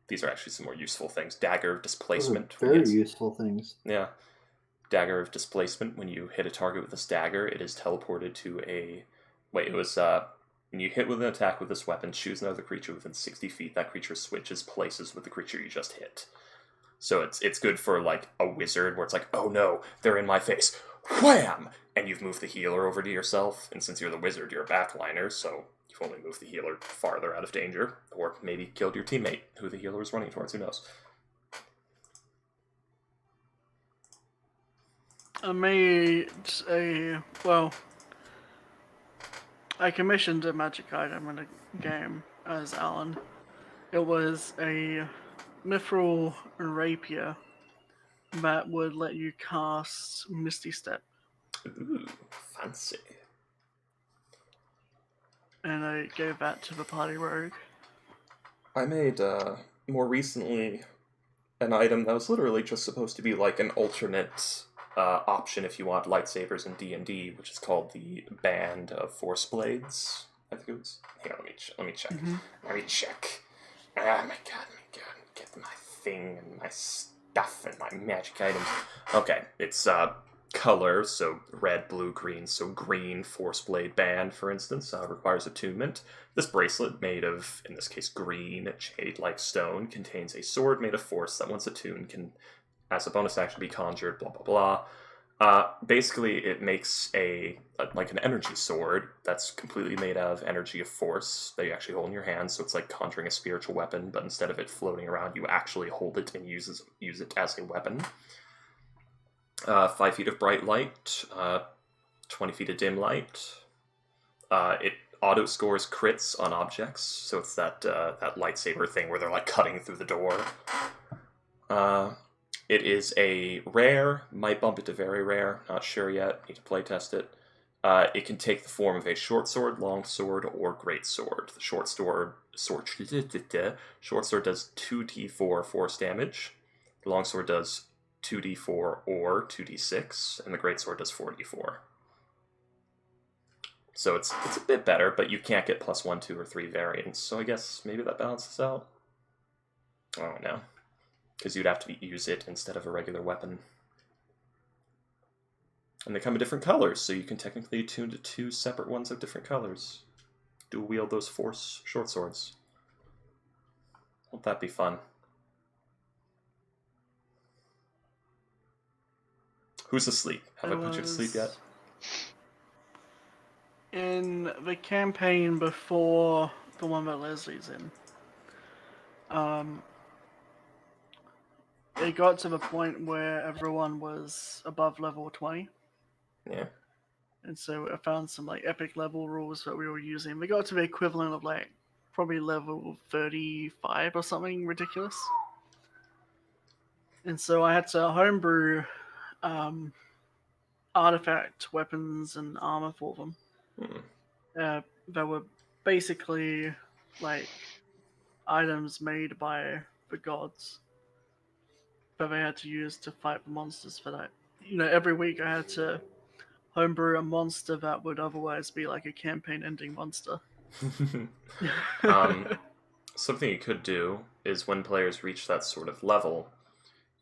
These are actually some more useful things. Dagger of Displacement. Very useful things. Yeah. Dagger of Displacement. When you hit a target with this dagger, it is teleported to a... Wait, it was... When you hit with an attack with this weapon, choose another creature within 60 feet. That creature switches places with the creature you just hit. So it's good for, like, a wizard where it's like, oh no, they're in my face. Wham! And you've moved the healer over to yourself. And since you're the wizard, you're a backliner, so you've only moved the healer farther out of danger. Or maybe killed your teammate, who the healer was running towards. Who knows? I made I commissioned a magic item in a game as Alan. It was a mithril rapier that would let you cast Misty Step. Ooh, fancy. And I gave that to the party rogue. I made, more recently, an item that was literally just supposed to be like an alternate option if you want lightsabers in D&D, which is called the Band of Force Blades. I think it was. Hang on, let me check. Mm-hmm. Let me check. Oh my god, get my thing and my stuff and my magic items. Okay, it's color, so red, blue, green. So green Force Blade Band, for instance, requires attunement. This bracelet, made of, in this case, green jade-like stone, contains a sword made of force that, once attuned, can, as a bonus action, be conjured, blah, blah, blah. Basically, it makes like an energy sword that's completely made out of energy of force that you actually hold in your hand, so it's like conjuring a spiritual weapon, but instead of it floating around, you actually hold it and use it as a weapon. 5 feet of bright light, 20 feet of dim light. It auto-scores crits on objects, so it's that lightsaber thing where they're like cutting through the door. It is a rare, might bump it to very rare, not sure yet, need to playtest it. It can take the form of a short sword, long sword, or great sword. The short sword does 2d4 force damage. The long sword does 2d4 or 2d6, and the great sword does 4d4. So it's a bit better, but you can't get plus 1, 2, or 3 variants, so I guess maybe that balances out. I don't know. Because you'd have to use it instead of a regular weapon. And they come in different colors, so you can technically attune to 2 separate ones of different colors. Dual wield those force short swords. Won't that be fun? Who's asleep? Have I put you to sleep yet? In the campaign before the one that Leslie's in, it got to the point where everyone was above level 20. Yeah. And so I found some like epic level rules that we were using. They got to the equivalent of like probably level 35 or something ridiculous. And so I had to homebrew artifact weapons and armor for them. That were basically like items made by the gods that they had to use to fight the monsters for that. You know, every week I had to homebrew a monster that would otherwise be like a campaign-ending monster. Something you could do is when players reach that sort of level,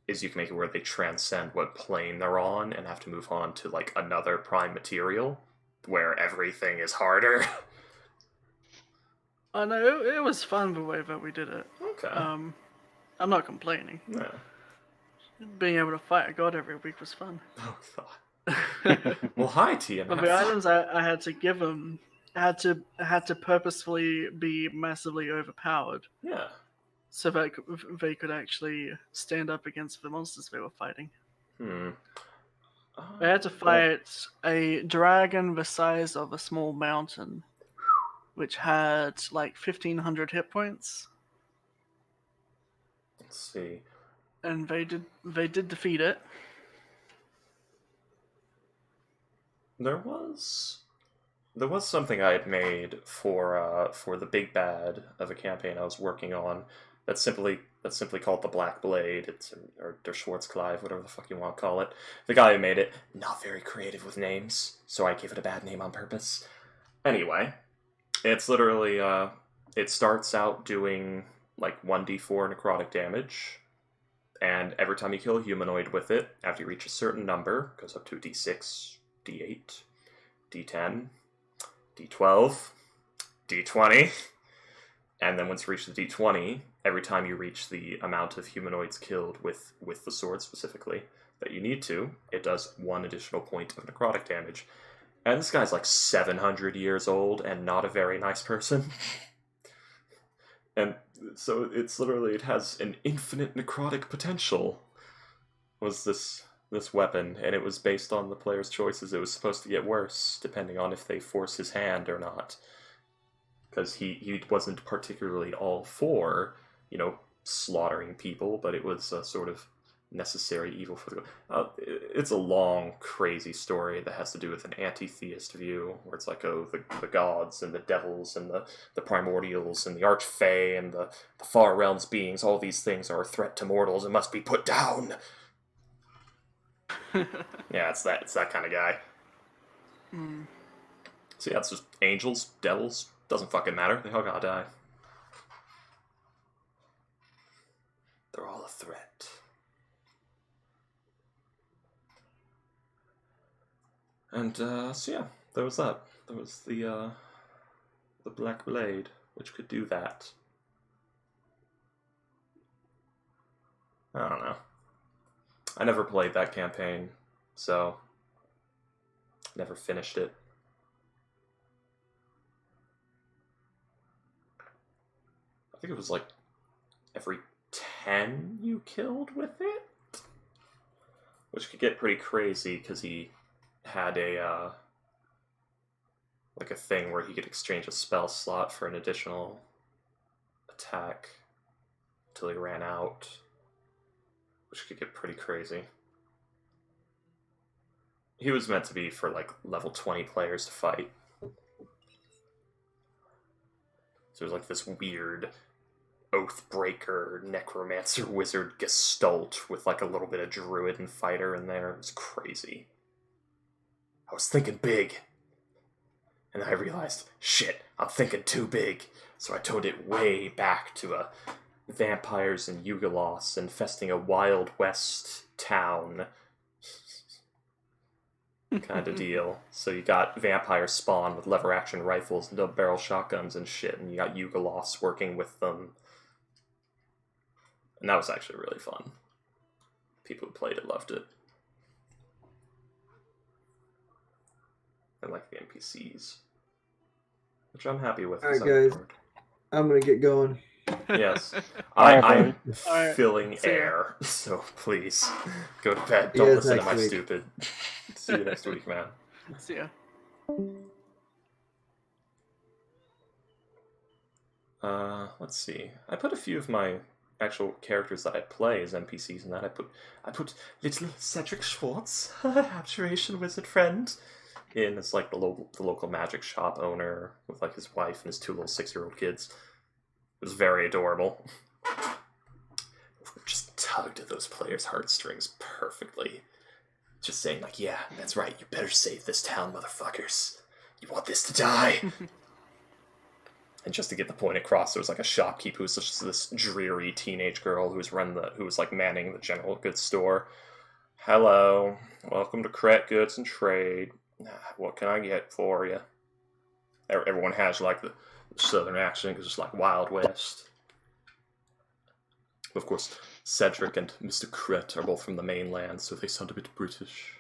is you can make it where they transcend what plane they're on and have to move on to like another prime material where everything is harder. I know, it was fun the way that we did it. Okay. I'm not complaining. Yeah. Being able to fight a god every week was fun. Oh, God. Well, hi, TM. But the items I had to give them had to purposefully be massively overpowered. Yeah. So that they could actually stand up against the monsters they were fighting. They had to fight a dragon the size of a small mountain, which had like 1,500 hit points. Let's see. And they did defeat it. There was something I had made for the big bad of a campaign I was working on. That's simply called the Black Blade. Or Der Schwarzkleid, whatever the fuck you want to call it. The guy who made it, not very creative with names, so I gave it a bad name on purpose. Anyway, it's literally, it starts out doing, like, 1d4 necrotic damage, and every time you kill a humanoid with it, after you reach a certain number, it goes up to d6, d8, d10, d12, d20, and then once you reach the d20, every time you reach the amount of humanoids killed with the sword specifically that you need to, it does 1 additional point of necrotic damage. And this guy's like 700 years old and not a very nice person. And so it's literally, it has an infinite necrotic potential, was this weapon, and it was based on the player's choices. It was supposed to get worse, depending on if they force his hand or not. Because he wasn't particularly all for, slaughtering people, but it was a sort of necessary evil for the... it's a long, crazy story that has to do with an anti-theist view, where it's like, oh, the gods and the devils and the primordials and the archfey and the far realms beings, all these things are a threat to mortals and must be put down. Yeah, it's that kind of guy. So yeah, it's just angels, devils, doesn't fucking matter, they all gotta die. They're all a threat. And, so yeah, there was that. There was the Black Blade, which could do that. I don't know. I never played that campaign, so... never finished it. I think it was like every 10 you killed with it? Which could get pretty crazy, because he had a thing where he could exchange a spell slot for an additional attack until he ran out, which could get pretty crazy. He was meant to be for like level 20 players to fight. So it was like this weird Oathbreaker, Necromancer, Wizard Gestalt with like a little bit of Druid and Fighter in there. It was crazy. I was thinking big. And I realized, shit, I'm thinking too big. So I toned it way back to vampires and Yugolos infesting a Wild West town kind of deal. So you got vampire spawn with lever action rifles and double barrel shotguns and shit, and you got Yugolos working with them. And that was actually really fun. People who played it loved it. I like the NPCs, which I'm happy with. Alright, guys. I'm gonna get going. Yes. Alright, I'm Alright, filling see ya. air, so please, go to bed. Don't Yes, listen to next my week. stupid. See you next week, man. See ya. Let's see. I put a few of my actual characters that I play as NPCs in that. I put little Cedric Schwartz, abjuration wizard friend, in as like the local magic shop owner with like his wife and his 2 little 6-year-old kids. It was very adorable. Just tugged at those players' heartstrings perfectly. Just saying like, yeah, that's right, you better save this town, motherfuckers. You want this to die? And just to get the point across, there was like a shopkeep who was just this dreary teenage girl who was like manning the general goods store. Hello, welcome to Cret Goods and Trade. What can I get for you? Everyone has like the southern accent because it's like Wild West. Of course, Cedric and Mr. Cret are both from the mainland, so they sound a bit British.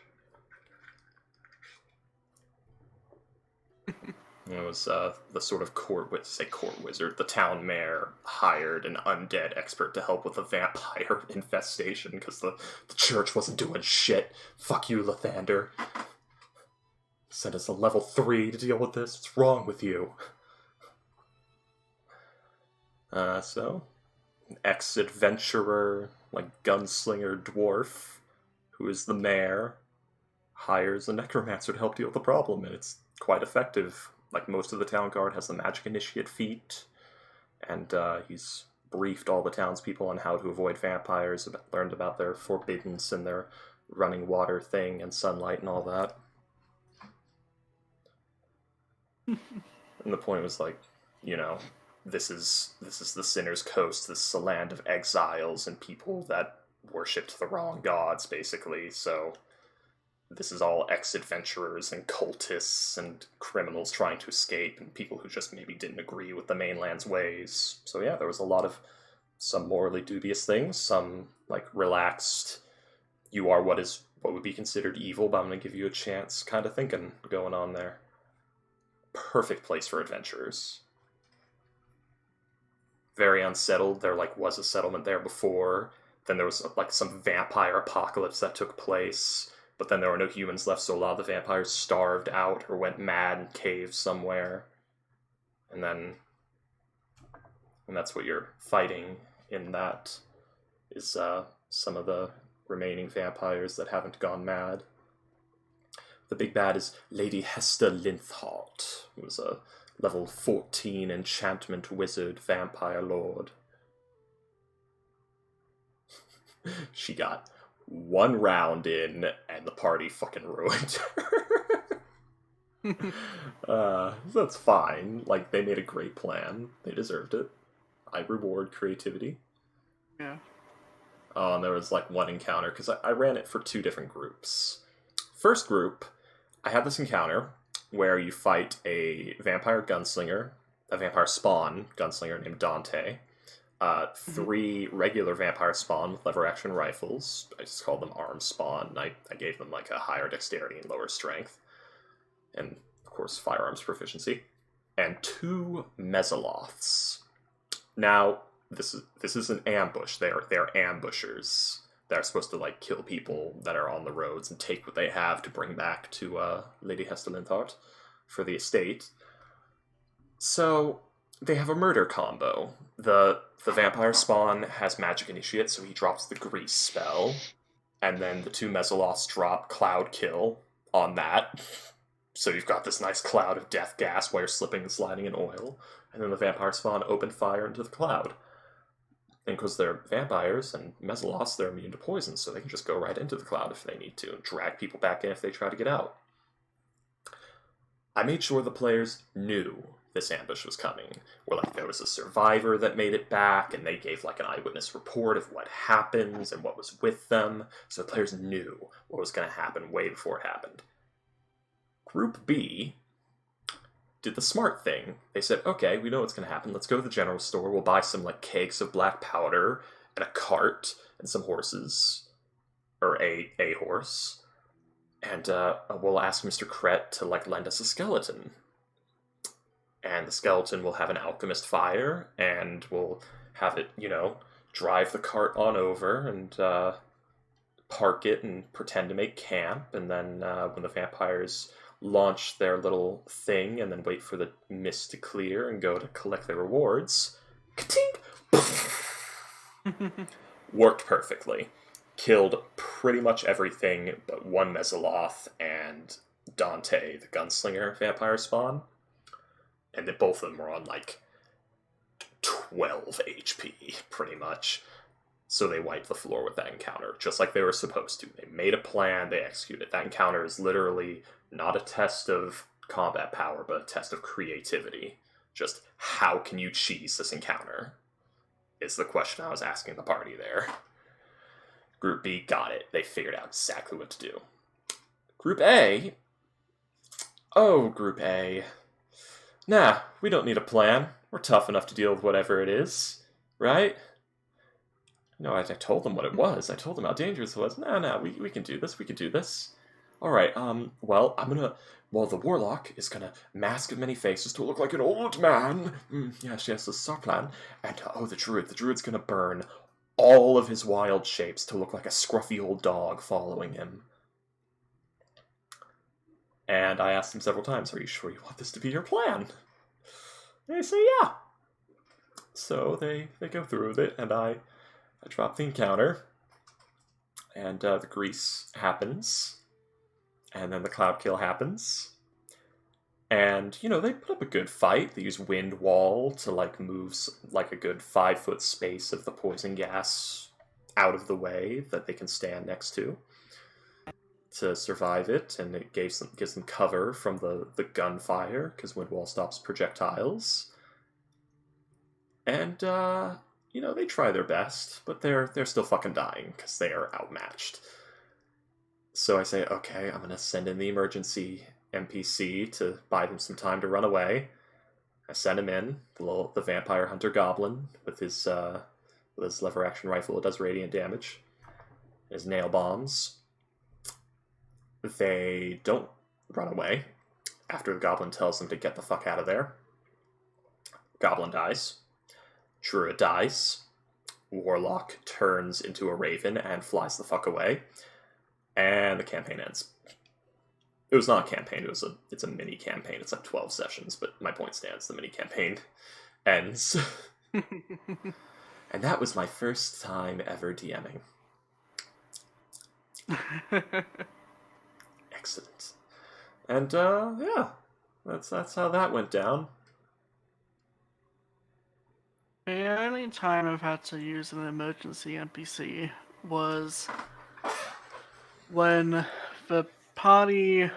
It was the sort of court wizard, the town mayor hired an undead expert to help with the vampire infestation because the church wasn't doing shit. Fuck you, Lathander. Sent us a level 3 to deal with this. What's wrong with you? So, an ex-adventurer, like gunslinger dwarf, who is the mayor, hires a necromancer to help deal with the problem, and it's quite effective. Like, most of the town guard has the magic initiate feat, and he's briefed all the townspeople on how to avoid vampires, learned about their forbiddance and their running water thing and sunlight and all that. And the point was like, you know, this is the Sinner's Coast. This is a land of exiles and people that worshipped the wrong gods, basically. So this is all ex-adventurers and cultists and criminals trying to escape and people who just maybe didn't agree with the mainland's ways. So yeah, there was a lot of some morally dubious things, some like relaxed, you are what would be considered evil, but I'm going to give you a chance kind of thinking going on there. Perfect place for adventurers. Very unsettled. There like was a settlement there before. Then there was like some vampire apocalypse that took place. But then there were no humans left, so a lot of the vampires starved out or went mad in caves somewhere. And that's what you're fighting in that is some of the remaining vampires that haven't gone mad. The big bad is Lady Hester Linthart, who was a level 14 enchantment wizard vampire lord. She got one round in, and the party fucking ruined her. That's fine. Like, they made a great plan. They deserved it. I reward creativity. Yeah. Oh, and there was, like, one encounter, because I ran it for 2 different groups. First group, I had this encounter where you fight a vampire gunslinger, a vampire spawn gunslinger named Dante, 3 regular vampire spawn with lever-action rifles. I just called them arm spawn. I gave them like a higher dexterity and lower strength. And, of course, firearms proficiency. And 2 Mezzoloths. Now, this is an ambush. They're ambushers. They're supposed to like kill people that are on the roads and take what they have to bring back to Lady Hester Linthart for the estate. So they have a murder combo. The vampire spawn has magic initiate, so he drops the grease spell, and then the 2 Mezzoloths drop cloud kill on that. So you've got this nice cloud of death gas while you're slipping and sliding in oil, and then the vampire spawn open fire into the cloud. And because they're vampires and Mezzoloths, they're immune to poison, so they can just go right into the cloud if they need to, and drag people back in if they try to get out. I made sure the players knew this ambush was coming. Where like there was a survivor that made it back, and they gave like an eyewitness report of what happens and what was with them, so the players knew what was going to happen way before it happened. Group B did the smart thing. They said, okay, we know what's going to happen. Let's go to the general store. We'll buy some like kegs of black powder and a cart and some horses, or a horse, and we'll ask Mr. Kret to like lend us a skeleton. And the skeleton will have an alchemist fire, and we'll have it, drive the cart on over and park it and pretend to make camp. And then when the vampires launch their little thing and then wait for the mist to clear and go to collect their rewards, ka-tink! Worked perfectly. Killed pretty much everything but 1 Mezzoloth and Dante, the gunslinger vampire spawn. And then both of them were on like 12 HP, pretty much. So they wiped the floor with that encounter, just like they were supposed to. They made a plan, they executed. That encounter is literally not a test of combat power, but a test of creativity. Just how can you cheese this encounter? Is the question I was asking the party there. Group B got it. They figured out exactly what to do. Group A. Oh, Group A. Nah, we don't need a plan. We're tough enough to deal with whatever it is. Right? No, I told them what it was. I told them how dangerous it was. No, we can do this. We can do this. Alright, well, the warlock is gonna mask many faces to look like an old man. Yes, this is our plan. And, the druid's gonna burn all of his wild shapes to look like a scruffy old dog following him. And I asked them several times, are you sure you want this to be your plan? And they say, yeah. So they go through with it, and I drop the encounter, and the grease happens, and then the cloud kill happens, And, they put up a good fight. They use wind wall to, move, a good 5-foot space of the poison gas out of the way that they can stand next to survive it. And it gives them cover from the gunfire, because wind wall stops projectiles. And, they try their best, but they're still fucking dying, because they are outmatched. So I say, okay, I'm going to send in the emergency NPC to buy them some time to run away. I send him in, the vampire hunter goblin with his lever action rifle that does radiant damage, his nail bombs. They don't run away after the goblin tells them to get the fuck out of there. Goblin dies. Druid dies. Warlock turns into a raven and flies the fuck away. And the campaign ends. It was not a campaign, it's a mini campaign. It's 12 sessions, but my point stands. The mini campaign ends. And that was my first time ever DMing. Excellent. And yeah, that's how that went down. The only time I've had to use an emergency NPC was when the party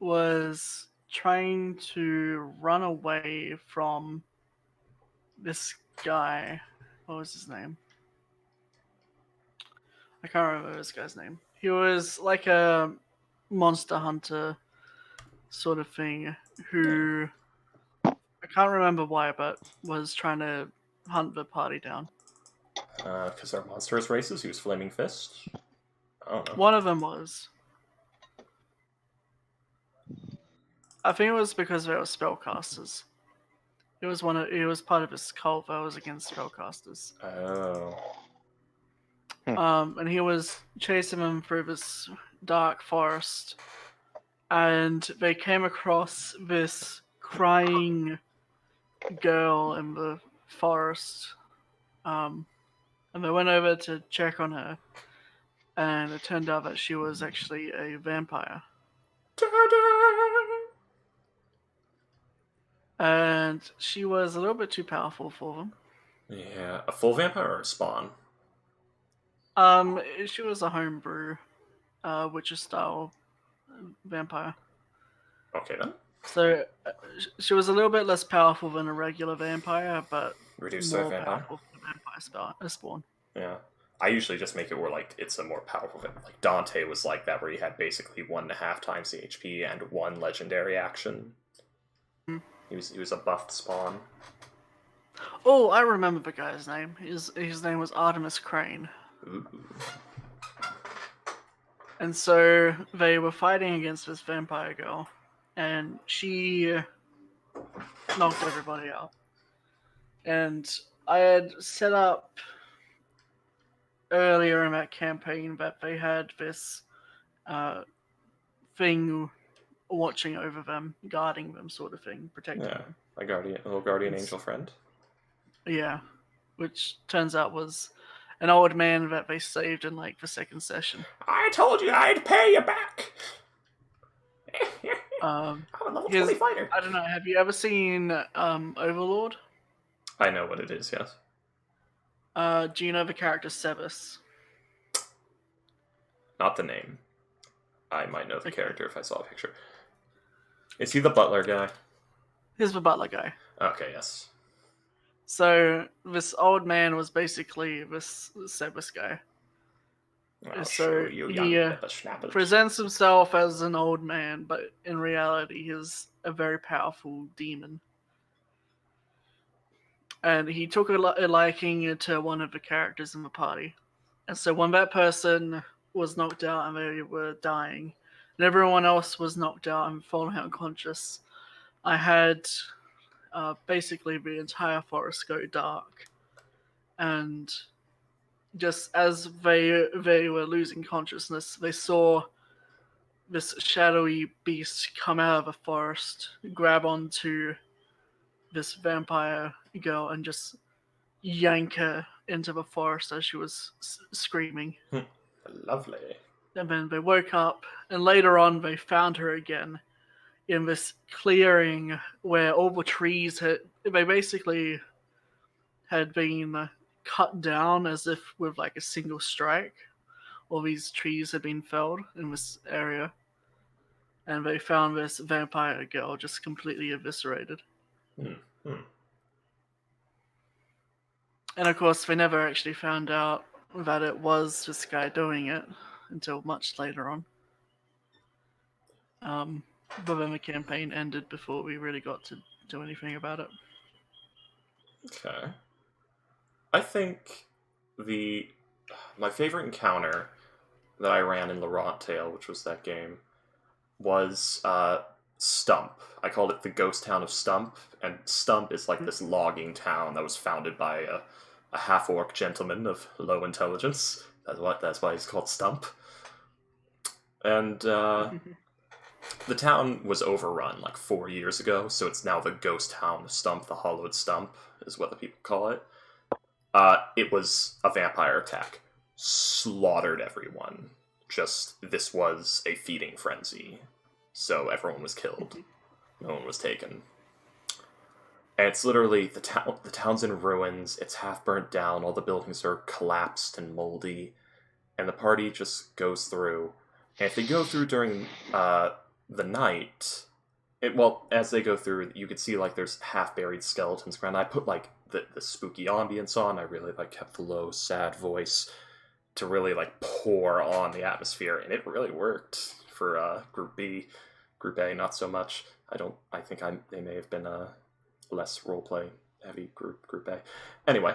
was trying to run away from this guy. What was his name? I can't remember this guy's name. He was like a monster hunter sort of thing who I can't remember why, but was trying to hunt the party down. Because they're monstrous races. He was Flaming Fist. I don't know. One of them was. I think it was because they were spellcasters. It was part of his cult that was against spellcasters. Oh. And he was chasing them through this dark forest, and they came across this crying girl in the forest. And they went over to check on her, and it turned out that she was actually a vampire. And she was a little bit too powerful for them. Yeah, a full vampire or a spawn? She was a homebrew, witcher style vampire. Okay then. So she was a little bit less powerful than a regular vampire, but Reduced more vampire. powerful than vampire spawn. Yeah. I usually just make it where it's a more powerful vampire. Like Dante was like that, where he had basically 1.5 times the HP and 1 legendary action. Mm-hmm. He was a buffed spawn. Oh, I remember the guy's name. His name was Artemis Crane. Ooh. And so they were fighting against this vampire girl, and she knocked everybody out. And I had set up earlier in that campaign that they had this thing watching over them, guarding them, sort of thing, protecting them. A little guardian angel friend. Yeah, which turns out was an old man that they saved in the second session. I told you I'd pay you back. I'm a level 20 fighter. I don't know. Have you ever seen Overlord? I know what it is. Yes. Do you know the character Sebus? Not the name. I might know the character if I saw a picture. Is he the butler guy? He's the butler guy. Okay, yes. So this old man was basically this Sebus guy. Oh, So you he young presents himself as an old man, but in reality he's a very powerful demon. And he took a liking to one of the characters in the party. And so when that person was knocked out and they were dying, and everyone else was knocked out and falling unconscious, I had basically the entire forest go dark. And just as they were losing consciousness, they saw this shadowy beast come out of the forest, grab onto this vampire girl, and just yank her into the forest as she was screaming. Lovely. And then they woke up, and later on they found her again in this clearing where all the trees they basically had been cut down as if with like a single strike. All these trees had been felled in this area, and they found this vampire girl just completely eviscerated. And of course, they never actually found out that it was this guy doing it until much later on. But then the campaign ended before we really got to do anything about it. Okay. I think my favorite encounter that I ran in Laurent Tale, which was that game, was Stump. I called it the ghost town of Stump, and Stump is like this logging town that was founded by a half-orc gentleman of low intelligence. That's why he's called Stump. And the town was overrun like 4 years ago, so it's now the ghost town of Stump, the hollowed Stump, is what the people call it. It was a vampire attack. Slaughtered everyone. This was a feeding frenzy. So everyone was killed. No one was taken. And it's literally, the town's in ruins, it's half burnt down, all the buildings are collapsed and moldy, and the party just goes through. And if they go through during the night, as they go through, you could see like there's half-buried skeletons around. I put like the spooky ambience on. I really like kept the low, sad voice to really like pour on the atmosphere, and it really worked for Group B. Group A, not so much. I think they may have been less roleplay heavy Group A. Anyway,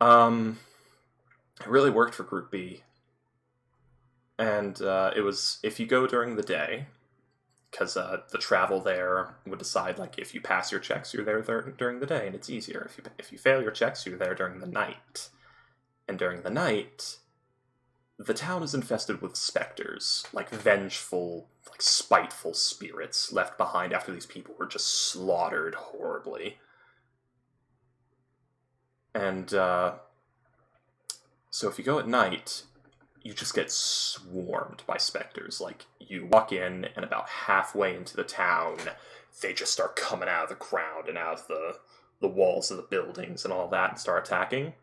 it really worked for Group B, and it was, if you go during the day, because the travel there would decide, like, if you pass your checks, you're there during the day, and it's easier. If you fail your checks, you're there during the night. And during the night, the town is infested with specters, like vengeful, like spiteful spirits left behind after these people were just slaughtered horribly. And so if you go at night, you just get swarmed by specters. Like, you walk in, and about halfway into the town, they just start coming out of the ground and out of the walls of the buildings and all that and start attacking.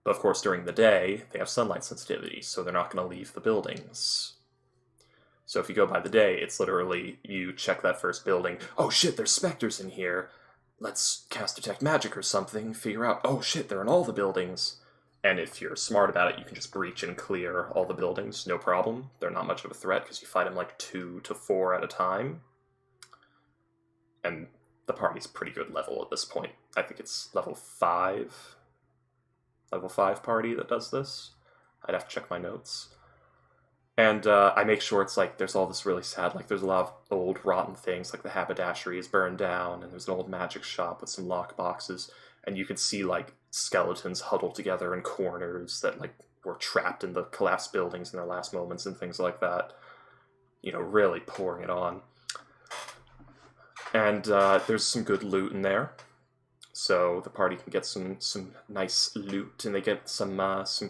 But of course, during the day, they have sunlight sensitivity, so they're not going to leave the buildings. So if you go by the day, it's literally, you check that first building, oh shit, there's specters in here, let's cast Detect Magic or something, figure out, oh shit, they're in all the buildings. And if you're smart about it, you can just breach and clear all the buildings, no problem. They're not much of a threat, because you fight them like 2 to 4 at a time. And the party's pretty good level at this point. I think it's level 5 party that does this. I'd have to check my notes. And I make sure it's like, there's all this really sad, like there's a lot of old rotten things, like the haberdashery is burned down, and there's an old magic shop with some lock boxes, and you can see like skeletons huddled together in corners that like were trapped in the collapsed buildings in their last moments and things like that. You know, really pouring it on. And there's some good loot in there. So the party can get some nice loot, and they get some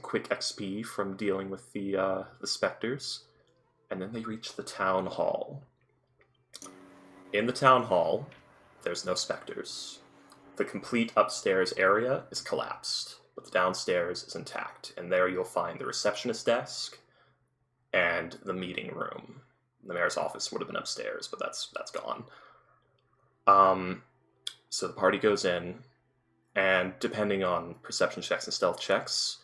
quick XP from dealing with the specters. And then they reach the town hall. In the town hall, there's no specters. The complete upstairs area is collapsed, but the downstairs is intact. And there you'll find the receptionist desk and the meeting room. The mayor's office would have been upstairs, but that's gone. So the party goes in, and depending on perception checks and stealth checks,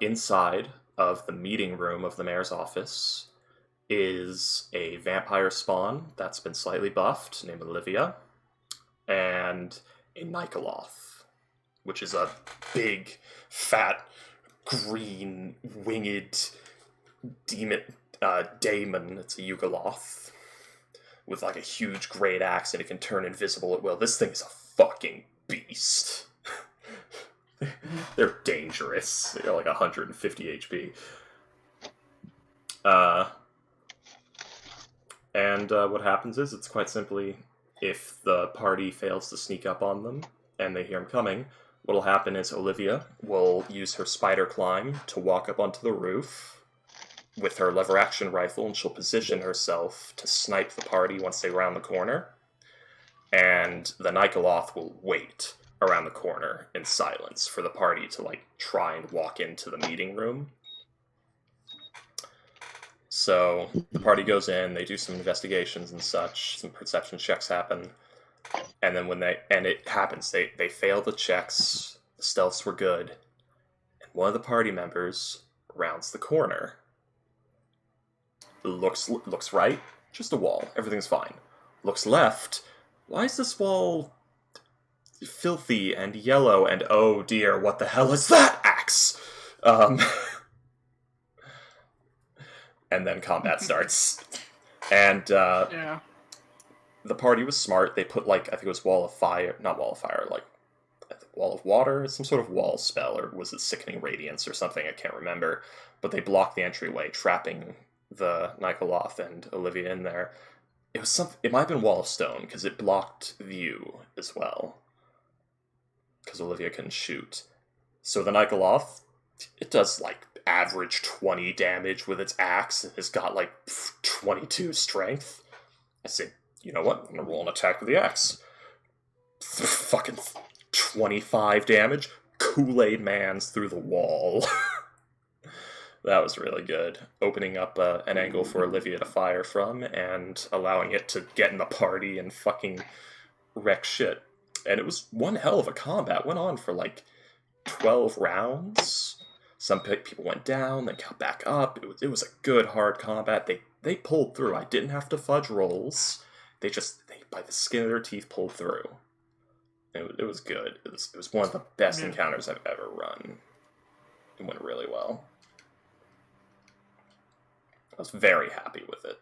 inside of the meeting room of the mayor's office is a vampire spawn that's been slightly buffed, named Olivia, and a Nikoloth, which is a big, fat, green, winged daemon. It's a Yugoloth with like a huge great axe, and it can turn invisible at will. This thing is a fucking beast. They're dangerous. They're like 150 HP. And what happens is, it's quite simply, if the party fails to sneak up on them and they hear them coming, what'll happen is Olivia will use her spider climb to walk up onto the roof, with her lever action rifle, and she'll position herself to snipe the party once they round the corner. And the Nikoloth will wait around the corner in silence for the party to like try and walk into the meeting room. So the party goes in, they do some investigations and such, some perception checks happen, and then it happens, they fail the checks, the stealths were good, and one of the party members rounds the corner. Looks right, just a wall, everything's fine. Looks left, why is this wall filthy and yellow, and oh dear, what the hell is that axe? And then combat starts. And Yeah. the party was smart. They put, like, I think it was wall of fire, not wall of fire, like, wall of water, some sort of wall spell, or was it sickening radiance or something, I can't remember. But they blocked the entryway, trapping the Nikoloth and Olivia in there. It might have been wall of stone, because it blocked view as well. Because Olivia couldn't shoot. So the Nikoloth, it does, like, average 20 damage with its axe. It's got, like, 22 strength. I said, you know what? I'm gonna roll an attack with the axe. Fucking 25 damage. Kool-Aid Man's through the wall. That was really good. Opening up an angle for Olivia to fire from, and allowing it to get in the party and fucking wreck shit. And it was one hell of a combat. Went on for like 12 rounds. Some people went down, then got back up. It was a good, hard combat. They pulled through. I didn't have to fudge rolls. They by the skin of their teeth, pulled through. It was good. It was one of the best encounters I've ever run. It went really well. I was very happy with it.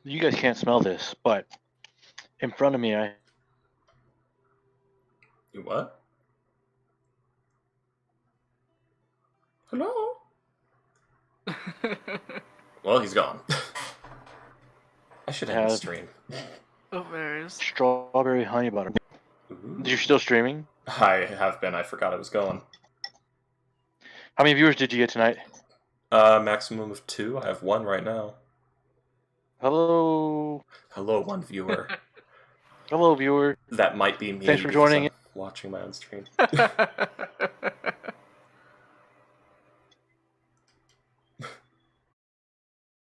You guys can't smell this, but in front of me, You what? Hello? Well, he's gone. I should end the stream. Oh, there it is. strawberry honey butter. Ooh. You're still streaming? I have been. I forgot I was going. How many viewers did you get tonight? Maximum of 2. I have 1 right now. Hello. Hello, 1 viewer. Hello, viewer. That might be me. Thanks for because joining I'm watching my own stream.